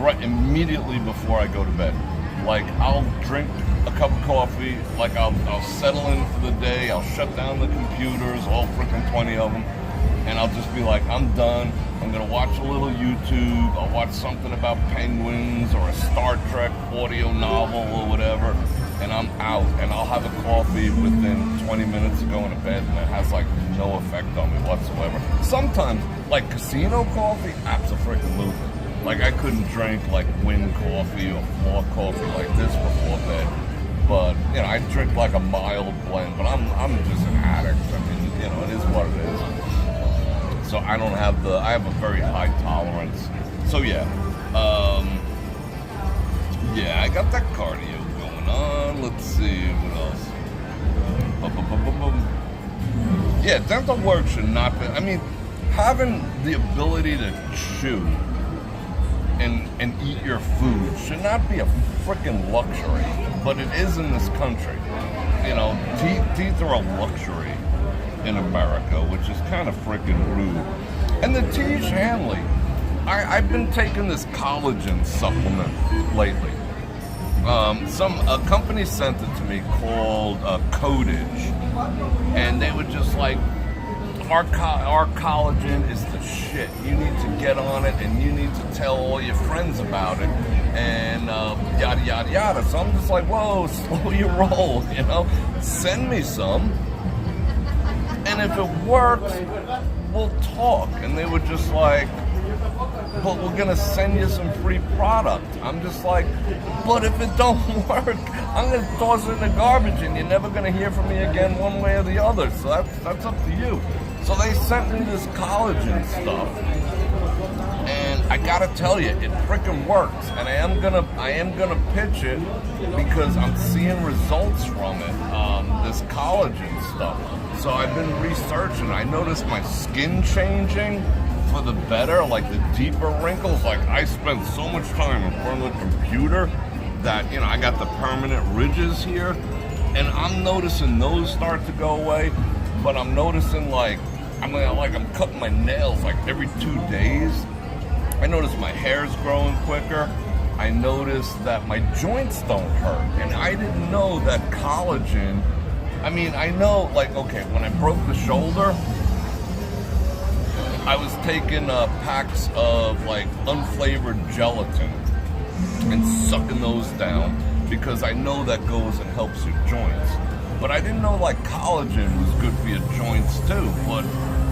right immediately before I go to bed. Like I'll drink a cup of coffee. Like I'll settle in for the day. I'll shut down the computers, all freaking 20 of them, and I'll just be like, I'm done. I'm gonna watch a little YouTube. I'll watch something about penguins or a Star Trek audio novel or whatever, and I'm out. And I'll have a coffee within 20 minutes of going to bed, and it has like no effect on me whatsoever. Sometimes, like casino coffee, absolutely. Like I couldn't drink like Win coffee or Floor coffee like this before bed. But I drink like a mild blend. But I'm just an addict. I mean, it is what it is. So I have a very high tolerance. So yeah, I got that cardio going on. Let's see what else. Yeah, dental work should not be. I mean, having the ability to chew and eat your food should not be a freaking luxury, but it is in this country. Teeth are a luxury in America, which is kind of freaking rude. And the T.H. Hanley, I've been taking this collagen supplement lately. A company sent it to me called Codage, and they were just like, our collagen is the shit. You need to get on it, and you need to tell all your friends about it, and yada yada yada. So I'm just like, whoa, slow your roll, Send me some, and if it works, we'll talk. And they were just like, but we're gonna send you some free product. I'm just like, but if it don't work, I'm gonna toss it in the garbage, and you're never gonna hear from me again one way or the other. So that's up to you. So they sent me this collagen stuff, and I gotta tell you, it freaking works. And I am gonna pitch it because I'm seeing results from it. This collagen stuff. So I've been researching. I noticed my skin changing for the better, like the deeper wrinkles. Like I spend so much time in front of the computer that I got the permanent ridges here, and I'm noticing those start to go away. But I'm noticing I'm cutting my nails like every 2 days. I notice my hair's growing quicker. I notice that my joints don't hurt, and I didn't know that collagen. I mean, I know, okay, when I broke the shoulder, I was taking packs of unflavored gelatin and sucking those down because I know that goes and helps your joints. But I didn't know collagen was good for your joints too. But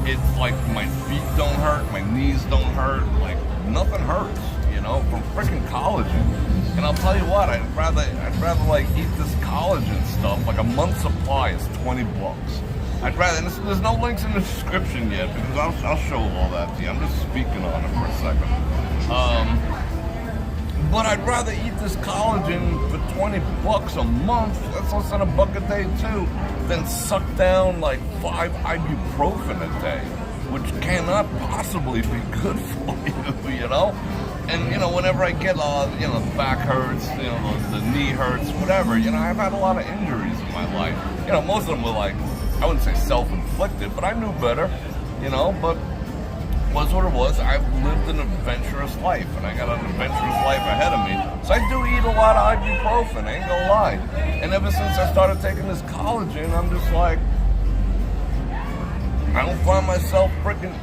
it's like my feet don't hurt, my knees don't hurt, nothing hurts, from freaking collagen. And I'll tell you what, I'd rather eat this collagen stuff. Like a month's supply is $20. I'd rather, and there's no links in the description yet because I'll show all that to you. I'm just speaking on it for a second. But I'd rather eat this collagen for $20 a month, that's less than $1 a day too, than suck down 5 ibuprofen a day, which cannot possibly be good for you, And, whenever I get, the back hurts, the knee hurts, whatever, I've had a lot of injuries in my life. Most of them were I wouldn't say self-inflicted, but I knew better, but was what it was. I've lived an adventurous life, and I got an adventurous life ahead of me. So I do eat a lot of ibuprofen, I ain't gonna lie. And ever since I started taking this collagen, I'm just like, I don't find myself freaking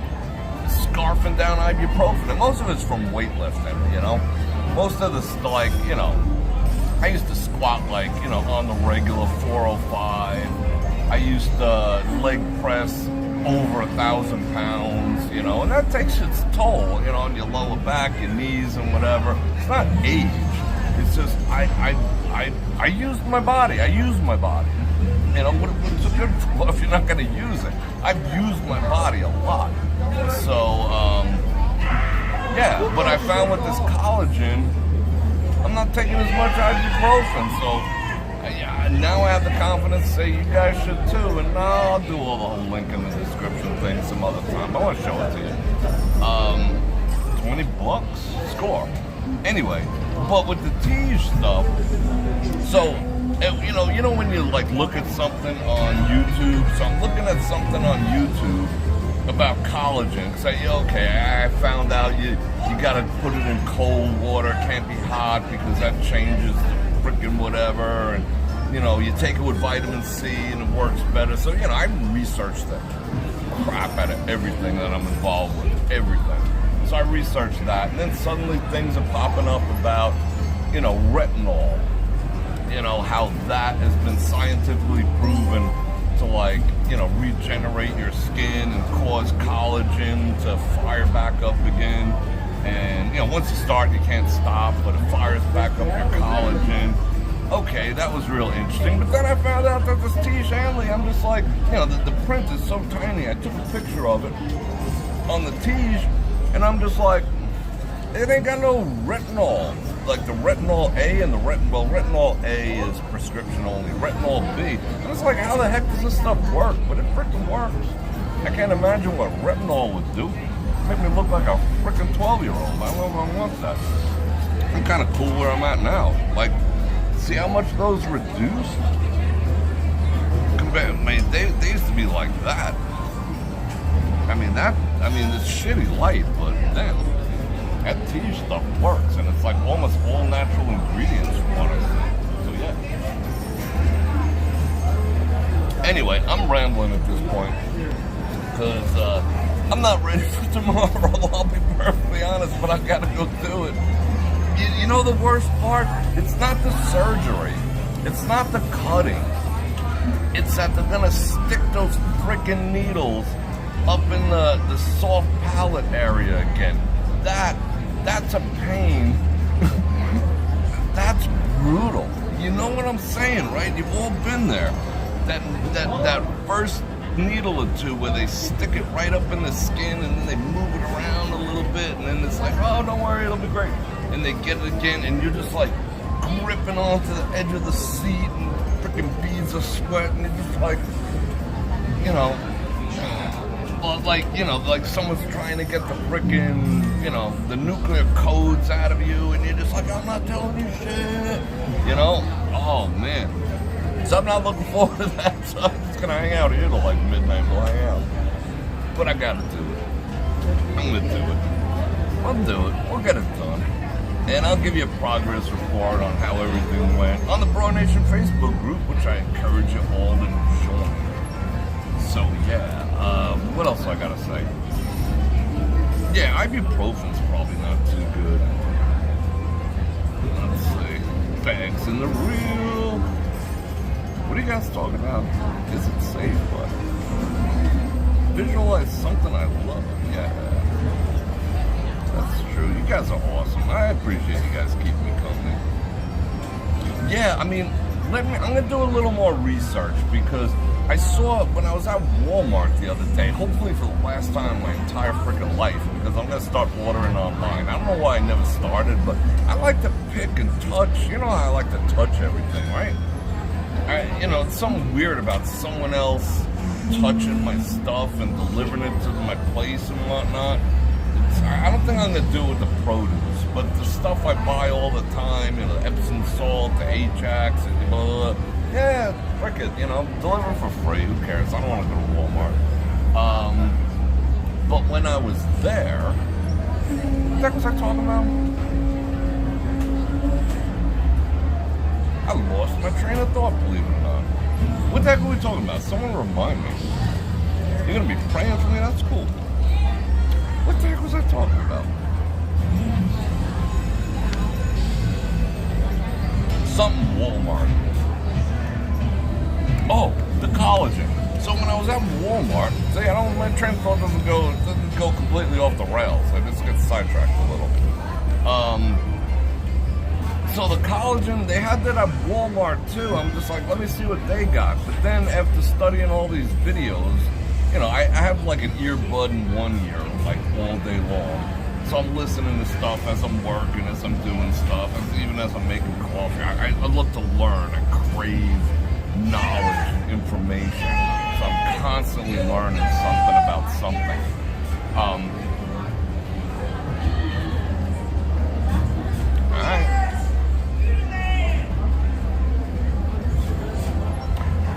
scarfing down ibuprofen. And most of it's from weightlifting, you know? Most of this, like, you know, I used to squat like, you know, on the regular 405. I used to leg press over 1,000 pounds, you know, and that takes its toll, you know, on your lower back, your knees, and whatever. It's not age. It's just I used my body. I use my body. You know, what's it good for if you're not going to use it? I've used my body a lot. So, yeah, but I found with this collagen, I'm not taking as much ibuprofen, so now I have the confidence to say you guys should too, and I'll do all the whole link in the description thing some other time. I want to show it to you. $20, score. Anyway, but with the Tige stuff, so you know when you like look at something on YouTube. So I'm looking at something on YouTube about collagen. Say, okay, I found out you gotta put it in cold water, can't be hot because that changes the freaking whatever, and you know, you take it with vitamin C and it works better. So, you know, I researched the crap out of everything that I'm involved with, everything. So I researched that, and then suddenly things are popping up about, you know, retinol. You know, how that has been scientifically proven to, like, you know, regenerate your skin and cause collagen to fire back up again. And, you know, once you start, you can't stop, but it fires back up your collagen. Okay, that was real interesting. But then I found out that this Tige Hanley, I'm just like, you know, the print is so tiny. I took a picture of it on the Tige, and I'm just like, it ain't got no retinol. Like the retinol A and the retinol A is prescription only. Retinol B, I'm just like, how the heck does this stuff work? But it freaking works. I can't imagine what retinol would do. Make me look like a freaking 12-year-old. I don't know if I want that. I'm kind of cool where I'm at now. Like, see how much those reduced? I mean, they used to be like that. I mean, it's shitty light, but damn, that Tige stuff works, and it's like almost all natural ingredients from what I see. So yeah. Anyway, I'm rambling at this point because I'm not ready for tomorrow. I'll be perfectly honest, but I gotta go do it. You know the worst part? It's not the surgery. It's not the cutting. It's that they're gonna stick those freaking needles up in the soft palate area again. That's a pain. That's brutal. You know what I'm saying, right? You've all been there. That first needle or two where they stick it right up in the skin and then they move it around a little bit and then it's like, oh, don't worry, it'll be great. And they get it again and you're just like gripping onto the edge of the seat and freaking beads of sweat and you're just like, you know, like someone's trying to get the freaking, you know, the nuclear codes out of you and you're just like, I'm not telling you shit, you know? Oh, man. So I'm not looking forward to that, so I'm just gonna hang out here till like midnight, we'll hang out. But I gotta do it. I'm gonna do it. I'll do it. We'll get it done. And I'll give you a progress report on how everything went on the Bror Nation Facebook group, which I encourage you all to join. So yeah, what else I gotta say? Yeah, ibuprofen's probably not too good. Let's see. Bags in the reel. What are you guys talking about? Is it safe? What? Visualize something I love. Yeah. That's true. You guys are awesome. I appreciate you guys keeping me company. Yeah, I mean, I'm going to do a little more research because I saw when I was at Walmart the other day, hopefully for the last time in my entire freaking life, because I'm going to start ordering online. I don't know why I never started, but I like to pick and touch. You know how I like to touch everything, right? You know, it's something weird about someone else touching my stuff and delivering it to my place and whatnot. I don't think I'm going to do it with the produce, but the stuff I buy all the time, you know, Epsom salt, the Ajax, and blah, blah, blah. Yeah, frick it, you know, deliver for free, who cares? I don't want to go to Walmart. But when I was there, what the heck was I talking about? I lost my train of thought, believe it or not. What the heck are we talking about? Someone remind me. You're gonna be praying for me? That's cool. What the heck was I talking about? Something Walmart. Oh, the collagen. So when I was at Walmart, see, my train of thought doesn't go completely off the rails. I just get sidetracked a little. So the collagen, they had that at Walmart too. I'm just like, let me see what they got. But then after studying all these videos, you know, I have like an earbud in one ear, like all day long. So I'm listening to stuff as I'm working, as I'm doing stuff, even as I'm making coffee. I look to learn. I crave knowledge and information. So I'm constantly learning something about something. Alright.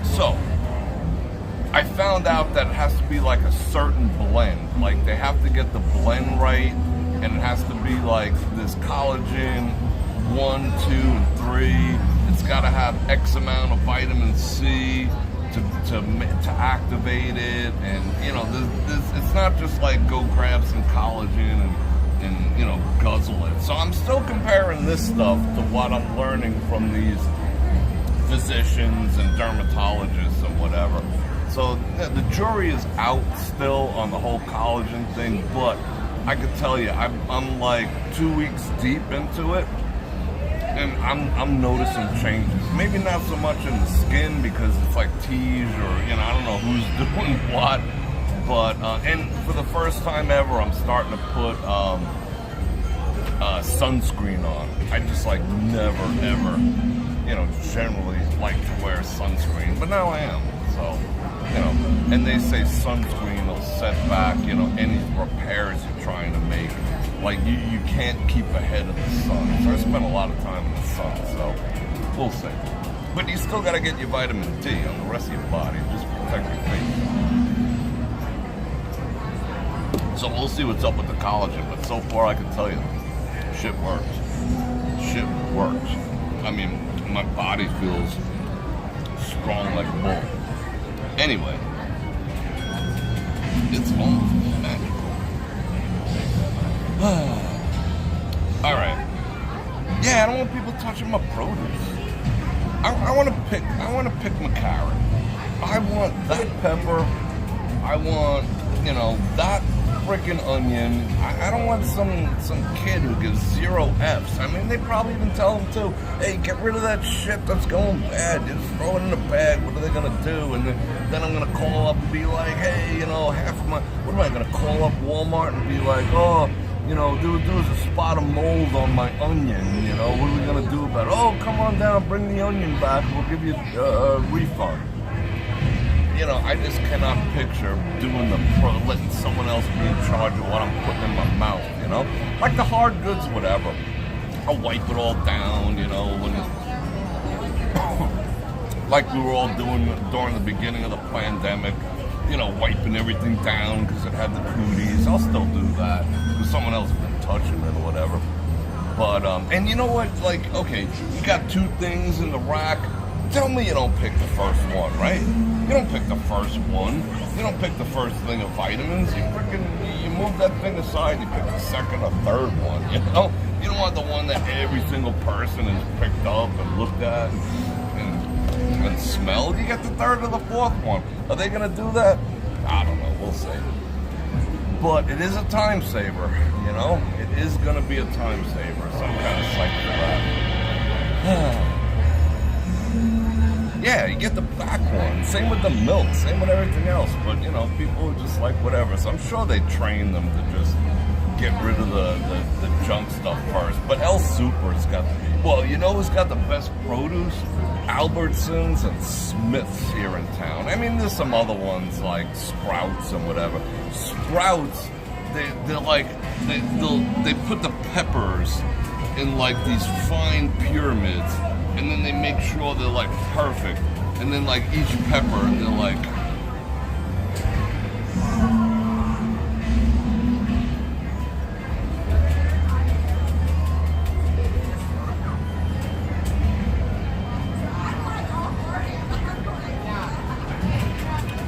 So, I found out that it has to be like a certain blend. Like they have to get the blend right, and it has to be like this collagen 1, 2, and 3. It's got to have X amount of vitamin C to activate it, and you know, it's not just like go grab some collagen and you know, guzzle it. So I'm still comparing this stuff to what I'm learning from these physicians and dermatologists and whatever. So the jury is out still on the whole collagen thing, but I could tell you, I'm like 2 weeks deep into it, and I'm noticing changes. Maybe not so much in the skin because it's like tease, or you know, I don't know who's doing what, but and for the first time ever, I'm starting to put sunscreen on. I just like never ever, you know, generally like to wear sunscreen, but now I am. So, you know, and they say sunscreen will set back, you know, any repairs you're trying to make. Like you can't keep ahead of the sun. So I spent a lot of time in the sun, so we'll see. But you still gotta get your vitamin D on the rest of your body, just protect your face. So we'll see what's up with the collagen, but so far I can tell you, shit works. Shit works. I mean, my body feels strong like a bull. Anyway, it's almost magical. Alright. Yeah, I don't want people touching my produce. I want to pick my carrot. I want that pepper. I want, you know, that freaking onion. I don't want some kid who gives 0 F's. I mean, they probably even tell them too, hey, get rid of that shit that's going bad. Just throw it in the bag. What are they going to do? And then I'm going to call up and be like, hey, you know, what am I going to call up Walmart and be like, oh, you know, there was a spot of mold on my onion, you know, what are we going to do about it? Oh, come on down, bring the onion back, we'll give you a refund. You know, I just cannot picture letting someone else be in charge of what I'm putting in my mouth, you know? Like the hard goods, whatever. I'll wipe it all down, you know, like we were all doing during the beginning of the pandemic, you know, wiping everything down because it had the cooties. I'll still do that because someone else has been touching it or whatever. But, and you know what, like, okay, you got 2 things in the rack. Tell me you don't pick the first one, right? You don't pick the first one. You don't pick the first thing of vitamins. You move that thing aside, you pick the second or third one, you know? You don't want the one that every single person has picked up and looked at and smelled. You get the third or the fourth one. Are they going to do that? I don't know. We'll see. But it is a time saver, you know? It is going to be a time saver, so I'm kind of psyched for that. Yeah, you get the black one. Same with the milk. Same with everything else. But, you know, people are just like whatever. So I'm sure they train them to just get rid of the junk stuff first. But El Super's got, well, you know who's got the best produce? Albertsons and Smith's here in town. I mean, there's some other ones like Sprouts and whatever. Sprouts, they put the peppers in like these fine pyramids, and then they make sure they're like perfect. And then like each pepper, they're like,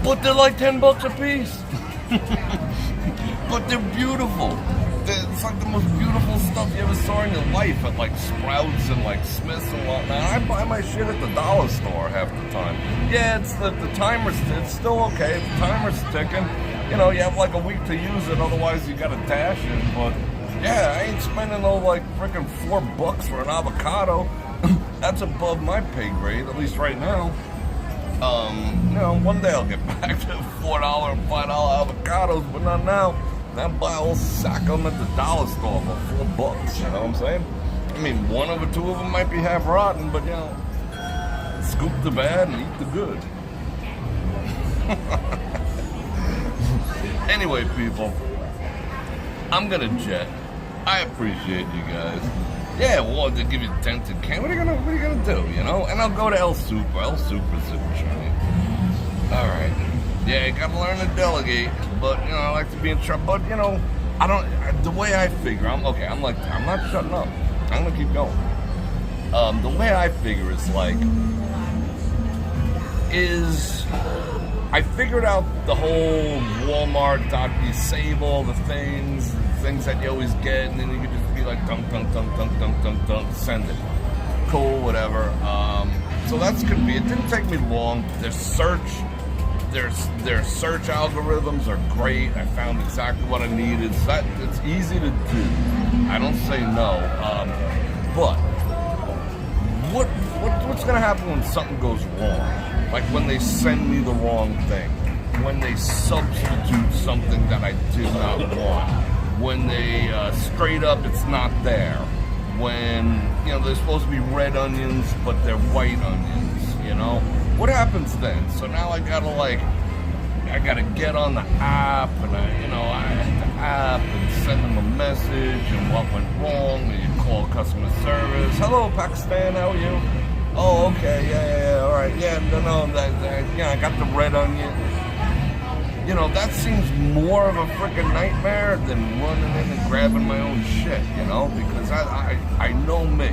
But they're like $10 a piece. But they're beautiful. It's like the most beautiful stuff you ever saw in your life at like Sprouts and like Smith's and whatnot. I buy my shit at the dollar store half the time. Yeah, it's the timer's, it's still okay. The timer's ticking. You know, you have like a week to use it, otherwise you gotta dash it. But yeah, I ain't spending no like freaking $4 for an avocado. That's above my pay grade, at least right now. You know, one day I'll get back to $4 and $5 avocados, but not now. I buy a whole sack of them at the dollar store for $4, you know what I'm saying? I mean, one of or two of them might be half rotten, but you know, scoop the bad and eat the good. Anyway, people, I'm gonna jet. I appreciate you guys. Yeah, well, they give you dented can. What are you gonna do? You know? And I'll go to El Super. El Super's super shiny. All right. Yeah, you gotta learn to delegate. But you know, I like to be in trouble. But you know, I don't. The way I figure, I'm not shutting up. I'm gonna keep going. The way I figure is I figured out the whole Walmart.disable the things that you always get, and then you could just be like dunk, send it. Cool, whatever. So that's gonna be. It didn't take me long. Their search algorithms are great. I found exactly what I needed. So it's easy to do. I don't say no. But what's gonna happen when something goes wrong? Like when they send me the wrong thing, when they substitute something that I did not want, when they straight up it's not there, when you know they're supposed to be red onions but they're white onions, you know? What happens then? So now I gotta get on the app and I hit the app and send them a message and what went wrong, and you call customer service. Hello Pakistan, how are you? Oh, okay, yeah, all right, yeah, no, I got the red onion. You know, that seems more of a freaking nightmare than running in and grabbing my own shit, you know, because I know me.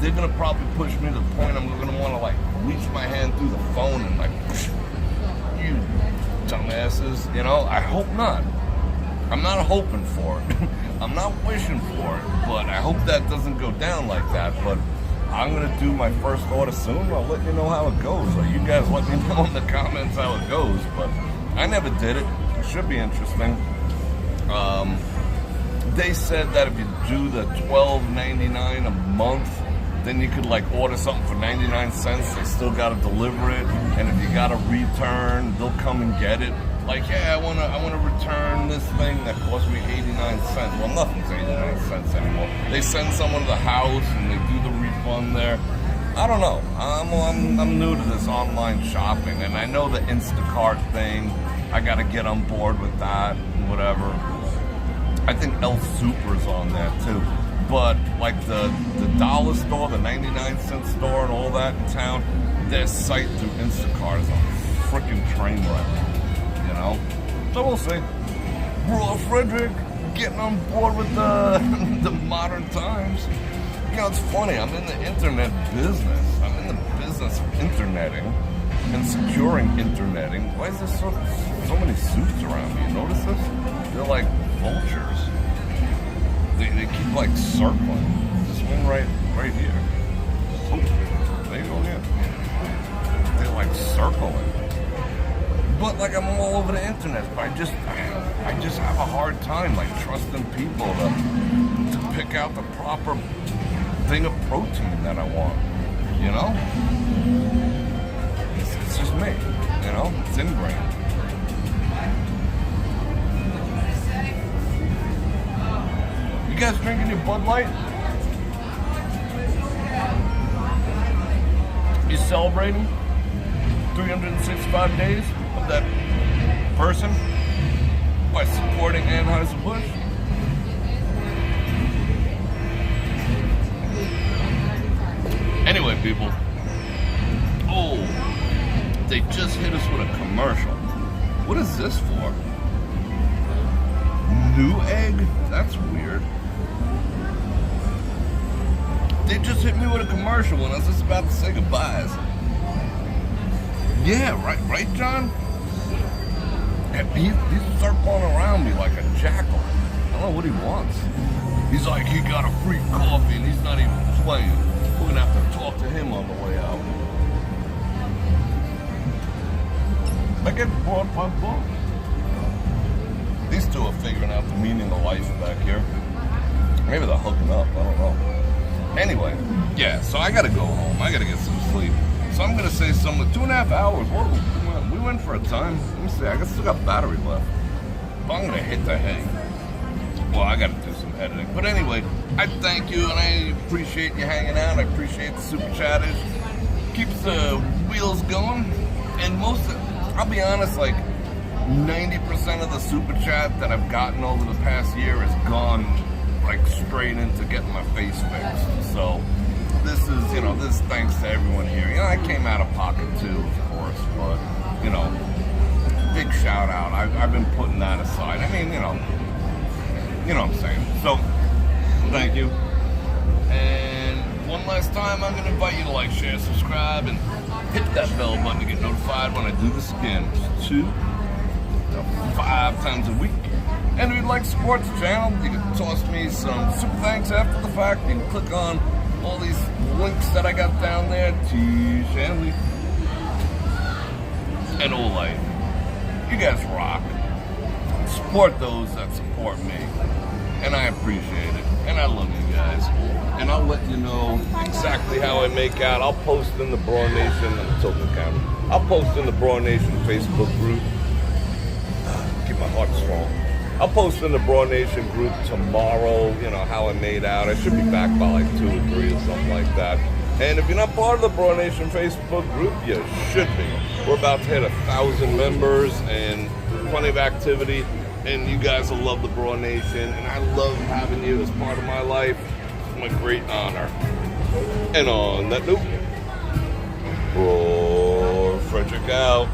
They're gonna probably push me to the point I'm gonna wanna like reach my hand through the phone and like, you dumbasses, you know, I hope not. I'm not hoping for it. I'm not wishing for it, but I hope that doesn't go down like that, but I'm gonna do my first order soon. I'll let you know how it goes. So you guys let me know in the comments how it goes. But I never did it. It should be interesting. They said that if you do the $12.99 a month, then you could like order something for 99 cents. They still gotta deliver it, and if you gotta return, they'll come and get it. Like, yeah, I wanna return this thing that cost me 89 cents. Well, nothing's 89 cents anymore. They send someone to the house and they do the refund there. I don't know. I'm new to this online shopping, and I know the Instacart thing. I gotta get on board with that and whatever. I think El Super's on there too. But like the dollar store, the 99-cent store and all that in town, their site through Instacart is a freaking train wreck. You know? So we'll see. Bror Fredrik getting on board with the modern times. You know, it's funny, I'm in the internet business. I'm in the business of interneting and securing interneting. Why is there so many suits around me? You notice this? They're like vultures. They keep like circling. This one right here. Oh, there you go, yeah. They're like circling. But like I'm all over the internet, but I just have a hard time like trusting people to pick out the proper thing of protein that I want. You know? It's just me. You know? It's ingrained. You guys drinking your Bud Light? You celebrating 365 days of that person by supporting Anheuser-Busch? Anyway, people. Oh, they just hit us with a commercial. What is this for? New egg? That's weird. They just hit me with a commercial when I was just about to say goodbyes. Yeah, right, John? And he's circling around me like a jackal. I don't know what he wants. He's like, he got a free coffee and he's not even playing. We're gonna have to talk to him on the way out. I get bored by book. These two are figuring out the meaning of life back here. Maybe they're hooking up, I don't know. Anyway, yeah, so I gotta go home. I gotta get some sleep. So I'm gonna say something. 2.5 hours. Whoa, we went for a time. Let me see. I guess I still got battery left. But I'm gonna hit the hay. Well, I gotta do some editing. But anyway, I thank you and I appreciate you hanging out. I appreciate the super chatters. Keeps the wheels going. And I'll be honest, like 90% of the super chat that I've gotten over the past year has gone like straight into getting my face fixed. So this is, this is thanks to everyone here. I came out of pocket too, of course, but, big shout out. I've been putting that aside. I mean, you know what I'm saying. So, thank you. And one last time, I'm going to invite you to like, share, subscribe, and hit that bell button to get notified when I do this again. 2 to 5 times a week. And if you'd like to support the channel, you can toss me some super thanks after the fact. You can click on all these links that I got down there. T. Shanley and Olay. You guys rock. Support those that support me. And I appreciate it. And I love you guys. And I'll let you know exactly how I make out. I'll post in the Bror Nation and tilt the camera. I'll post in the Bror Nation Facebook group. Keep my heart strong. I'll post in the Bror Nation group tomorrow, how I made out. I should be back by like 2 or 3 or something like that. And if you're not part of the Bror Nation Facebook group, you should be. We're about to hit 1,000 members and plenty of activity. And you guys will love the Bror Nation. And I love having you as part of my life. It's my great honor. And on that note, Bror Fredrik out.